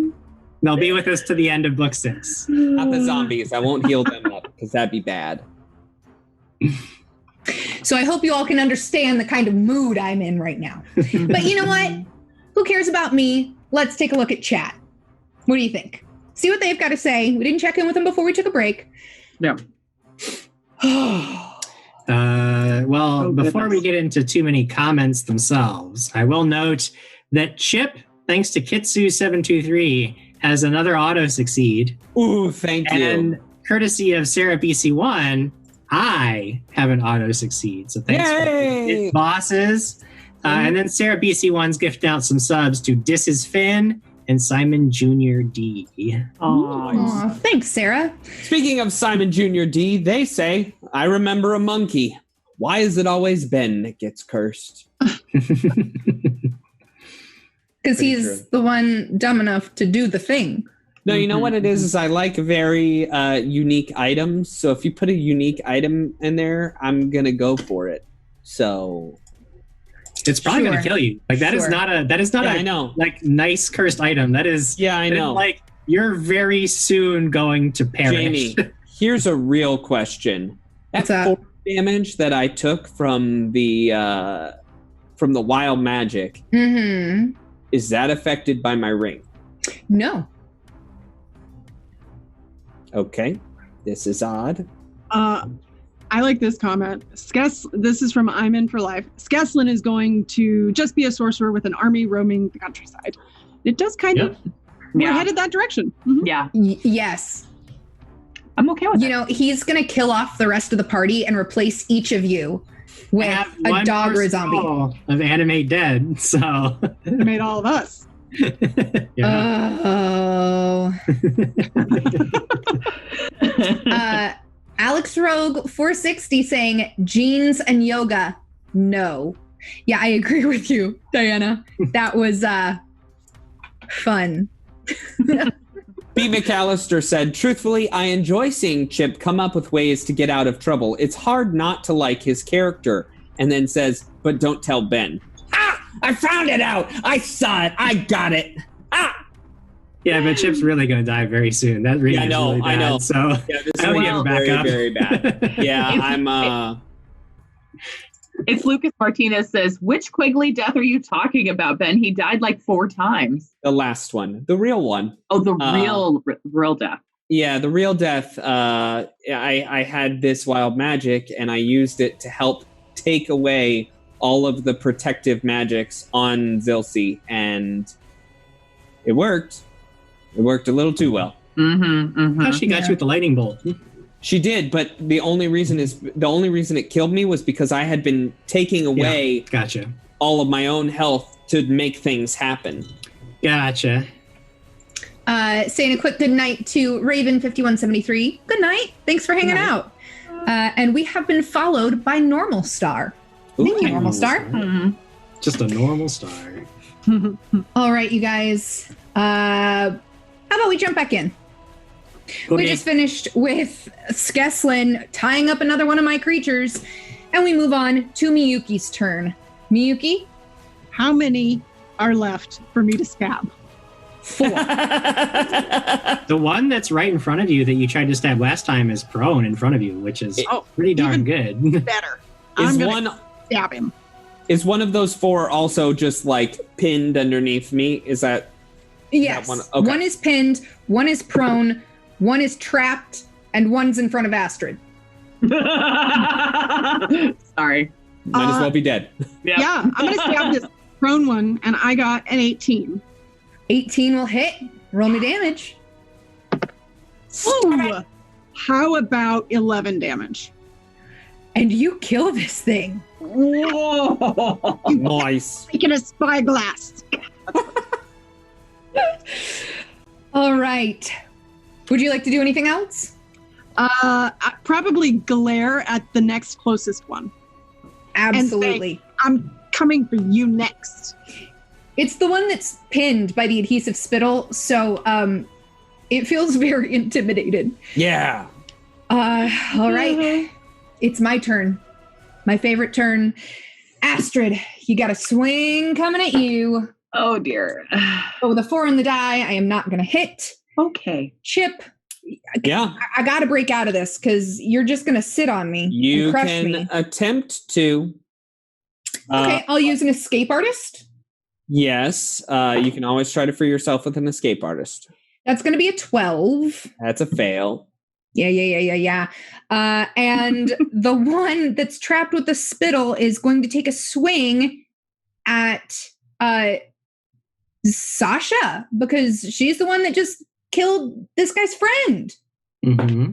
They'll be with us to the end of book 6. Not the zombies. I won't heal them up because that'd be bad. So I hope you all can understand the kind of mood I'm in right now. But you know what? Who cares about me? Let's take a look at chat. What do you think? See what they've got to say. We didn't check in with them before we took a break. No. Before we get into too many comments themselves, I will note that Chip, thanks to Kitsu723, has another auto succeed. Ooh, thank you. And courtesy of Sarah BC1, I have an auto succeed. So thanks for bosses. And then Sarah BC1's gifting out some subs to Dis is Finn and Simon Jr. D. Aw, thanks, Sarah. Speaking of Simon Jr. D, they say, I remember a monkey. Why is it always Ben that gets cursed? Because he's the one dumb enough to do the thing. No, you know what it is I like very unique items. So if you put a unique item in there, I'm going to go for it. So it's probably going to kill you. Like that is not a I know. Like nice cursed item. That is I know. Like you're very soon going to perish. Jamie, here's a real question. What's that? 4 damage that I took from the wild magic. Mm-hmm. Is that affected by my ring? No. Okay. This is odd. I like this comment. This is from I'm In for Life. Skeslin is going to just be a sorcerer with an army roaming the countryside. It does kind of, we're headed that direction. Mm-hmm. Yeah. Yes. I'm okay with it. You know, he's going to kill off the rest of the party and replace each of you with a dog or a zombie. Of Animate Dead, so. Animate all of us. Alex Rogue 460 saying jeans and yoga. No. Yeah, I agree with you, Diana. That was fun. B. McAllister said, truthfully, I enjoy seeing Chip come up with ways to get out of trouble. It's hard not to like his character. And then says, but don't tell Ben. I found it out. I saw it. I got it. Yeah, but Chip's really going to die very soon. That reading is really bad. I know. So yeah, this I would give it back up. Very bad. Yeah, I'm. It's Lucas Martinez says, which Quigley death are you talking about, Ben? He died like 4 times. The last one, the real one. Oh, the real death. Yeah, the real death. I had this wild magic, and I used it to help take away all of the protective magics on Zilsi, and it worked. It worked a little too well. How she got you with the lightning bolt? She did, but the only reason it killed me was because I had been taking away all of my own health to make things happen. Gotcha. Saying a quick good night to Raven5173. Good night. Thanks for hanging out. And we have been followed by Normal Star. Thank you, Normal Star. Just a normal start. All right, you guys. How about we jump back in? Okay. We just finished with Skeslin tying up another one of my creatures, and we move on to Miyuki's turn. Miyuki? How many are left for me to stab? 4. The one that's right in front of you that you tried to stab last time is prone in front of you, which is pretty darn good. Better. Is I'm gonna stab him. Is one of those 4 also just like pinned underneath me? Is that? Yes. That one? Okay. One is pinned, one is prone, one is trapped, and one's in front of Astrid. Sorry. Might as well be dead. Yeah, I'm going to stab this prone one, and I got an 18. 18 will hit. Roll me damage. Ooh. How about 11 damage? And you kill this thing. Whoa. Nice. Making a spyglass. All right. Would you like to do anything else? I'd probably glare at the next closest one. Absolutely. And say, I'm coming for you next. It's the one that's pinned by the adhesive spittle, so it feels very intimidated. Yeah. All right. It's my turn. My favorite turn. Astrid, you got a swing coming at you. Oh, dear. But with a 4 on the die, I am not going to hit. Okay. Chip. Yeah. I got to break out of this because you're just going to sit on me You and crush can me. attempt to. Okay, I'll use an escape artist. Yes. You can always try to free yourself with an escape artist. That's going to be a 12. That's a fail. Yeah. And the one that's trapped with the spittle is going to take a swing at Sasha because she's the one that just killed this guy's friend. Mm-hmm.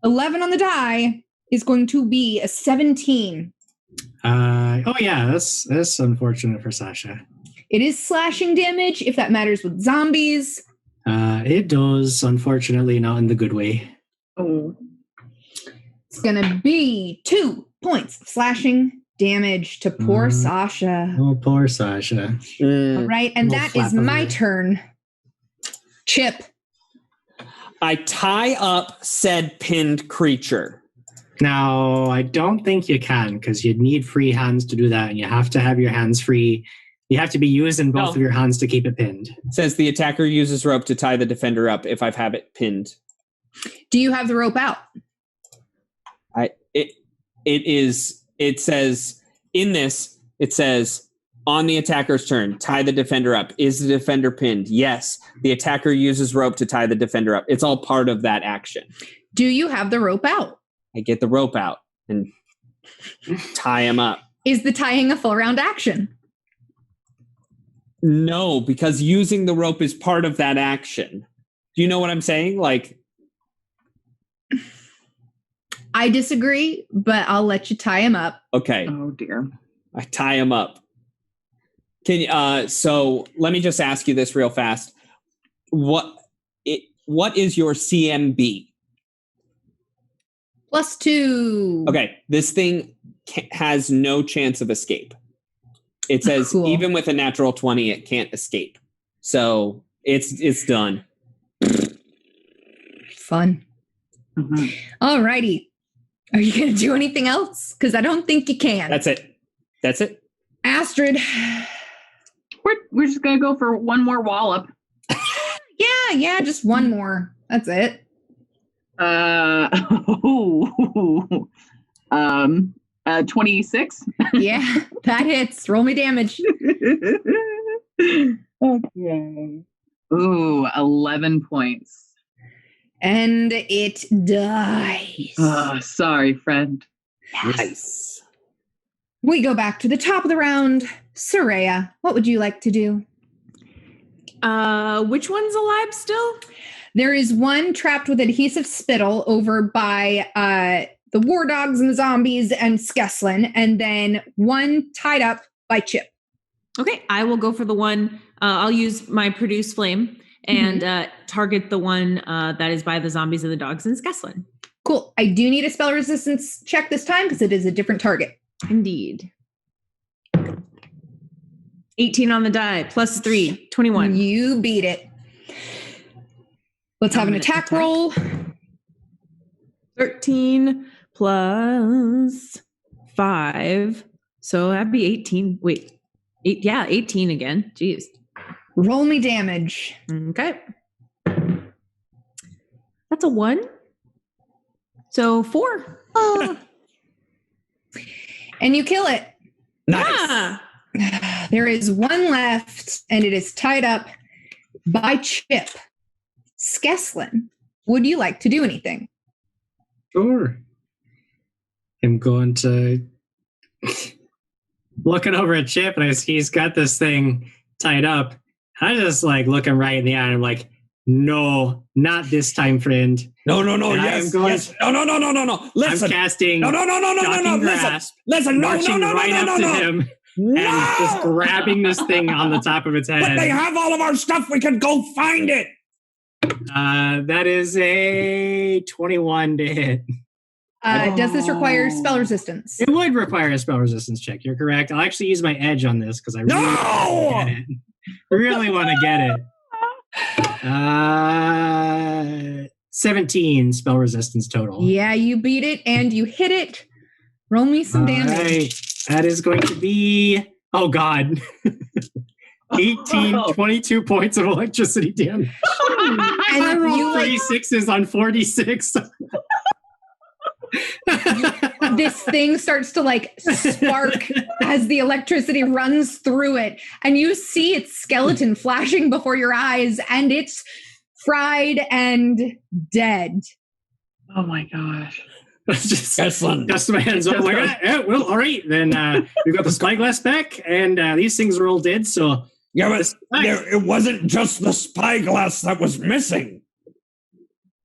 11 on the die is going to be a 17. That's unfortunate for Sasha. It is slashing damage if that matters with zombies. It does, unfortunately, not in the good way. Oh. It's going to be 2 points of slashing damage to poor Sasha. Oh, poor Sasha. All right, and that is my turn. Chip. I tie up said pinned creature. Now, I don't think you can because you'd need free hands to do that, and you have to have your hands free. You have to be using both of your hands to keep it pinned. It says the attacker uses rope to tie the defender up if I have it pinned. Do you have the rope out? It says in this, it says on the attacker's turn, tie the defender up. Is the defender pinned? Yes. The attacker uses rope to tie the defender up. It's all part of that action. Do you have the rope out? I get the rope out and tie him up. Is the tying a full round action? No, because using the rope is part of that action. Do you know what I'm saying? Like, I disagree, but I'll let you tie him up. Okay. Oh, dear. I tie him up. Can you, so let me just ask you this real fast. What is your CMB? +2. Okay. This thing has no chance of escape. It says Cool. Even with a natural 20, it can't escape. So it's done. Fun. Mm-hmm. All righty. Are you going to do anything else? Because I don't think you can. That's it. Astrid. We're just going to go for one more wallop. Yeah, just one more. That's it. 26. Yeah, that hits. Roll me damage. Okay. Ooh, 11 points. And it dies. Oh, sorry, friend. Nice. We go back to the top of the round. Soraya, what would you like to do? Which one's alive still? There is one trapped with adhesive spittle over by the war dogs and the zombies and Skeslin, and then one tied up by Chip. Okay, I will go for the one. I'll use my produce flame and target the one that is by the zombies and the dogs and Skeslin. Cool. I do need a spell resistance check this time because it is a different target. Indeed. 18 on the die, plus 3, 21. You beat it. Let's have an attack roll. 13 plus 5. So that'd be 18. Wait. 18 again. Jeez. Roll me damage. Okay. That's a 1. So 4. Oh. And you kill it. Nice. Ah. There is one left, and it is tied up by Chip. Skeslin, would you like to do anything? Sure. I'm going to looking over at Chip, and he's got this thing tied up. I just like look him right in the eye, and I'm like, no, not this time, friend. No, And yes. No. Listen. I'm casting. No. Listen. Marching right up to him. No! And just grabbing this thing on the top of its head. But they have all of our stuff. We can go find it. That is a 21 to hit. Does this require spell resistance? It would require a spell resistance check. You're correct. I'll actually use my edge on this because I really want to get it. 17 spell resistance total. Yeah, you beat it and you hit it. Roll me some damage. Right. That is going to be, oh God, 22 points of electricity damage. And I rolled you 3 6s on 46. This thing starts to like spark as the electricity runs through it, and you see its skeleton flashing before your eyes, and it's fried and dead. Oh my gosh. Just my hands up. Like, well, all right. Then we got the spyglass back, and these things are all dead. So yeah, but it wasn't just the spyglass that was missing.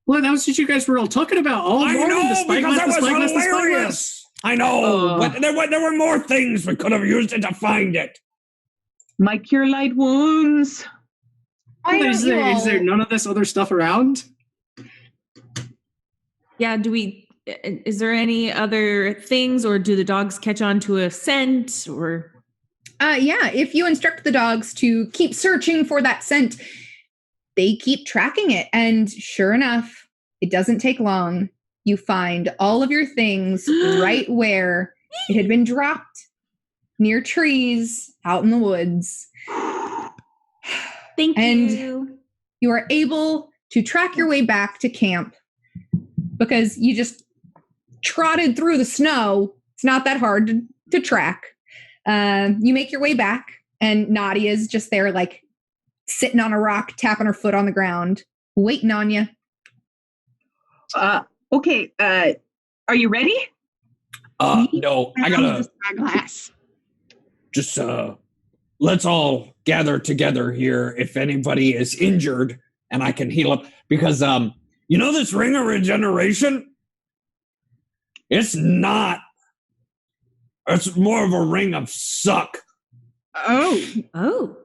Well, that was what you guys were all talking about. All I know, because that was hilarious. I know, but there were more things we could have used it to find it. My cure light wounds. Is there none of this other stuff around? Yeah, is there any other things, or do the dogs catch on to a scent, or? Yeah, if you instruct the dogs to keep searching for that scent, they keep tracking it. And sure enough, it doesn't take long. You find all of your things right where it had been dropped, near trees, out in the woods. Thank you. And you are able to track your way back to camp because you just trotted through the snow. It's not that hard to track. You make your way back, and Nadia's just there, like sitting on a rock, tapping her foot on the ground, waiting on you. Okay. Are you ready? No, I gotta. Just let's all gather together here. If anybody is injured, and I can heal up, because this ring of regeneration. It's not. It's more of a ring of suck. Oh.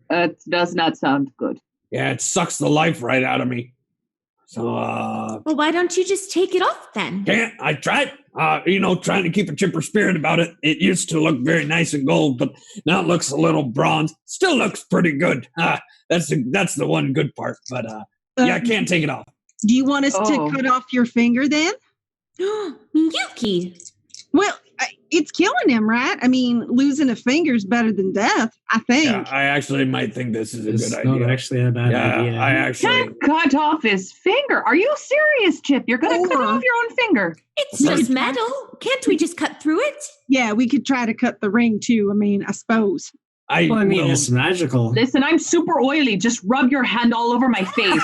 That does not sound good. Yeah, it sucks the life right out of me. So, well, why don't you just take it off then? Can't. I tried. Trying to keep a chipper spirit about it. It used to look very nice and gold, but now it looks a little bronze. Still looks pretty good. That's the one good part. But I can't take it off. Do you want us to cut off your finger then? Miyuki. Well, it's killing him, right? I mean, losing a finger is better than death, I think. Yeah, I actually might think this is a good idea. Not actually a bad idea. I actually cut off his finger. Are you serious, Chip? You're going to cut off your own finger? It's just metal. Can't we just cut through it? Yeah, we could try to cut the ring too. I mean, I suppose. It's magical. Listen, I'm super oily. Just rub your hand all over my face.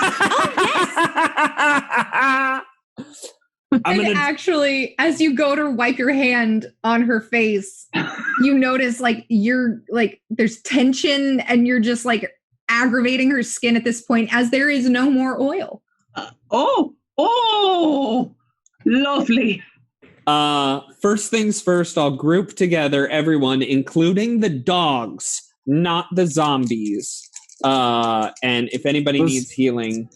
Actually, as you go to wipe your hand on her face, you notice there's tension, and you're just like aggravating her skin at this point, as there is no more oil. Lovely. First things first, I'll group together everyone, including the dogs, not the zombies. And if anybody needs healing.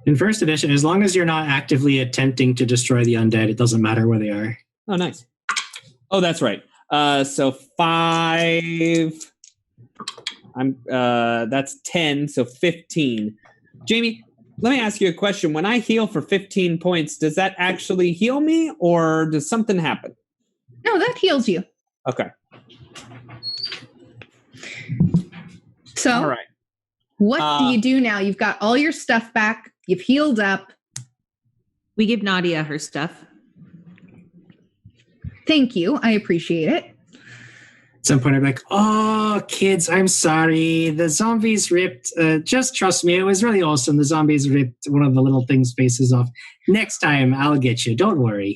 In first edition, as long as you're not actively attempting to destroy the undead, it doesn't matter where they are. Oh, nice. Oh, that's right. So 5. That's 10, so 15. Jamie, let me ask you a question. When I heal for 15 points, does that actually heal me, or does something happen? No, that heals you. Okay. So, all right. What do you do now? You've got all your stuff back. You've healed up. We give Nadia her stuff. Thank you. I appreciate it. At some point, I'm like, oh, kids, I'm sorry. The zombies ripped. Just trust me. It was really awesome. The zombies ripped one of the little thing's faces off. Next time, I'll get you. Don't worry.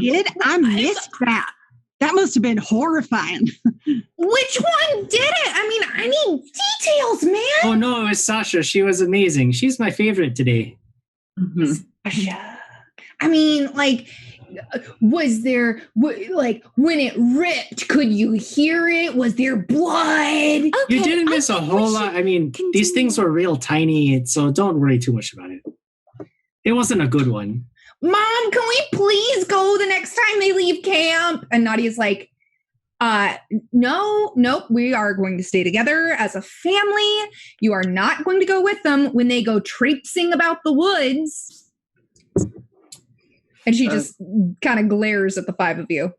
Kid, I missed that. That must have been horrifying. Which one did it? I mean, I need details, man. Oh, no, it was Sasha. She was amazing. She's my favorite today. Sasha. I mean, like, was there, like, when it ripped, could you hear it? Was there blood? Okay, you didn't miss a whole lot. I mean, these things were real tiny, so don't worry too much about it. It wasn't a good one. Mom, can we please go the next time they leave camp? And Nadia's like, nope, we are going to stay together as a family. You are not going to go with them when they go traipsing about the woods. And she just kind of glares at the 5 of you.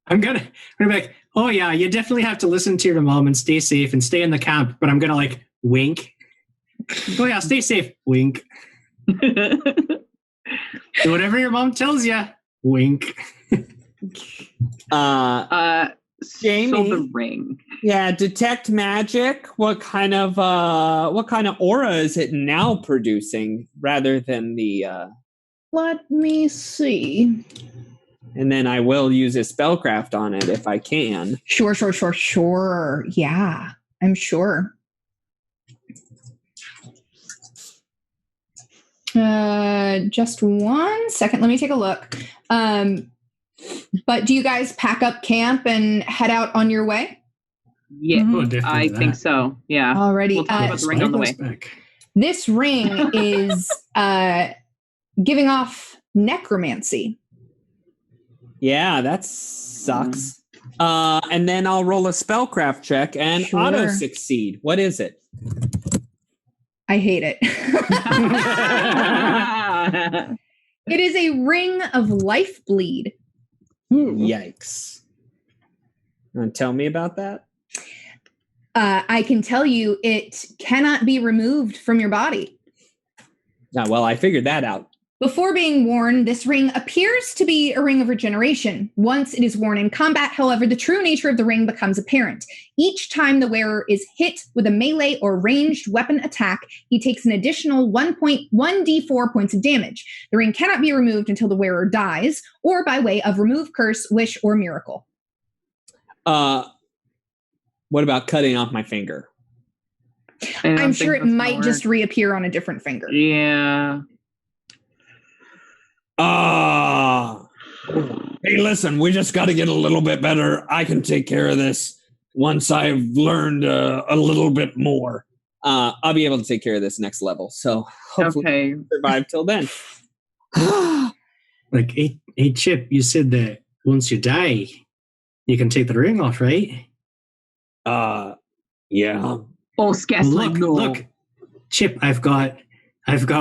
I'm gonna be like, oh yeah, you definitely have to listen to your mom and stay safe and stay in the camp. But I'm gonna like wink. Oh yeah, stay safe. Wink. Do whatever your mom tells you. Wink. Jamie, so the ring. Yeah, detect magic. What kind of aura is it now producing rather than the Let me see. And then I will use a spellcraft on it if I can. Sure. Yeah, I'm sure. Just 1 second. Let me take a look. But do you guys pack up camp and head out on your way? Yeah, I think so. Yeah. Alrighty. We'll talk about the ring on the way. This ring is giving off necromancy. Yeah, that sucks. And then I'll roll a spellcraft check and auto succeed. What is it? I hate it. It is a ring of life bleed. Yikes. You want to tell me about that? I can tell you it cannot be removed from your body. Well, I figured that out. Before being worn, this ring appears to be a ring of regeneration. Once it is worn in combat, however, the true nature of the ring becomes apparent. Each time the wearer is hit with a melee or ranged weapon attack, he takes an additional 1d4 points of damage. The ring cannot be removed until the wearer dies, or by way of remove, curse, wish, or miracle. What about cutting off my finger? I'm sure it might just reappear on a different finger. Yeah. Hey, listen, we just got to get a little bit better. I can take care of this once I've learned a little bit more. I'll be able to take care of this next level. So hopefully survive till then. Like, hey, Chip, you said that once you die, you can take the ring off, right? Yeah. Oh, Skessling, look, Chip, I've got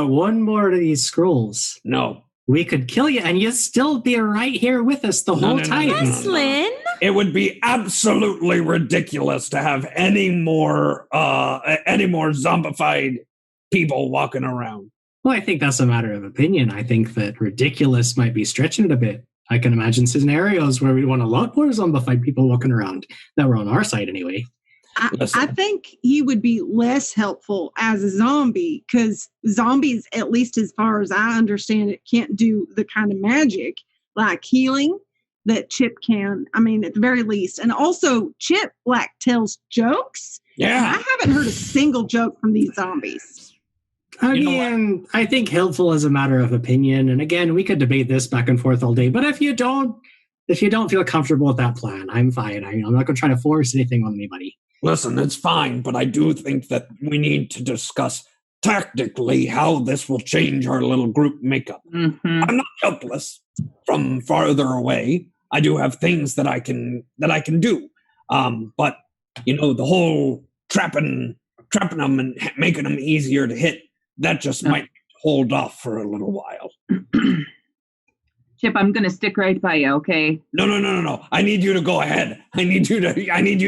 one more of these scrolls. No. We could kill you and you'd still be right here with us the whole time. Skessling? It would be absolutely ridiculous to have any more zombified people walking around. Well, I think that's a matter of opinion. I think that ridiculous might be stretching it a bit. I can imagine scenarios where we want a lot more zombified people walking around that were on our side anyway. I think he would be less helpful as a zombie because zombies, at least as far as I understand it, can't do the kind of magic like healing that Chip can. I mean, at the very least. And also, Chip tells jokes. Yeah. I haven't heard a single joke from these zombies. I mean, I think helpful is a matter of opinion. And again, we could debate this back and forth all day. But if you don't feel comfortable with that plan, I'm fine. I'm not going to try to force anything on anybody. Listen, it's fine, but I do think that we need to discuss tactically how this will change our little group makeup. Mm-hmm. I'm not helpless from farther away. I do have things that I can do. But the whole trapping them and making them easier to hit, that just might hold off for a little while. Chip, I'm gonna stick right by you, okay? No. I need you to go ahead. I need you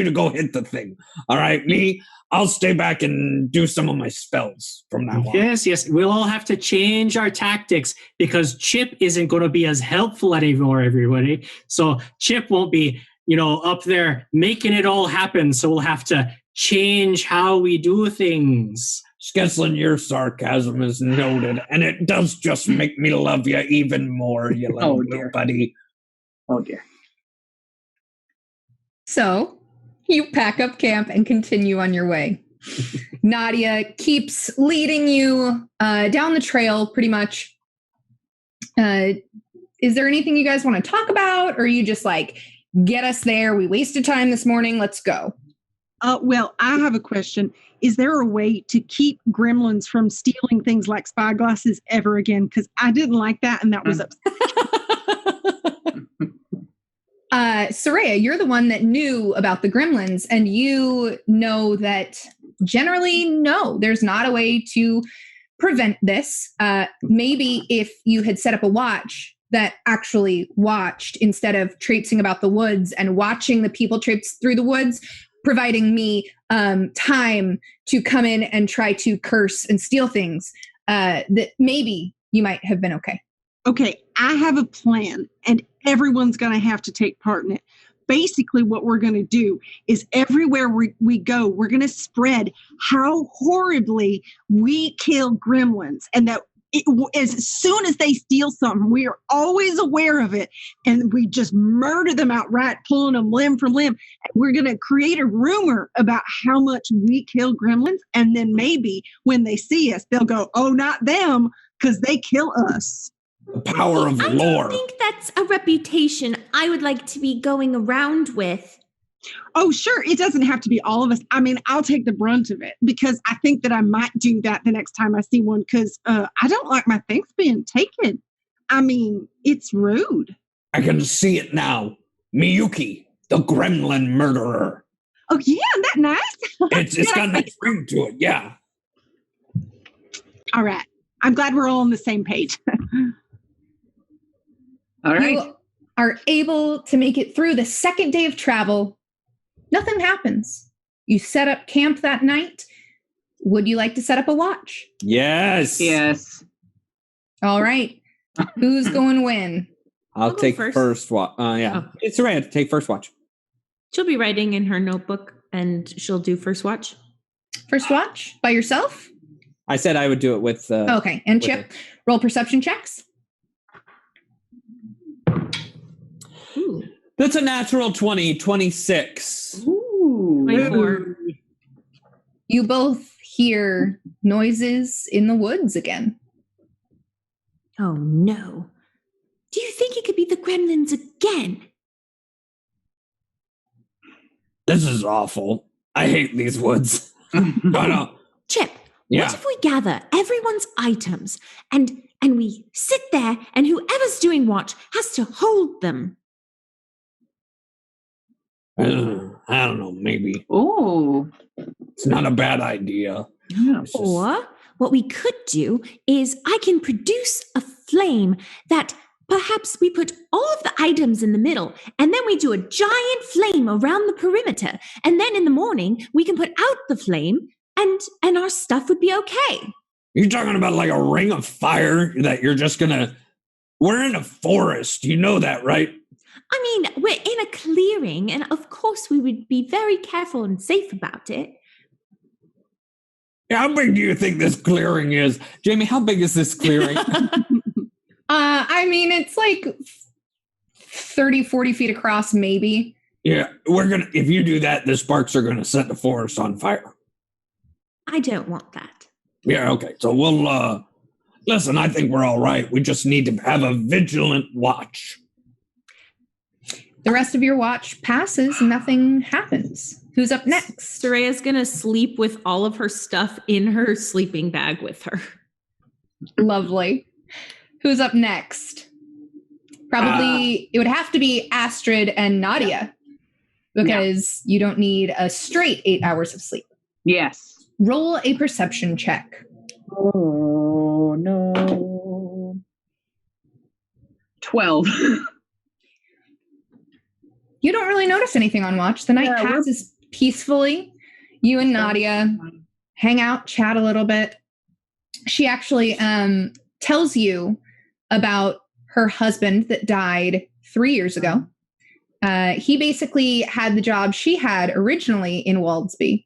to go hit the thing. All right, me, I'll stay back and do some of my spells from now on. Yes. We'll all have to change our tactics because Chip isn't going to be as helpful anymore, everybody. So Chip won't be, up there making it all happen. So we'll have to change how we do things. Skeslin, your sarcasm is noted, and it does just make me love you even more, you little blue buddy. Oh, dear. So, you pack up camp and continue on your way. Nadia keeps leading you down the trail, pretty much. Is there anything you guys want to talk about, or are you just like, get us there, we wasted time this morning, let's go? Well, I have a question. Is there a way to keep gremlins from stealing things like spyglasses ever again? Because I didn't like that, and that was Soraya, you're the one that knew about the gremlins, and you know that generally, no, there's not a way to prevent this. Maybe if you had set up a watch that actually watched instead of traipsing about the woods and watching the people traipse through the woods, providing me time to come in and try to curse and steal things, that maybe you might have been okay. Okay, I have a plan, and everyone's going to have to take part in it. Basically, what we're going to do is everywhere we go, we're going to spread how horribly we kill gremlins, and that as soon as they steal something, we are always aware of it, and we just murder them outright, pulling them limb from limb. We're going to create a rumor about how much we kill gremlins, and then maybe when they see us, they'll go, "Oh, not them," because they kill us. The power of lore. I think that's a reputation I would like to be going around with. Oh, sure. It doesn't have to be all of us. I mean, I'll take the brunt of it because I think that I might do that the next time I see one because I don't like my things being taken. I mean, it's rude. I can see it now. Miyuki, the gremlin murderer. Oh, yeah. Isn't that nice? It's got a nice ring to it. Yeah. All right. I'm glad we're all on the same page. All right. You are able to make it through the second day of travel. Nothing happens. You set up camp that night. Would you like to set up a watch? Yes. Yes. All right. Who's going to win? I'll take first watch. Yeah. Oh. It's Soraya to take first watch. She'll be writing in her notebook and she'll do first watch. First watch? By yourself? I said I would do it with... okay. And Chip, roll perception checks. Ooh. That's a natural 20, 26. Ooh. 24. You both hear noises in the woods again. Oh, no. Do you think it could be the gremlins again? This is awful. I hate these woods. No. Chip, what if we gather everyone's items and we sit there and whoever's doing watch has to hold them? I don't know, maybe. Oh. It's not a bad idea. Yeah. Or what we could do is I can produce a flame that perhaps we put all of the items in the middle and then we do a giant flame around the perimeter. And then in the morning, we can put out the flame and our stuff would be okay. You're talking about like a ring of fire that you're just gonna... We're in a forest. You know that, right? I mean, we're in a clearing, and of course we would be very careful and safe about it. How big do you think this clearing is? Jamie, how big is this clearing? I mean, it's like 30, 40 feet across, maybe. Yeah, if you do that, the sparks are gonna set the forest on fire. I don't want that. Yeah, okay. So we'll, listen, I think we're all right. We just need to have a vigilant watch. The rest of your watch passes and nothing happens. Who's up next? Soraya's going to sleep with all of her stuff in her sleeping bag with her. Lovely. Who's up next? Probably it would have to be Astrid and Nadia because you don't need a straight 8 hours of sleep. Yes. Roll a perception check. Oh, no. 12. You don't really notice anything on watch. The night passes peacefully. You and Nadia hang out, chat a little bit. She actually tells you about her husband that died 3 years ago. He basically had the job she had originally in Waldsby,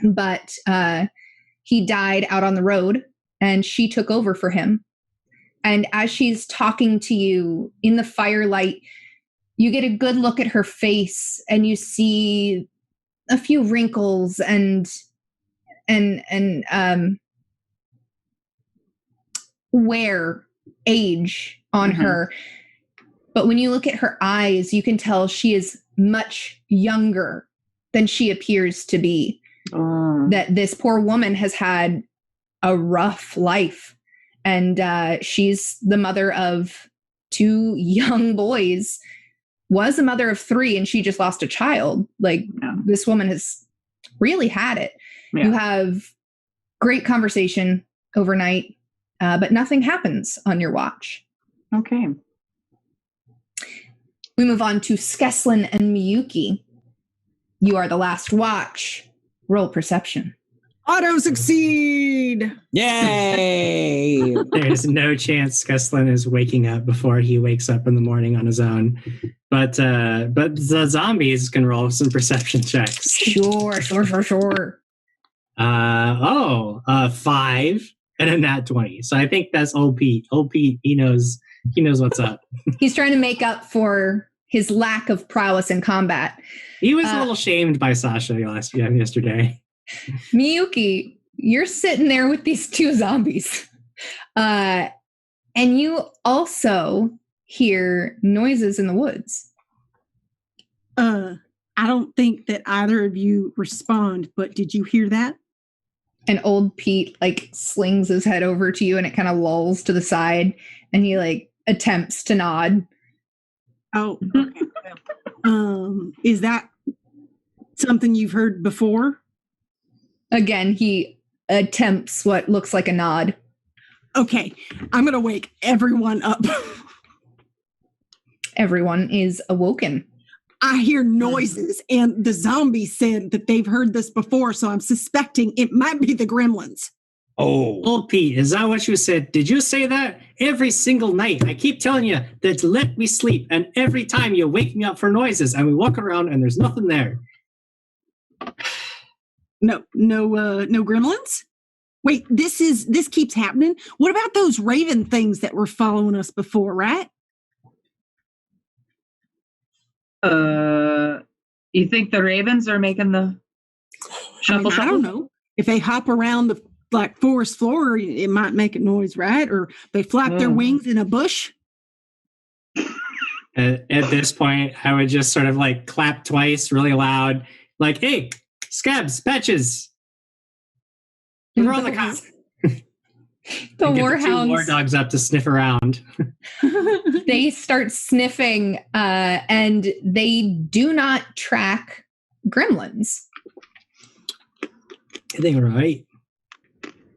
but he died out on the road and she took over for him. And as she's talking to you in the firelight, you get a good look at her face and you see a few wrinkles and wear, age on her. But when you look at her eyes, you can tell she is much younger than she appears to be. That this poor woman has had a rough life. And she's the mother of 2 young boys, was a mother of 3, and she just lost a child. This woman has really had it. You have great conversation overnight, but nothing happens on your watch. Okay. We move on to Skeslin and Miyuki. You are the last watch. Roll perception. Auto succeed! Yay! There's no chance Skeslin is waking up before he wakes up in the morning on his own. But the zombies can roll some perception checks. Sure. 5 and a nat 20. So I think that's old Pete. Old Pete, he knows what's up. He's trying to make up for his lack of prowess in combat. He was a little shamed by Sasha yesterday. Miyuki, you're sitting there with these 2 zombies. And you also hear noises in the woods. I don't think that either of you respond, but did you hear that? And old Pete slings his head over to you and it kind of lolls to the side and he attempts to nod. Oh, okay. Is that something you've heard before? Again, he attempts what looks like a nod. Okay, I'm going to wake everyone up. Everyone is awoken. I hear noises, and the zombies said that they've heard this before, so I'm suspecting it might be the gremlins. Oh, old Pete, is that what you said? Did you say that? Every single night, I keep telling you that to let me sleep, and every time you wake me up for noises, and we walk around and there's nothing there. No gremlins? Wait, this keeps happening? What about those raven things that were following us before, right? You think the ravens are making the shuffle? I don't know. If they hop around the forest floor, it might make a noise, right? Or they flap their wings in a bush. At this point, I would just sort of clap twice really loud, hey, Scabs, Patches. We're on the cop. The warhounds. War dogs up to sniff around. They start sniffing, and they do not track gremlins. I think right.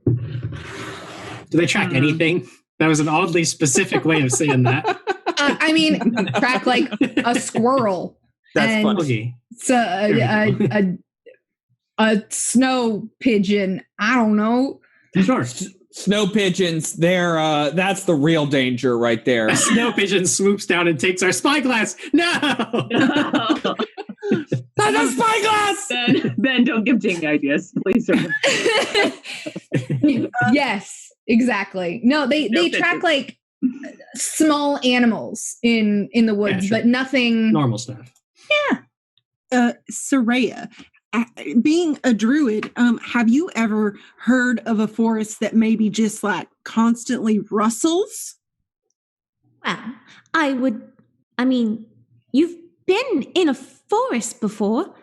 Do they track anything? That was an oddly specific way of saying that. Track a squirrel. That's funny. A snow pigeon. I don't know. Sure. Snow pigeons, that's the real danger right there. A snow pigeon swoops down and takes our spyglass. No! That's a spyglass! Ben, don't give Jing ideas, please. Yes, exactly. No, they track small animals in the woods, but nothing normal stuff. Yeah. Soraya, being a druid, have you ever heard of a forest that maybe just constantly rustles? Well, you've been in a forest before.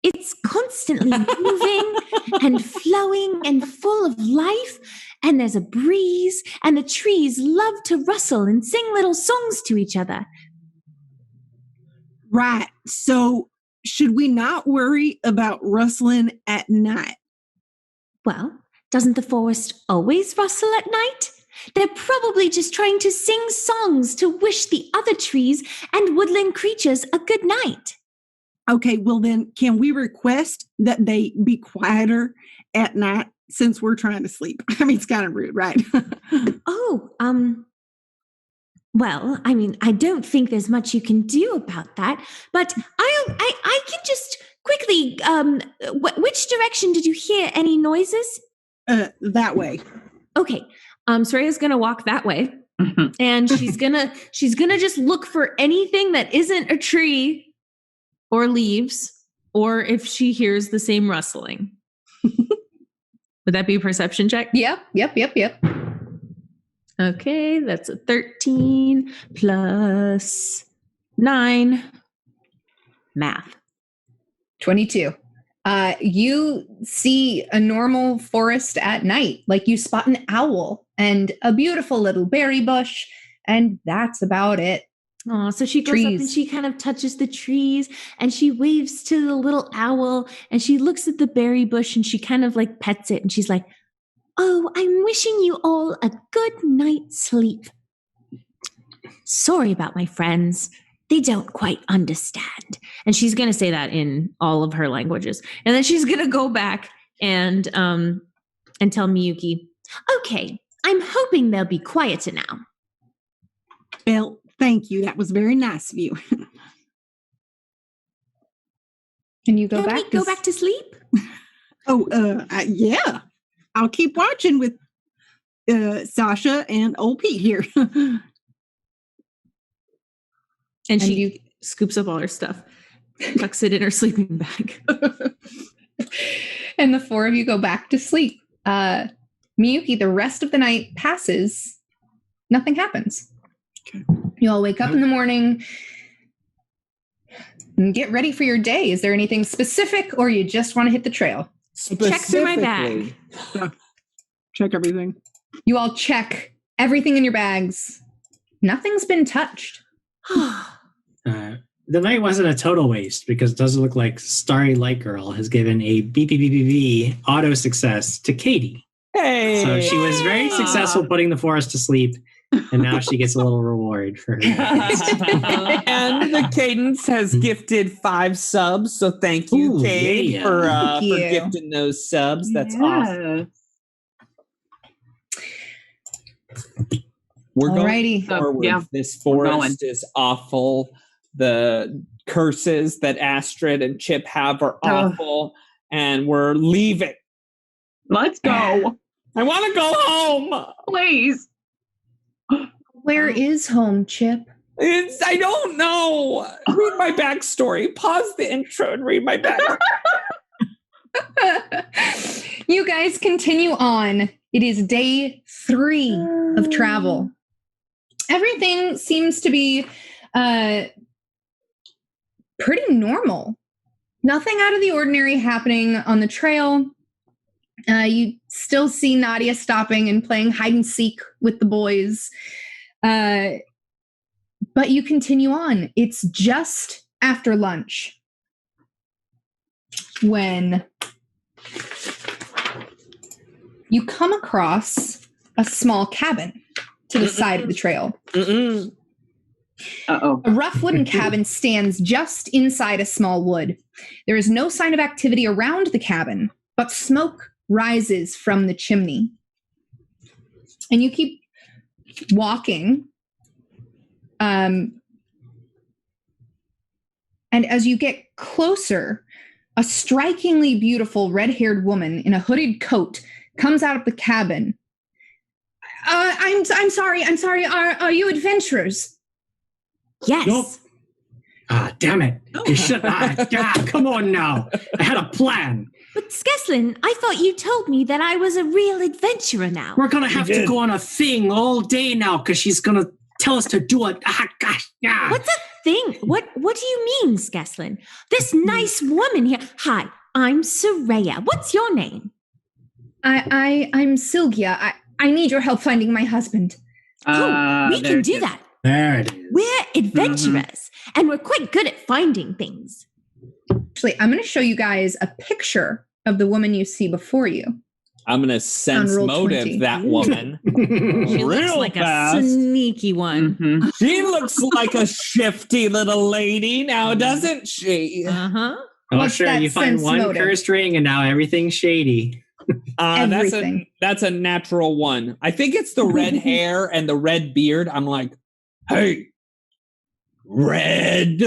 It's constantly moving and flowing and full of life. and there's a breeze, and the trees love to rustle and sing little songs to each other. Right. So should we not worry about rustling at night? Well, doesn't the forest always rustle at night? They're probably just trying to sing songs to wish the other trees and woodland creatures a good night. Okay, well then, can we request that they be quieter at night since we're trying to sleep? I mean, it's kind of rude, right? Well, I mean, I don't think there's much you can do about that, but I can just quickly, which direction did you hear any noises? That way. Okay. Soraya's gonna walk that way, and she's gonna just look for anything that isn't a tree or leaves, or if she hears the same rustling. Would that be a perception check? Yep. Okay, that's a 13 plus 9. Math. 22. You see a normal forest at night. Like you spot an owl and a beautiful little berry bush, and that's about it. Oh, so she goes up and she kind of touches the trees and she waves to the little owl and she looks at the berry bush and she kind of like pets it and she's like, "Oh, I'm wishing you all a good night's sleep. Sorry about my friends. They don't quite understand." And she's going to say that in all of her languages. And then she's going to go back and tell Miyuki, "Okay, I'm hoping they'll be quieter now." Well, thank you. That was very nice of you. Can you go Can back? we go back to sleep? Yeah. I'll keep watching with Sasha and old Pete here. And she scoops up all her stuff, tucks it in her sleeping bag. And the four of you go back to sleep. Miyuki, the rest of the night passes. Nothing happens. Okay. You all wake up in the morning and get ready for your day. Is there anything specific, or you just want to hit the trail? Check through my bag. Check everything. You all check everything in your bags. Nothing's been touched. The night wasn't a total waste because it doesn't look like Starry Light Girl has given a BBBBB auto success to Katie. Hey! So she was very successful putting the forest to sleep, and now she gets a little reward for her. And the Cadence has gifted 5 subs, so thank you, Kate, for gifting those subs. That's awesome. We're going forward. This forest is awful. The curses that Astrid and Chip have are awful, and we're leaving. Let's go. I want to go home. Please. Where is home, Chip? I don't know. Read my backstory. Pause the intro and read my backstory. You guys continue on. It is day 3 of travel. Everything seems to be pretty normal. Nothing out of the ordinary happening on the trail. You still see Nadia stopping and playing hide and seek with the boys. But you continue on. It's just after lunch when you come across a small cabin to the side of the trail. Uh-oh. A rough wooden cabin stands just inside a small wood. There is no sign of activity around the cabin, but smoke rises from the chimney. And you keep walking. And as you get closer, a strikingly beautiful red-haired woman in a hooded coat comes out of the cabin. I'm sorry. Are you adventurers? Yes. Nope. Damn it. You should. Come on now. I had a plan. But Skeslin, I thought you told me that I was a real adventurer now. We're going to have to go on a thing all day now because she's going to tell us to do it. Gosh. Yeah. What's a thing? What do you mean, Skeslin? This nice woman here. Hi, I'm Soraya. What's your name? I'm Sylgia. I need your help finding my husband. We can do that. There it is. We're adventurers, and we're quite good at finding things. Actually, I'm going to show you guys a picture of the woman you see before you. I'm going to sense motive 20. that woman. She looks like fast. a sneaky one. Mm-hmm. She looks like a shifty little lady now, doesn't she? Uh-huh. Oh, What's sure. that You find sense one motive? cursed ring, and now everything's shady. Everything. That's a natural one. I think it's the red hair and the red beard. I'm like, hey, red.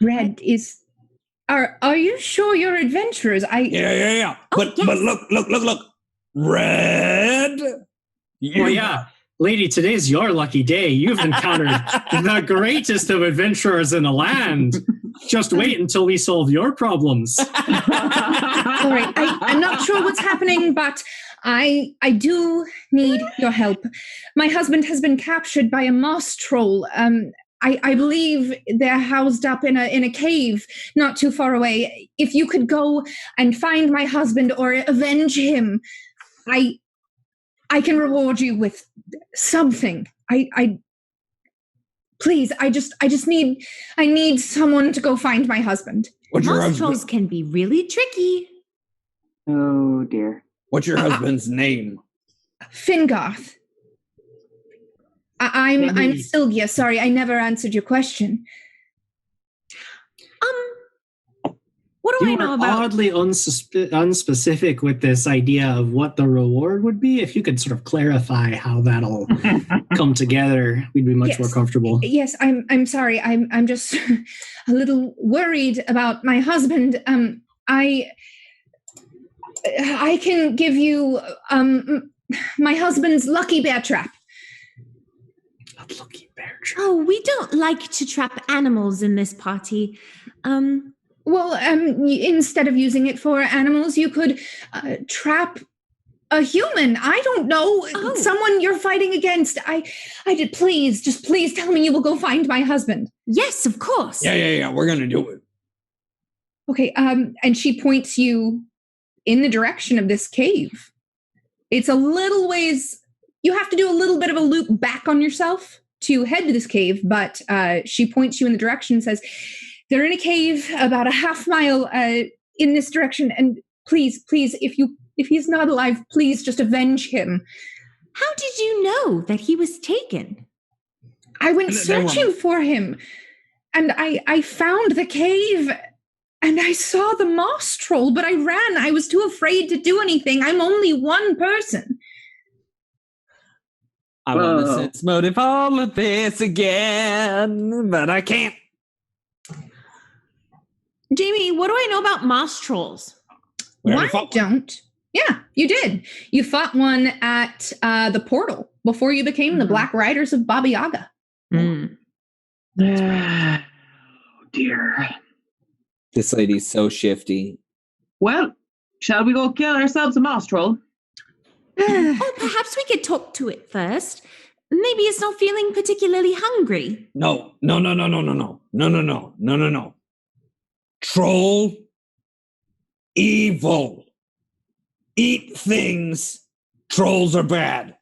Red is... Are you sure you're adventurers? Yeah. Oh, But look. Red. Oh, yeah. Lady, today's your lucky day. You've encountered the greatest of adventurers in the land. Just wait until we solve your problems. All right, I'm not sure what's happening, but I do need your help. My husband has been captured by a moss troll. I believe they're housed up in a cave not too far away. If you could go and find my husband or avenge him, I can reward you with something. Please, I need someone to go find my husband. Moss trolls can be really tricky. Oh dear. What's your husband's name? Fingoth. I'm Sylvia. Sorry, I never answered your question. What do I You know are about? oddly unspecific with this idea of what the reward would be. If you could sort of clarify how that'll come together, we'd be much more comfortable. Yes, I'm sorry. I'm just a little worried about my husband. I can give you my husband's lucky bear trap. Lucky bear trap. Oh, we don't like to trap animals in this party. Well, instead of using it for animals, you could trap a human. I don't know, someone you're fighting against. I did. Please tell me you will go find my husband. Yes, of course. Yeah. We're gonna do it. Okay. And she points you in the direction of this cave. It's a little ways. You have to do a little bit of a loop back on yourself to head to this cave, but she points you in the direction and says, they're in a cave about a half mile in this direction. And please, if he's not alive, please just avenge him. How did you know that he was taken? I went searching for him, and I found the cave, and I saw the moss troll, but I ran. I was too afraid to do anything. I'm only one person. I want to sense motive all of this again, but I can't. Jamie, what do I know about moss trolls? Why don't? Yeah, you did. You fought one at the portal before you became the Black Riders of Baba Yaga. Oh, dear. This lady's so shifty. Well, shall we go kill ourselves a moss troll? Oh, perhaps we could talk to it first. Maybe it's not feeling particularly hungry. No. Troll. Evil. Eat things. Trolls are bad.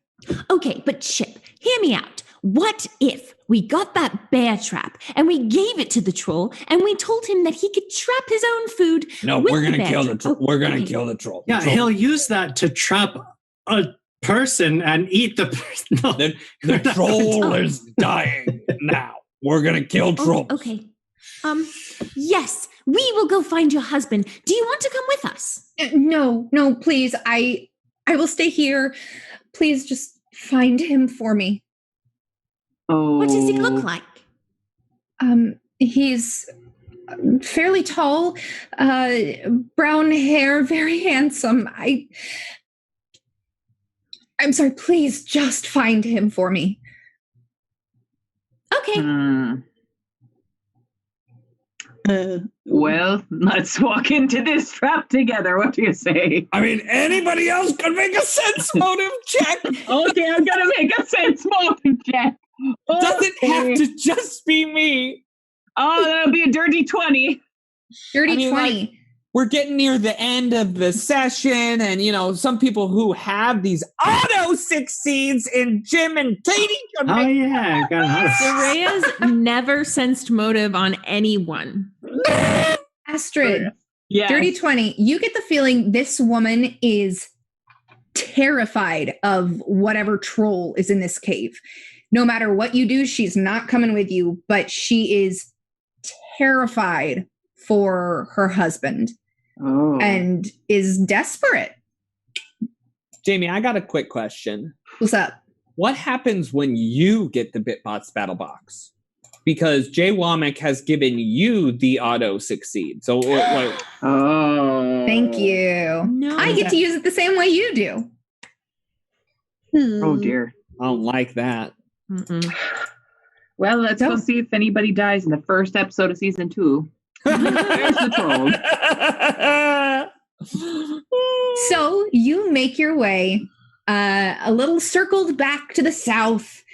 Okay, but Chip, hear me out. What if we got that bear trap and we gave it to the troll and we told him that he could trap his own food? No, we're gonna kill the troll. We're gonna kill the troll. Yeah, he'll use that to trap a person and eat the person. No, the troll is dying now. We're gonna kill trolls. Okay. Yes, we will go find your husband. Do you want to come with us? No, please. I will stay here. Please just find him for me. Oh. What does he look like? He's fairly tall, brown hair, very handsome. I'm sorry, please just find him for me. Okay. Well, let's walk into this trap together. What do you say? I mean, anybody else could make a sense motive check. Okay, I'm gonna make a sense motive check. Doesn't have to just be me. Oh, that'll be a dirty 20. Dirty 20. we're getting near the end of the session, and some people who have these auto succeeds in Jim and Katie. Oh yeah, got an auto. Soraya's never sensed motive on anyone. Astrid, Yes. Dirty 20, you get the feeling this woman is terrified of whatever troll is in this cave. No matter what you do, she's not coming with you, but she is terrified for her husband and is desperate. Jamie, I got a quick question. What's up? What happens when you get the BitBots battle box? Because Jay Womack has given you the auto succeed. So, thank you. No, I get to use it the same way you do. Oh dear. I don't like that. Mm-mm. Well, let's go see if anybody dies in the first episode of season 2. There's the trolls. So you make your way a little circled back to the south,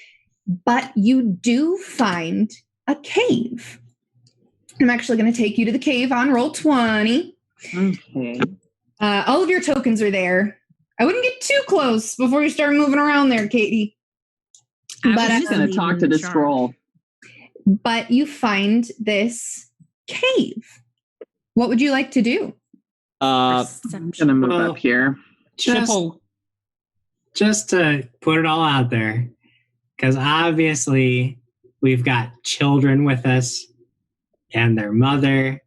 but you do find a cave. I'm actually going to take you to the cave on roll 20. Okay. All of your tokens are there. I wouldn't get too close before you start moving around there, Katie. But I'm going to talk to this troll. But you find this cave. What would you like to do? I'm going to move up here. Just to put it all out there, because obviously we've got children with us and their mother.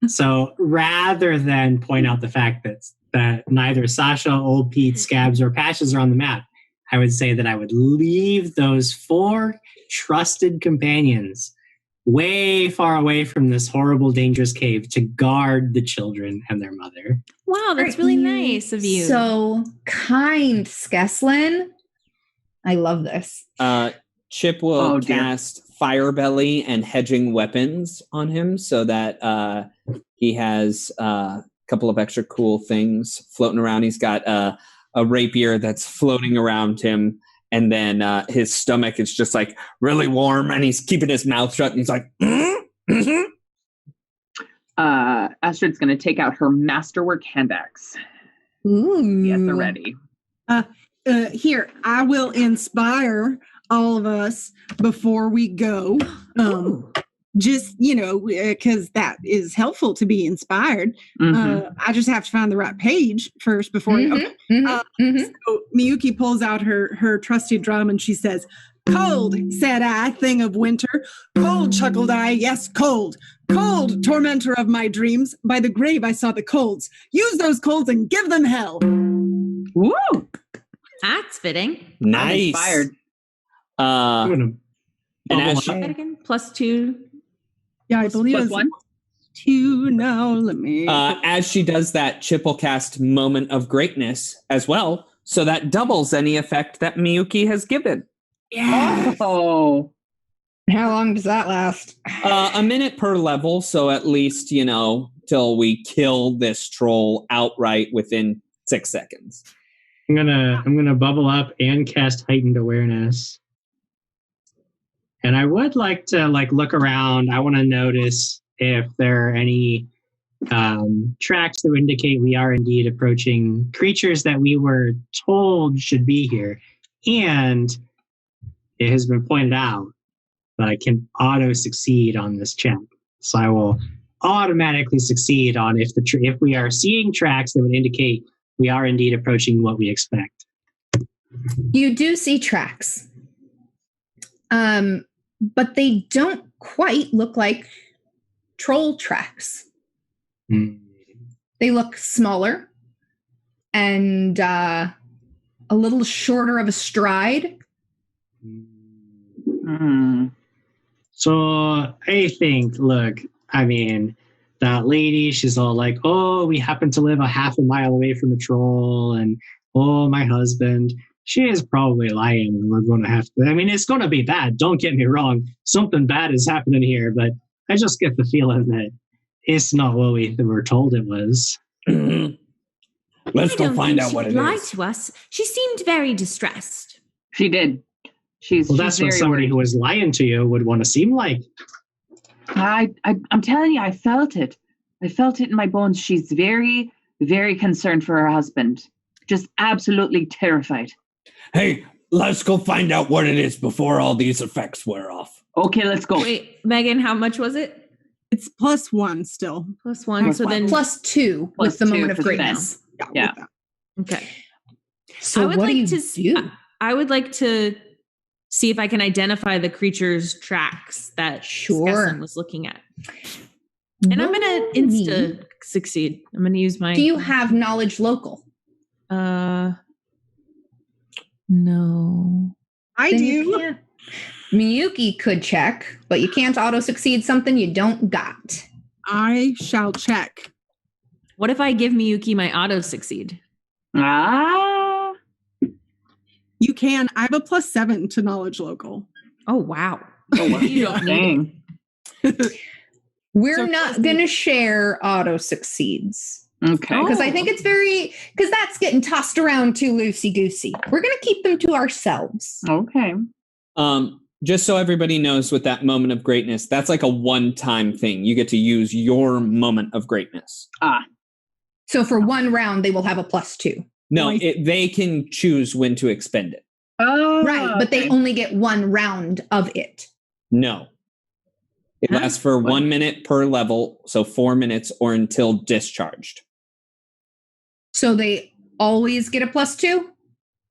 So rather than point out the fact that neither Sasha, Old Pete, Scabs, or Patches are on the map, I would say that I would leave those 4 trusted companions way far away from this horrible, dangerous cave to guard the children and their mother. Wow, that's really nice of you. So kind, Skeslin. I love this. Chip will cast Fire Belly and Hedging Weapons on him so that he has a couple of extra cool things floating around. He's got a rapier that's floating around him, and then his stomach is just like really warm, and he's keeping his mouth shut, and he's like, Astrid's going to take out her masterwork hand axe. Ooh. Yes, they're ready. Here, I will inspire all of us before we go. Just, because that is helpful to be inspired. I just have to find the right page first before So Miyuki pulls out her trusty drum and she says, "Cold, said I, thing of winter. Cold, chuckled I, yes, cold. Cold, tormentor of my dreams. By the grave I saw the colds. Use those colds and give them hell." Woo! That's fitting. Nice. I'm inspired. And as +2. Yeah, I believe it's +1. 2 now. Let me. as she does that, Chip will cast Moment of Greatness as well, so that doubles any effect that Miyuki has given. Yeah. Oh. How long does that last? A minute per level, so at least, till we kill this troll outright within 6 seconds. I'm gonna bubble up and cast Heightened Awareness. And I would like to look around. I want to notice if there are any tracks that would indicate we are indeed approaching creatures that we were told should be here. And it has been pointed out that I can auto succeed on this check. So I will automatically succeed on if we are seeing tracks that would indicate we are indeed approaching what we expect. You do see tracks. But they don't quite look like troll tracks. They look smaller and a little shorter of a stride. So I think, that lady, she's all like, "Oh, we happen to live a half a mile away from a troll, and oh, my husband." She is probably lying, and we're going to have to... it's going to be bad. Don't get me wrong. Something bad is happening here, but I just get the feeling that it's not what we were told it was. Let's go find out what it is. Lied to us. She seemed very distressed. She did. That's what somebody who was lying to you would want to seem like. I'm telling you, I felt it. I felt it in my bones. She's very, very concerned for her husband. Just absolutely terrified. Hey, let's go find out what it is before all these effects wear off. Okay, let's go. Wait, Megan, how much was it? It's +1 still. +1. So then +2 with the moment of greatness. Yeah. Okay. So what do you do? I would like to see if I can identify the creature's tracks that Skesslin was looking at. And I'm going to insta succeed. I'm going to use my... Do you have knowledge local? No. I do. Miyuki could check, but you can't auto-succeed something you don't got. I shall check. What if I give Miyuki my auto-succeed? You can. I have a +7 to knowledge local. Oh, wow. You don't need it. We're not going to share auto-succeeds. Okay. Because I think it's because that's getting tossed around too loosey-goosey. We're going to keep them to ourselves. Okay. Just so everybody knows, with that moment of greatness, that's like a one-time thing. You get to use your moment of greatness. So for one round, they will have a +2. No, they can choose when to expend it. Oh, right, but they only get one round of it. No. It lasts for 1 minute per level, so 4 minutes or until discharged. So they always get a +2?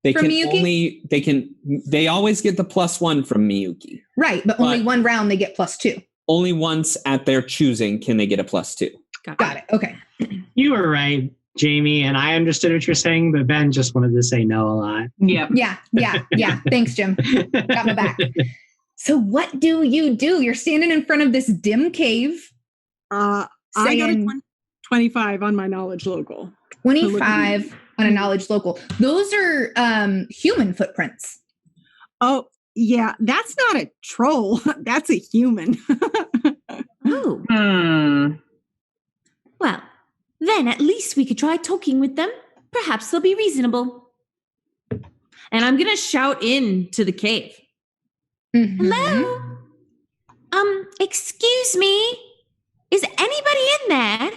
They from can Miyuki? they always get the +1 from Miyuki. Right, but only one round they get +2. Only once at their choosing can they get a +2. Got it. Okay. You were right, Jamie, and I understood what you're saying, but Ben just wanted to say no a lot. Yeah. Yeah. Thanks, Jim. Got my back. So what do? You're standing in front of this dim cave. I got a 25 on my knowledge local. 25 on a knowledge local. Those are human footprints. Oh, yeah. That's not a troll. That's a human. Oh. Well, then at least we could try talking with them. Perhaps they'll be reasonable. And I'm going to shout into the cave. Mm-hmm. Hello? Excuse me? Is anybody in there?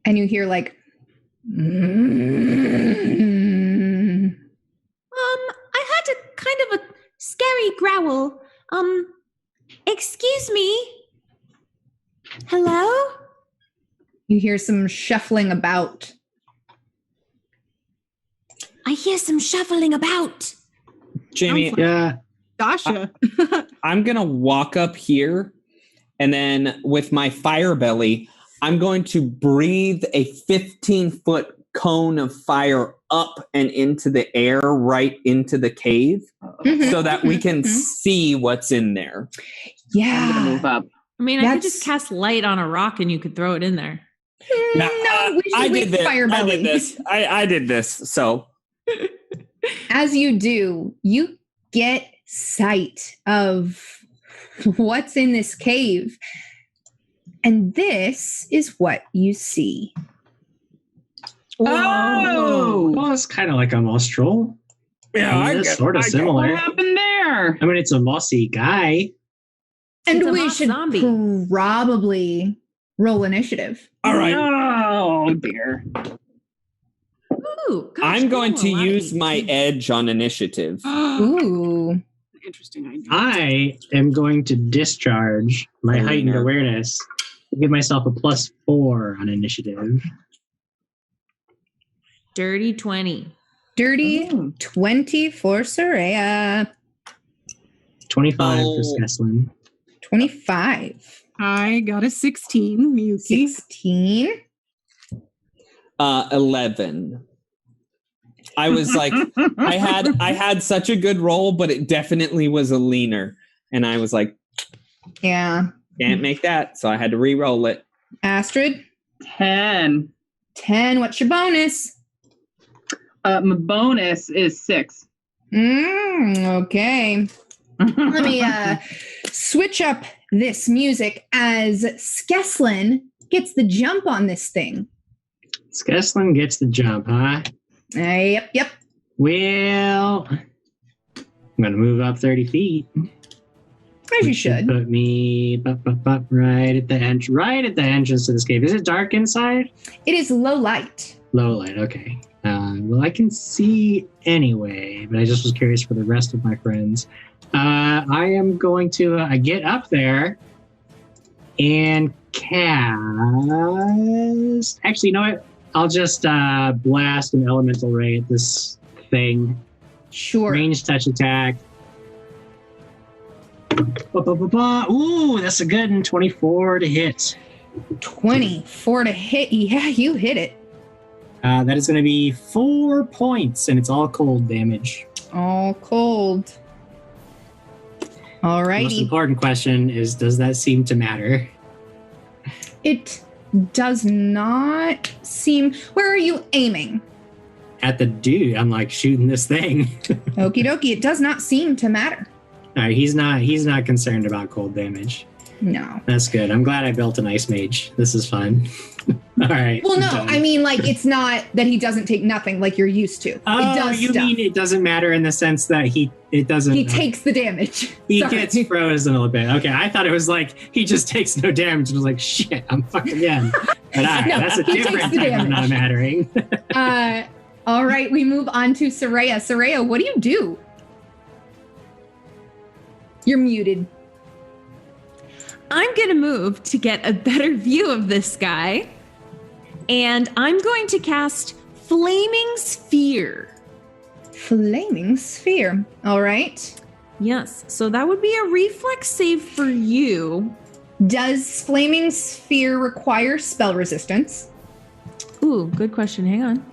And you hear like... I heard a kind of a scary growl. Excuse me? Hello? You hear some shuffling about. I hear some shuffling about. Jamie, Dasha. I'm going to walk up here, and then with my fire belly, I'm going to breathe a 15-foot cone of fire up and into the air, right into the cave, so that we can see what's in there. Yeah. I'm going to move up. I mean, I could just cast light on a rock and you could throw it in there. No, we should wait for fire belly. I did this. So as you do, you get sight of what's in this cave. And this is what you see. Oh, it's kind of like a mostrel. Yeah, it's sort of similar. What happened there? I mean, it's a mossy guy. And we should probably roll initiative. All right. Oh, dear. Ooh, gosh, I'm going to use my edge on initiative. Ooh. Interesting idea. I am going to discharge my heightened awareness. Give myself a +4 on initiative. Dirty 20. Dirty 20 for Soraya. 25 for Skesslin. 25. I got a 16, Miyuki. 16. 11. I was like, I had such a good roll, but it definitely was a leaner. And I was like, yeah, can't make that. So I had to re-roll it. Astrid? 10. 10. What's your bonus? My bonus is 6. Okay. Let me switch up this music as Skesslin gets the jump on this thing. Skesslin gets the jump, huh? As you should. Put me right at the entrance to this cave. Is it dark inside? It is low light. Low light, okay. Well, I can see anyway, but I just was curious for the rest of my friends. I am going to get up there and cast... Actually, you know what? I'll just blast an elemental ray at this thing. Sure. Range touch attack. Ooh, that's a good one. 24 to hit. 24 to hit. Yeah, you hit it. That is going to be 4 points, and it's all cold damage. All cold. All righty. The most important question is, does that seem to matter? It does not seem... Where are you aiming? At the dude. I'm like shooting this thing. Okie dokie. It does not seem to matter. All right, he's not concerned about cold damage. No. That's good. I'm glad I built an ice mage. This is fun. All right. Well, no, I mean, like, it's not that he doesn't take nothing like you're used to. Oh, it does you stuff. mean it doesn't matter in the sense that he takes the damage. He gets frozen a little bit. Okay, I thought it was like he just takes no damage and was like, shit, I'm fucking in. But No, that's a he different takes the type of not mattering. All right, we move on to Soraya. Soraya, what do? You're muted. I'm going to move to get a better view of this guy. And I'm going to cast Flaming Sphere. Flaming Sphere. All right. Yes. So that would be a reflex save for you. Does Flaming Sphere require spell resistance? Ooh, good question. Hang on.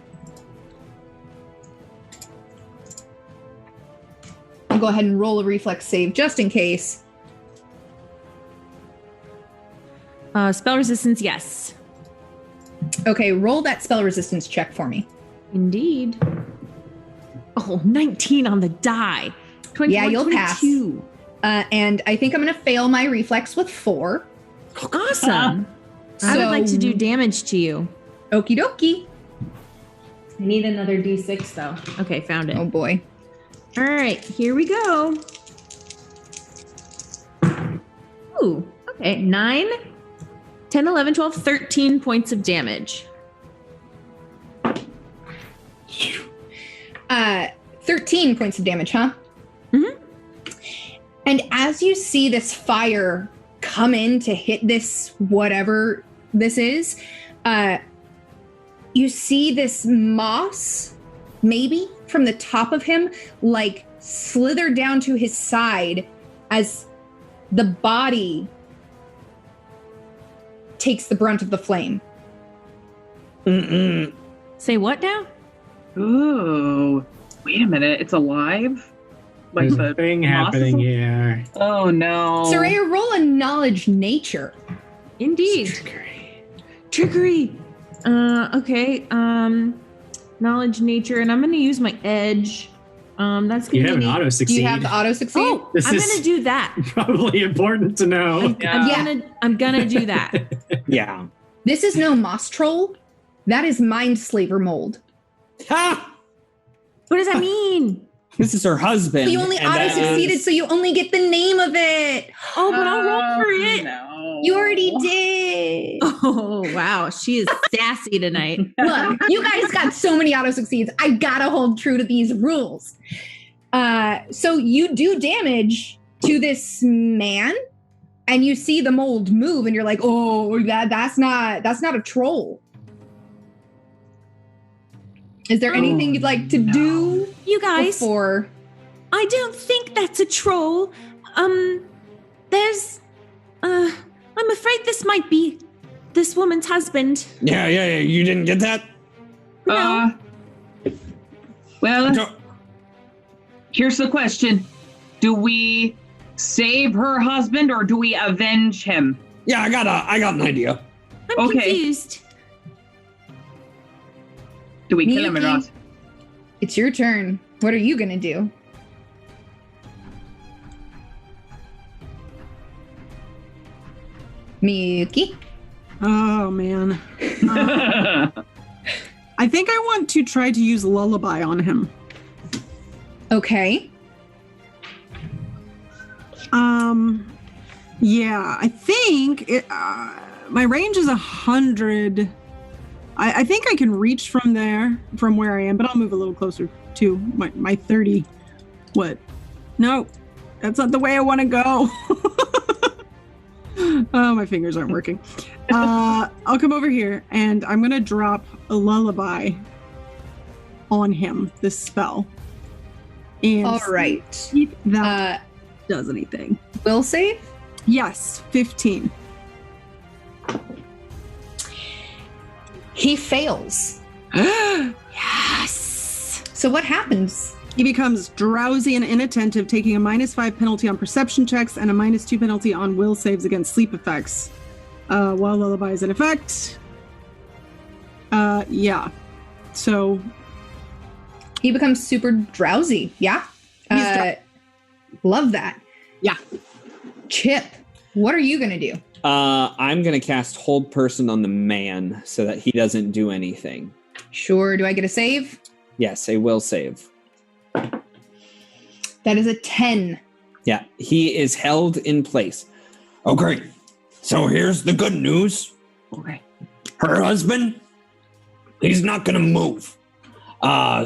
I'll go ahead and roll a reflex save just in case. Spell resistance, yes. Okay, roll that spell resistance check for me. Indeed. Oh, 19 on the die. 21, yeah, you'll 22. Pass. And I think I'm going to fail my reflex with 4. Awesome. I would like to do damage to you. Okie dokie. I need another d6, though. Okay, found it. Oh, boy. All right, here we go. Ooh, okay. 9, 10, 11, 12, 13 points of damage. 13 points of damage, huh? Mm-hmm. And as you see this fire come in to hit this, whatever this is, you see this moss, maybe, from the top of him, like, slither down to his side as the body takes the brunt of the flame. Mm-mm. Say what now? Ooh, wait a minute. It's alive? Like There's the a thing happening here. Oh, no. Soraya, roll a knowledge nature. Indeed. Trickery. Okay. Knowledge nature, and I'm going to use my edge. That's going to be... You have an auto Do succeed. you have the auto succeed? Oh, This I'm is- going to do that. Probably important to know. I'm gonna do that. Yeah. This is no moss troll. That is mind slaver mold. Ha! What does that mean? This is her husband. You only and auto that succeeded, is- so you only get the name of it. Oh, but I'll roll for it. No. You already did. Oh, wow. She is sassy tonight. Look, you guys got so many auto succeeds. I gotta hold true to these rules. So you do damage to this man, and you see the mold move, and you're like, "Oh, that's not a troll." Is there anything you'd like to do, You guys, before? I don't think that's a troll. There's, I'm afraid this might be this woman's husband. Yeah. You didn't get that? No. Well, No. here's the question. Do we save her husband or do we avenge him? Yeah, I got an idea. I'm Okay. confused. Do we kill him or Miyuki, not? It's your turn. What are you gonna do? Miyuki? Oh, man. I think I want to try to use Lullaby on him. Okay. Yeah, I think my range is 100. I think I can reach from where I am, but I'll move a little closer to my 30. What? No, that's not the way I want to go. Oh, my fingers aren't working. I'll come over here and I'm going to drop a lullaby on him, this spell. And all right. See if that does anything. Will save? Yes, 15. He fails. Yes! So what happens? He becomes drowsy and inattentive, taking a -5 penalty on perception checks and a -2 penalty on will saves against sleep effects. While lullaby is in effect. Yeah. So he becomes super drowsy. Yeah. Love that. Yeah. Chip, what are you going to do? I'm going to cast Hold Person on the man so that he doesn't do anything. Sure. Do I get a save? Yes, a will save. That is a 10. Yeah, he is held in place. Okay, so here's the good news. Okay. Her husband, he's not going to move.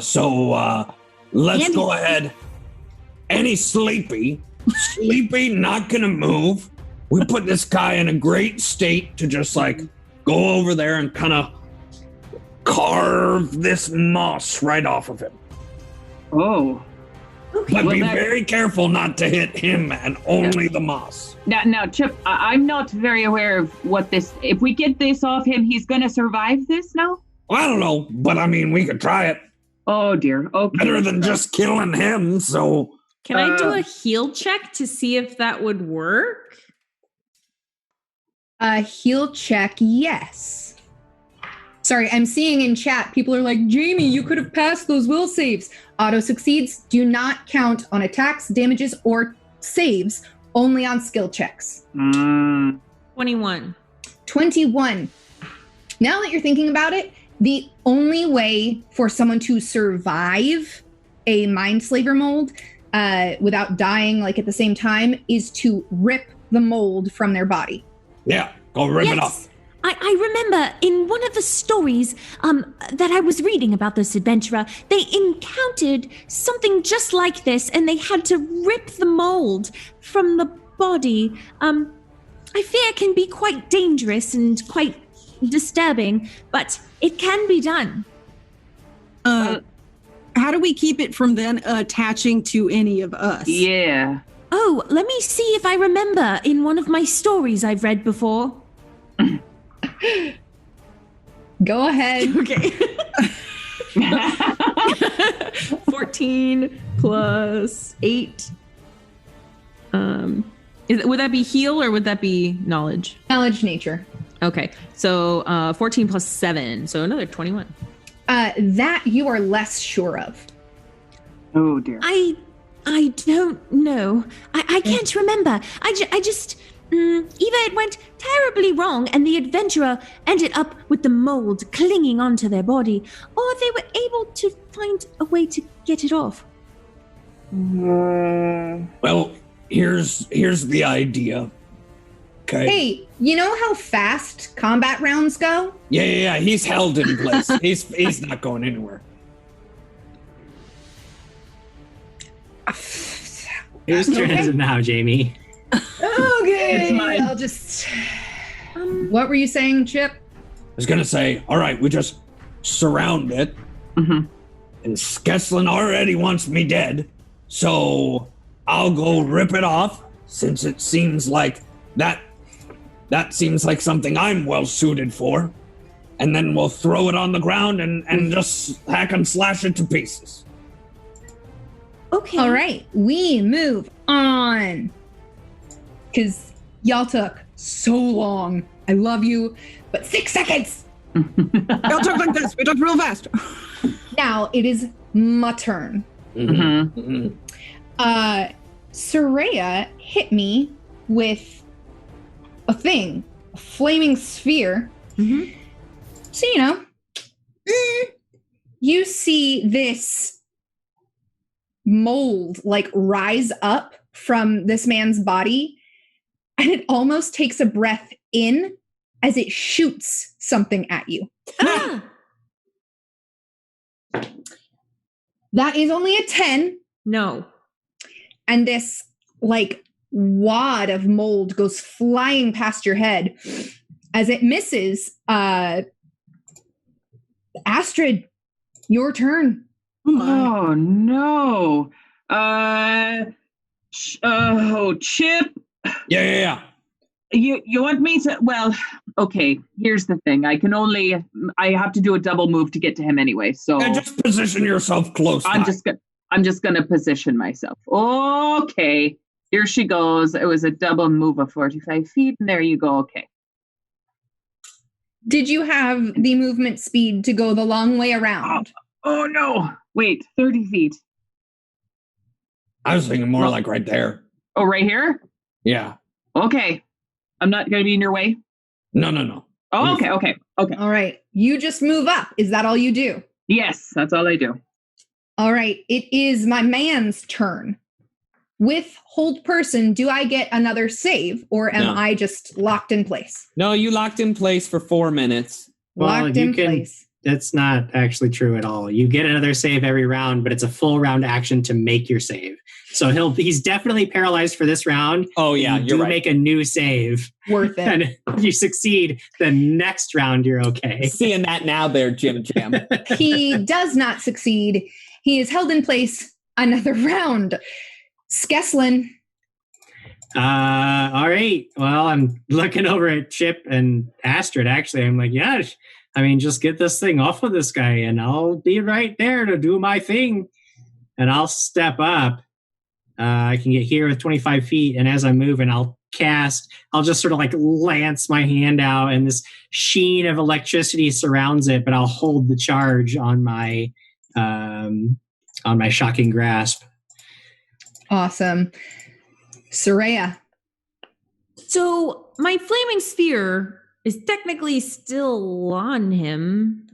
So let's go ahead. And he's sleepy. Sleepy, not going to move. We put this guy in a great state to just like go over there and kind of carve this moss right off of him. Oh. Okay. But be very careful not to hit him and only the moss. Now, Chip, I'm not very aware of what this... If we get this off him, he's going to survive this now? Well, I don't know, but I mean, we could try it. Oh, dear. Okay. Better than just killing him, so... Can I do a heal check to see if that would work? A heal check, yes. Sorry, I'm seeing in chat, people are like, Jamie, you could have passed those will saves. Auto succeeds do not count on attacks, damages, or saves, only on skill checks. 21. 21. Now that you're thinking about it, the only way for someone to survive a Mindslaver mold without dying like at the same time is to rip the mold from their body. Yeah, go rip it off. I remember in one of the stories that I was reading about this adventurer, they encountered something just like this and they had to rip the mold from the body. I fear it can be quite dangerous and quite disturbing, but it can be done. How do we keep it from then attaching to any of us? Yeah. Oh, let me see if I remember in one of my stories I've read before. Go ahead. Okay. 14 plus 8. Would that be heal or would that be knowledge? Knowledge nature. Okay. So 14 plus 7. So another 21. That you are less sure of. Oh, dear. I don't know. I can't remember. I just... either it went terribly wrong and the adventurer ended up with the mold clinging onto their body, or they were able to find a way to get it off. Well, here's the idea. Okay. Hey, you know how fast combat rounds go? Yeah. He's held in place. He's not going anywhere. Whose turn is it now, Jamie? Okay, I'll just... what were you saying, Chip? I was going to say, all right, we just surround it. Mm-hmm. And Skeslin already wants me dead. So I'll go rip it off, since it seems like that seems like something I'm well suited for. And then we'll throw it on the ground and just hack and slash it to pieces. Okay. All right, we move on. Because y'all took so long. I love you, but 6 seconds. Y'all talk like this. We talk real fast. Now it is my turn. Mm-hmm. Soraya hit me with a thing, a flaming sphere. Mm-hmm. So, you see this mold like rise up from this man's body, and it almost takes a breath in as it shoots something at you. Ah! That is only a 10. No. And this wad of mold goes flying past your head. As it misses, Astrid, your turn. Oh no. Chip. Yeah. You want me to? Well, okay. Here's the thing. I have to do a double move to get to him anyway. So just position yourself close. I'm just gonna position myself. Okay. Here she goes. It was a double move of 45 feet, and there you go. Okay. Did you have the movement speed to go the long way around? Oh no. Wait, 30 feet. I was thinking more like right there. Oh, right here? Yeah. Okay. I'm not going to be in your way? No. Oh, okay. All right. You just move up. Is that all you do? Yes, that's all I do. All right. It is my man's turn. With hold person, do I get another save, or am I just locked in place? No, you locked in place for 4 minutes. Locked in place. That's not actually true at all. You get another save every round, but it's a full round action to make your save. So he's definitely paralyzed for this round. Oh yeah, you're right. Make a new save. Worth it. And if you succeed, the next round you're okay. Seeing that now there, Jim Jam. He does not succeed. He is held in place another round. Skeslin. All right. Well, I'm looking over at Chip and Astrid, actually. I'm like, yeah, just get this thing off of this guy and I'll be right there to do my thing. And I'll step up. I can get here with 25 feet. And as I'm moving, I'll just sort of lance my hand out and this sheen of electricity surrounds it, but I'll hold the charge on my shocking grasp. Awesome. Soraya. So my flaming sphere is technically still on him.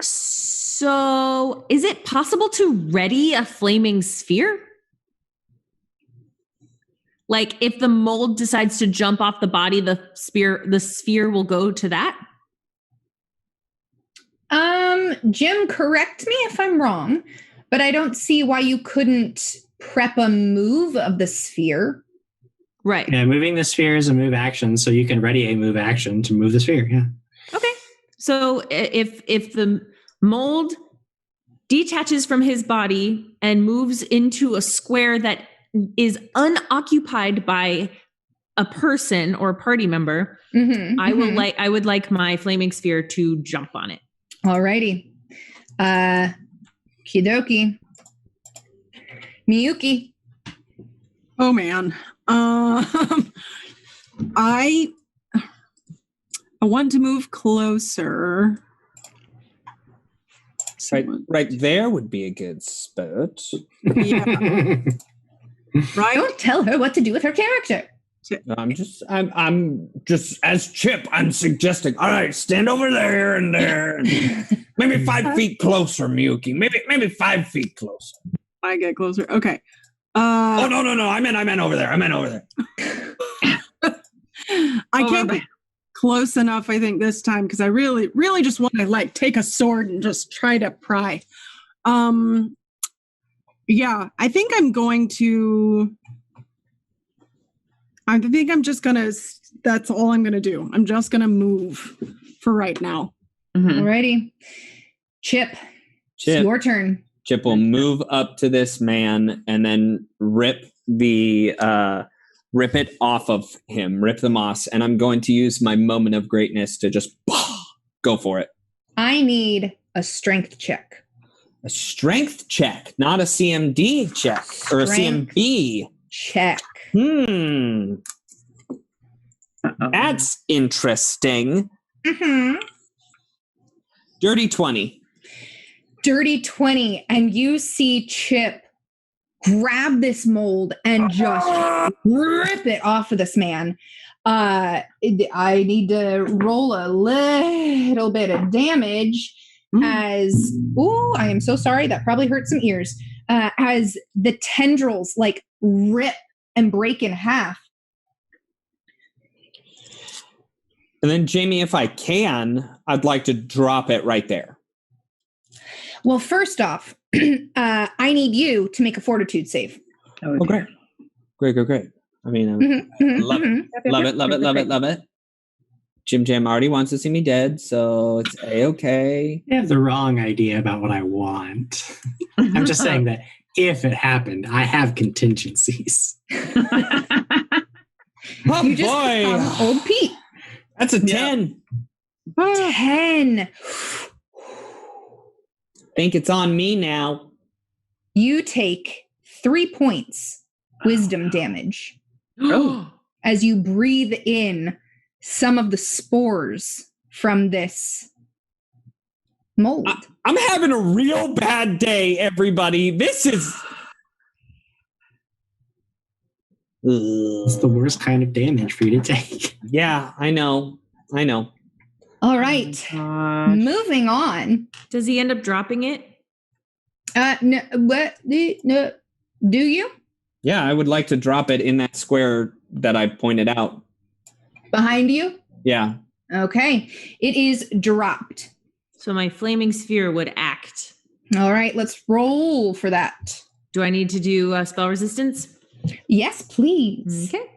So is it possible to ready a flaming sphere? If the mold decides to jump off the body, the sphere will go to that? Jim, correct me if I'm wrong, but I don't see why you couldn't prep a move of the sphere. Right. Yeah, moving the sphere is a move action, so you can ready a move action to move the sphere, yeah. Okay. So if the mold detaches from his body and moves into a square that is unoccupied by a person or a party member, I would like my flaming sphere to jump on it. Alrighty. Kidoki. Miyuki. Oh man. I want to move closer. Right there would be a good spot. Yeah. Right? Don't tell her what to do with her character. I'm just as Chip, I'm suggesting, all right, stand over there and there. Maybe 5 feet closer, Miyuki. Maybe 5 feet closer. I get closer. Okay. No. I meant over there. I can't be close enough, I think, this time, because I really, really just want to take a sword and just try to pry. Yeah, I think I'm just gonna, that's all I'm gonna do. I'm just gonna move for right now. Alrighty. Chip, it's your turn. Chip will move up to this man and then rip it off of him, rip the moss, and I'm going to use my moment of greatness to just go for it. I need a strength check. A strength check, not a CMD check or a CMB check. That's interesting. Dirty 20. Dirty 20, and you see Chip grab this mold and just rip it off of this man. I need to roll a little bit of damage I am so sorry. That probably hurt some ears. as the tendrils like rip and break in half. And then, Jamie, if I can, I'd like to drop it right there. Well, first off, I need you to make a fortitude save. Oh, great. Great. I mean, love it. Jim Jam already wants to see me dead, so it's A-okay. I have the wrong idea about what I want. I'm just saying that if it happened, I have contingencies. Oh, you just boy. Old Pete. That's a 10. 10. Think it's on me now. You take 3 points wisdom damage as you breathe in some of the spores from this mold. I'm having a real bad day, everybody. This is... It's the worst kind of damage for you to take. Yeah, I know. All right. Moving on. Does he end up dropping it? No, what? No, do you? Yeah, I would like to drop it in that square that I pointed out. Behind you? Yeah. Okay. It is dropped. So my flaming sphere would act. All right, let's roll for that. Do I need to do spell resistance? Yes, please. Okay.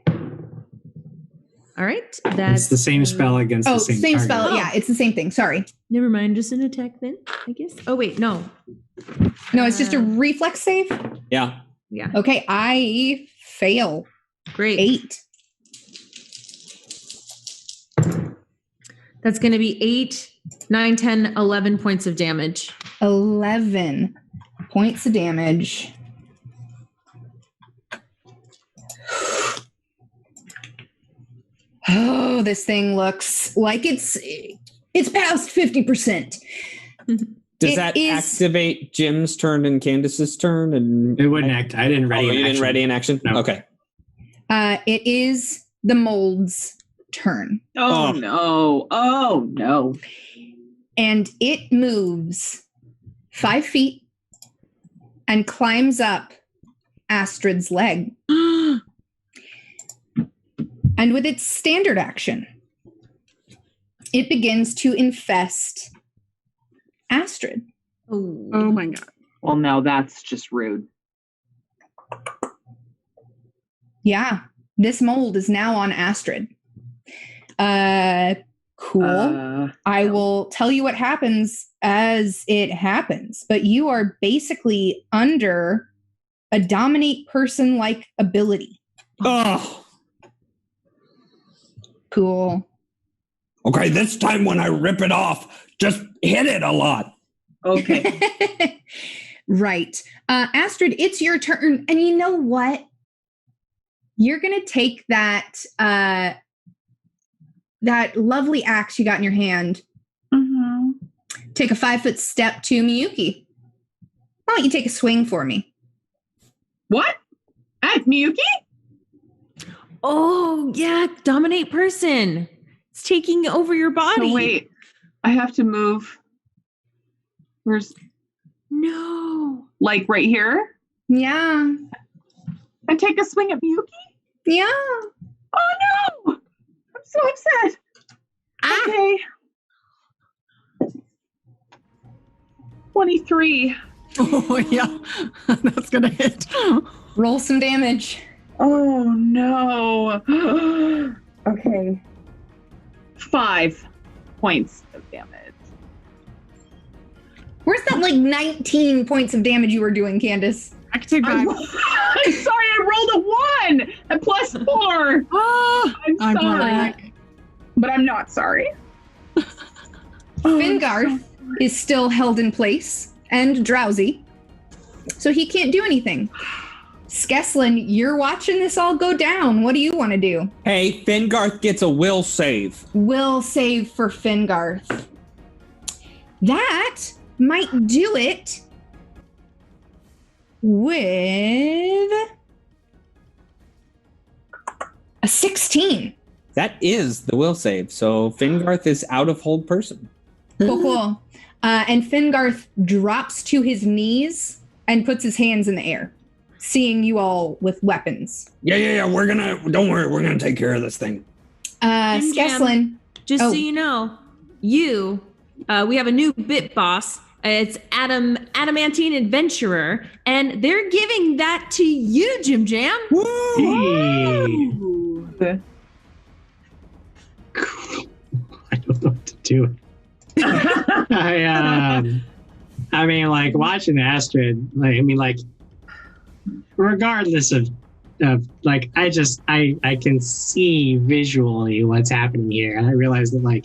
All right. That's It's the same spell against the same target. spell. Yeah, it's the same thing. Sorry. Never mind. Just an attack then, I guess. Oh, wait. No. No, it's just a reflex save. Yeah. Okay, I fail. Great. 8. That's going to be 8, 9, 10, 11 points of damage. 11 points of damage. Oh, this thing looks like it's past 50%. Does that activate Jim's turn and Candace's turn? And it wouldn't act. I didn't ready. You didn't ready in action. No. Okay. It is the mold's turn. Oh no! And it moves 5 feet and climbs up Astrid's leg. And with its standard action, it begins to infest Astrid. Oh my god. Well, now that's just rude. Yeah, this mold is now on Astrid. Cool. I will tell you what happens as it happens, but you are basically under a dominate person-like ability. Oh. Cool. Okay, this time when I rip it off, just hit it a lot. Okay. Right. Astrid, it's your turn. And you know what? You're going to take that that lovely axe you got in your hand. Mm-hmm. Take a 5-foot step to Miyuki. Why don't you take a swing for me? What? At Miyuki? Oh, yeah. Dominate person. It's taking over your body. So wait. I have to move. Where's... No. Like right here? Yeah. I take a swing at Miyuki? Yeah. Oh no! I'm so upset. Okay. 23. Oh yeah. That's gonna hit. Roll some damage. Oh no. Okay. 5 points of damage. Where's that like 19 points of damage you were doing, Candace? I can take 5. I'm sorry, I rolled a 1 and plus 4. Oh, I'm sorry. But I'm not sorry. Fingarth is still held in place and drowsy, so he can't do anything. Skeslin, you're watching this all go down. What do you want to do? Hey, Fingarth gets a will save. Will save for Fingarth. That might do it with a 16. That is the will save. So Fingarth is out of hold person. Cool. And Fingarth drops to his knees and puts his hands in the air, seeing you all with weapons. Yeah. Don't worry. We're gonna take care of this thing. Skeslin. Just so you know, we have a new bit boss. It's Adamantine Adventurer, and they're giving that to you, Jim Jam. Hey. I don't know what to do. I mean, like, watching Astrid, regardless of like, I can see visually what's happening here. And I realize that, like,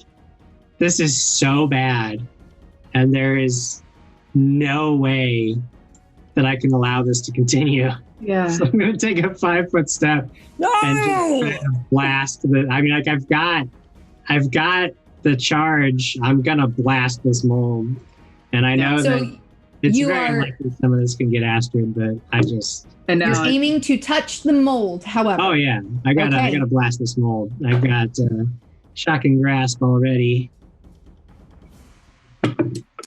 this is so bad. And there is no way that I can allow this to continue. Yeah. So I'm going to take a 5-foot step and just kind of blast the. I mean, like, I've got the charge. I'm going to blast this mold. And I know that it's very unlikely some of this can get Astrid, but I just. And now you're aiming to touch the mold, however. Oh, yeah. I gotta blast this mold. I've got Shocking Grasp already.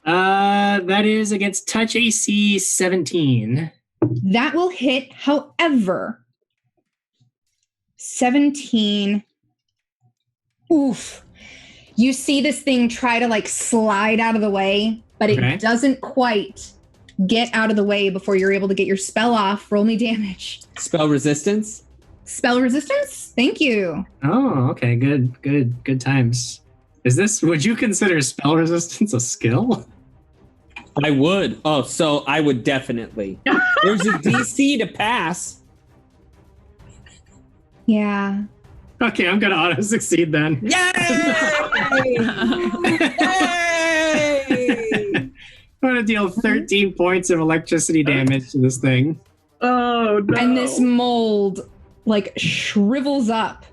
That is against Touch AC 17. That will hit. However, 17. Oof. You see this thing try to like slide out of the way, but it doesn't quite get out of the way before you're able to get your spell off. Roll me damage. Spell resistance? Spell resistance? Thank you. Oh, okay. Good times. Would you consider spell resistance a skill? I would. Oh, so I would definitely. There's a DC to pass. Yeah. Okay, I'm going to auto succeed then. Yay! I'm going to deal 13 points of electricity damage to this thing. Oh, no. And this mold, like, shrivels up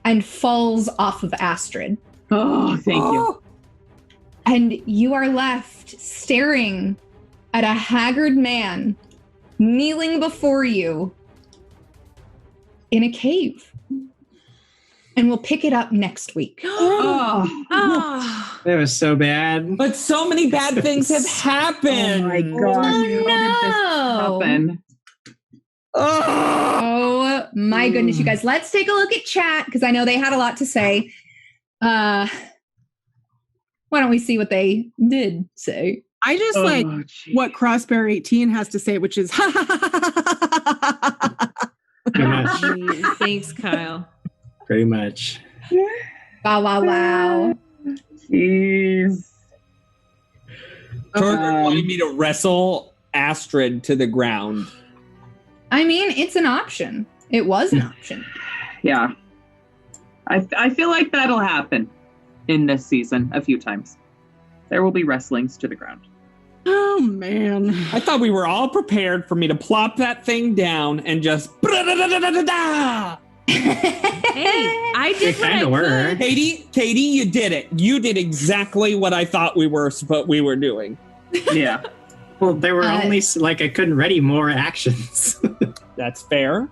and falls off of Astrid. Oh, thank you. And you are left staring at a haggard man kneeling before you in a cave. And we'll pick it up next week. That was so bad. But so many bad things have happened. Oh my God. How did this happen? Oh my goodness, you guys. Let's take a look at chat because I know they had a lot to say. Why don't we see what they did say? I just like what Crossbear 18 has to say, which is Thanks, Kyle. Pretty much. Wow. Jeez. Torger wanted me to wrestle Astrid to the ground. I mean, it's an option. It was an option. Yeah. I feel like that'll happen in this season a few times. There will be wrestlings to the ground. Oh, man. I thought we were all prepared for me to plop that thing down and just... Hey, I did what I could. Katie, you did it. You did exactly what I thought we were doing. Yeah. Well, there were only, I couldn't ready more actions. That's fair.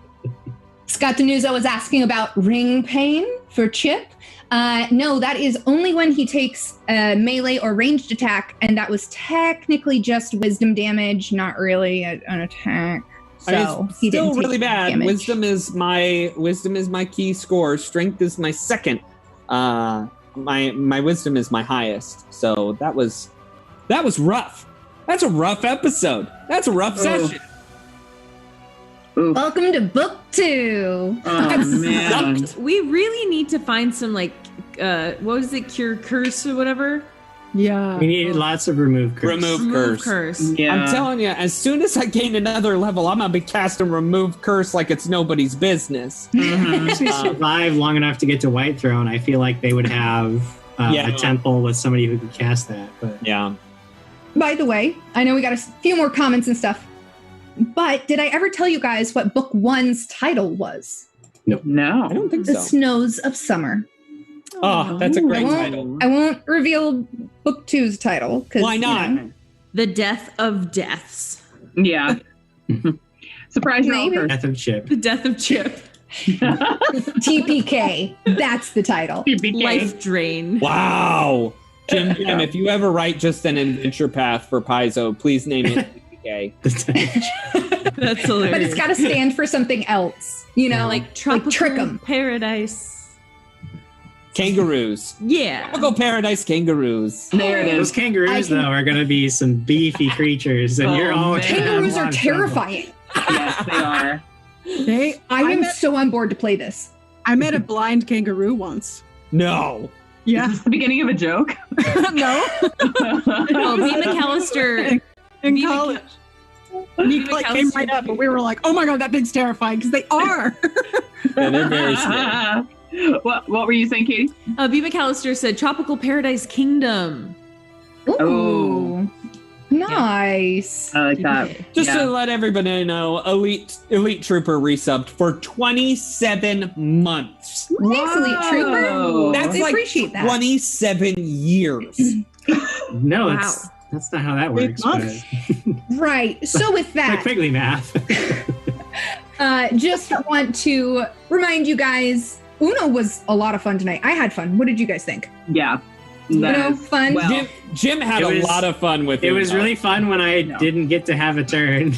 Scott Denuzo was asking about ring pain for Chip. No, that is only when he takes a melee or ranged attack, and that was technically just wisdom damage, not really an attack. So it's still really bad. Damage. Wisdom is my key score. Strength is my second. My wisdom is my highest. So that was rough. That's a rough episode. That's a rough session. Oof. Welcome to book 2. Oh, man. We really need to find some what was it? Cure curse or whatever? Yeah. We need lots of remove curse. Remove curse. Yeah. I'm telling you, as soon as I gain another level, I'm going to be casting remove curse like it's nobody's business. If we survive long enough to get to Whitethrone, I feel like they would have a temple with somebody who could cast that. But yeah. By the way, I know we got a few more comments and stuff, but did I ever tell you guys what book 1's title was? No. I don't think The so. Snows of Summer. Oh, that's a great title. I won't reveal book 2's title. Why not? The Death of Deaths. Yeah. Surprise you're all Death of Chip. The Death of Chip. TPK. That's the title. TPK. Life Drain. Wow. Jim, if you ever write just an adventure path for Paizo, please name it Okay. That's hilarious. But it's got to stand for something else, like tropical trick 'em. paradise. Kangaroos. Yeah. Tropical paradise kangaroos. There it is. Those kangaroos, though, are going to be some beefy creatures, and you're always Kangaroos are terrifying. Yes, they are. I am so on board to play this. I met a blind kangaroo once. No. Yeah. Is this the beginning of a joke? No. Oh, V. McAllister. In college. He came right up, and we were like, "Oh my god, that thing's terrifying!" Because they are. Yeah, they're very scary. What were you saying, Katie? V. McAllister said Tropical Paradise Kingdom. Ooh. Nice. I like that. Just to let everybody know, Elite Trooper resubbed for 27 months. Thanks, Elite Trooper. That's I like appreciate that. 27 years. No, Wow. that's not how that works. But... Right. So with that, quickly math. just want to remind you guys, Uno was a lot of fun tonight. I had fun. What did you guys think? Yeah. Fun. Well, Jim had a lot of fun with it. It was really fun when I didn't get to have a turn.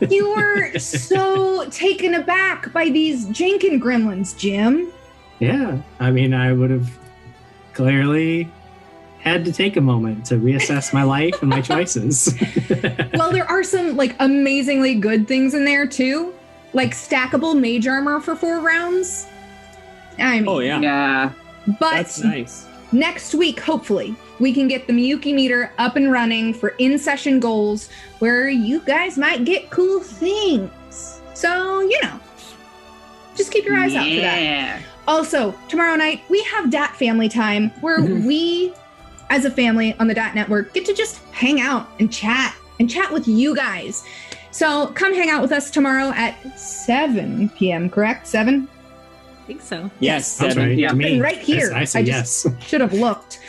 You were so taken aback by these Jenkin gremlins, Jim. Yeah. I mean, I would have clearly had to take a moment to reassess my life and my choices. Well, there are some amazingly good things in there too, like stackable mage armor for 4 rounds. I mean, yeah. But that's nice. Next week, hopefully, we can get the Miyuki meter up and running for in-session goals where you guys might get cool things. So, just keep your eyes out for that. Also, tomorrow night, we have Dat Family Time where we, as a family on the Dat Network, get to just hang out and chat with you guys. So come hang out with us tomorrow at 7 p.m., correct? 7? I think so. Yes, that's right. Yeah, right here. I said just yes. should have looked.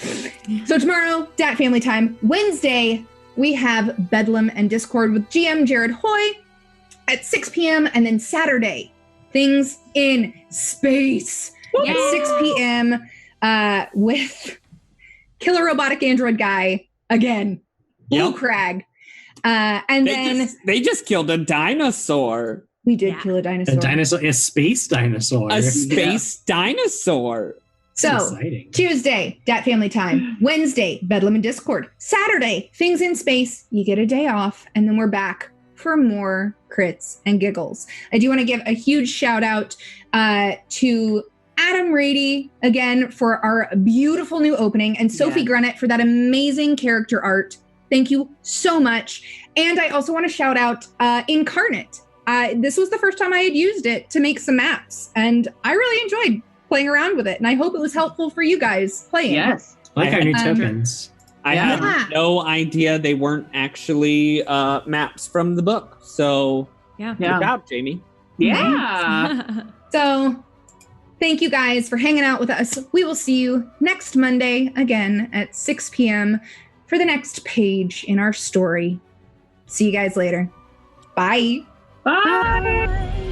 So tomorrow, Dat Family Time. Wednesday, we have Bedlam and Discord with GM Jared Hoy at 6 p.m. And then Saturday, Things in Space at 6 p.m. With Killer Robotic Android Guy again. Blue Crag. And they just killed a dinosaur. We did kill a dinosaur. A space dinosaur. A space dinosaur. So, Tuesday, Dat Family Time. Wednesday, Bedlam and Discord. Saturday, Things in Space. You get a day off, and then we're back for more Crits and Giggles. I do want to give a huge shout out to Adam Rady, again, for our beautiful new opening, and Sophie Grunnett for that amazing character art. Thank you so much. And I also want to shout out Incarnate. This was the first time I had used it to make some maps, and I really enjoyed playing around with it, and I hope it was helpful for you guys playing. Yes. I like our new tokens. I had no idea they weren't actually maps from the book. So good job, Jamie. Yeah. So thank you guys for hanging out with us. We will see you next Monday again at 6 p.m. for the next page in our story. See you guys later. Bye. Bye.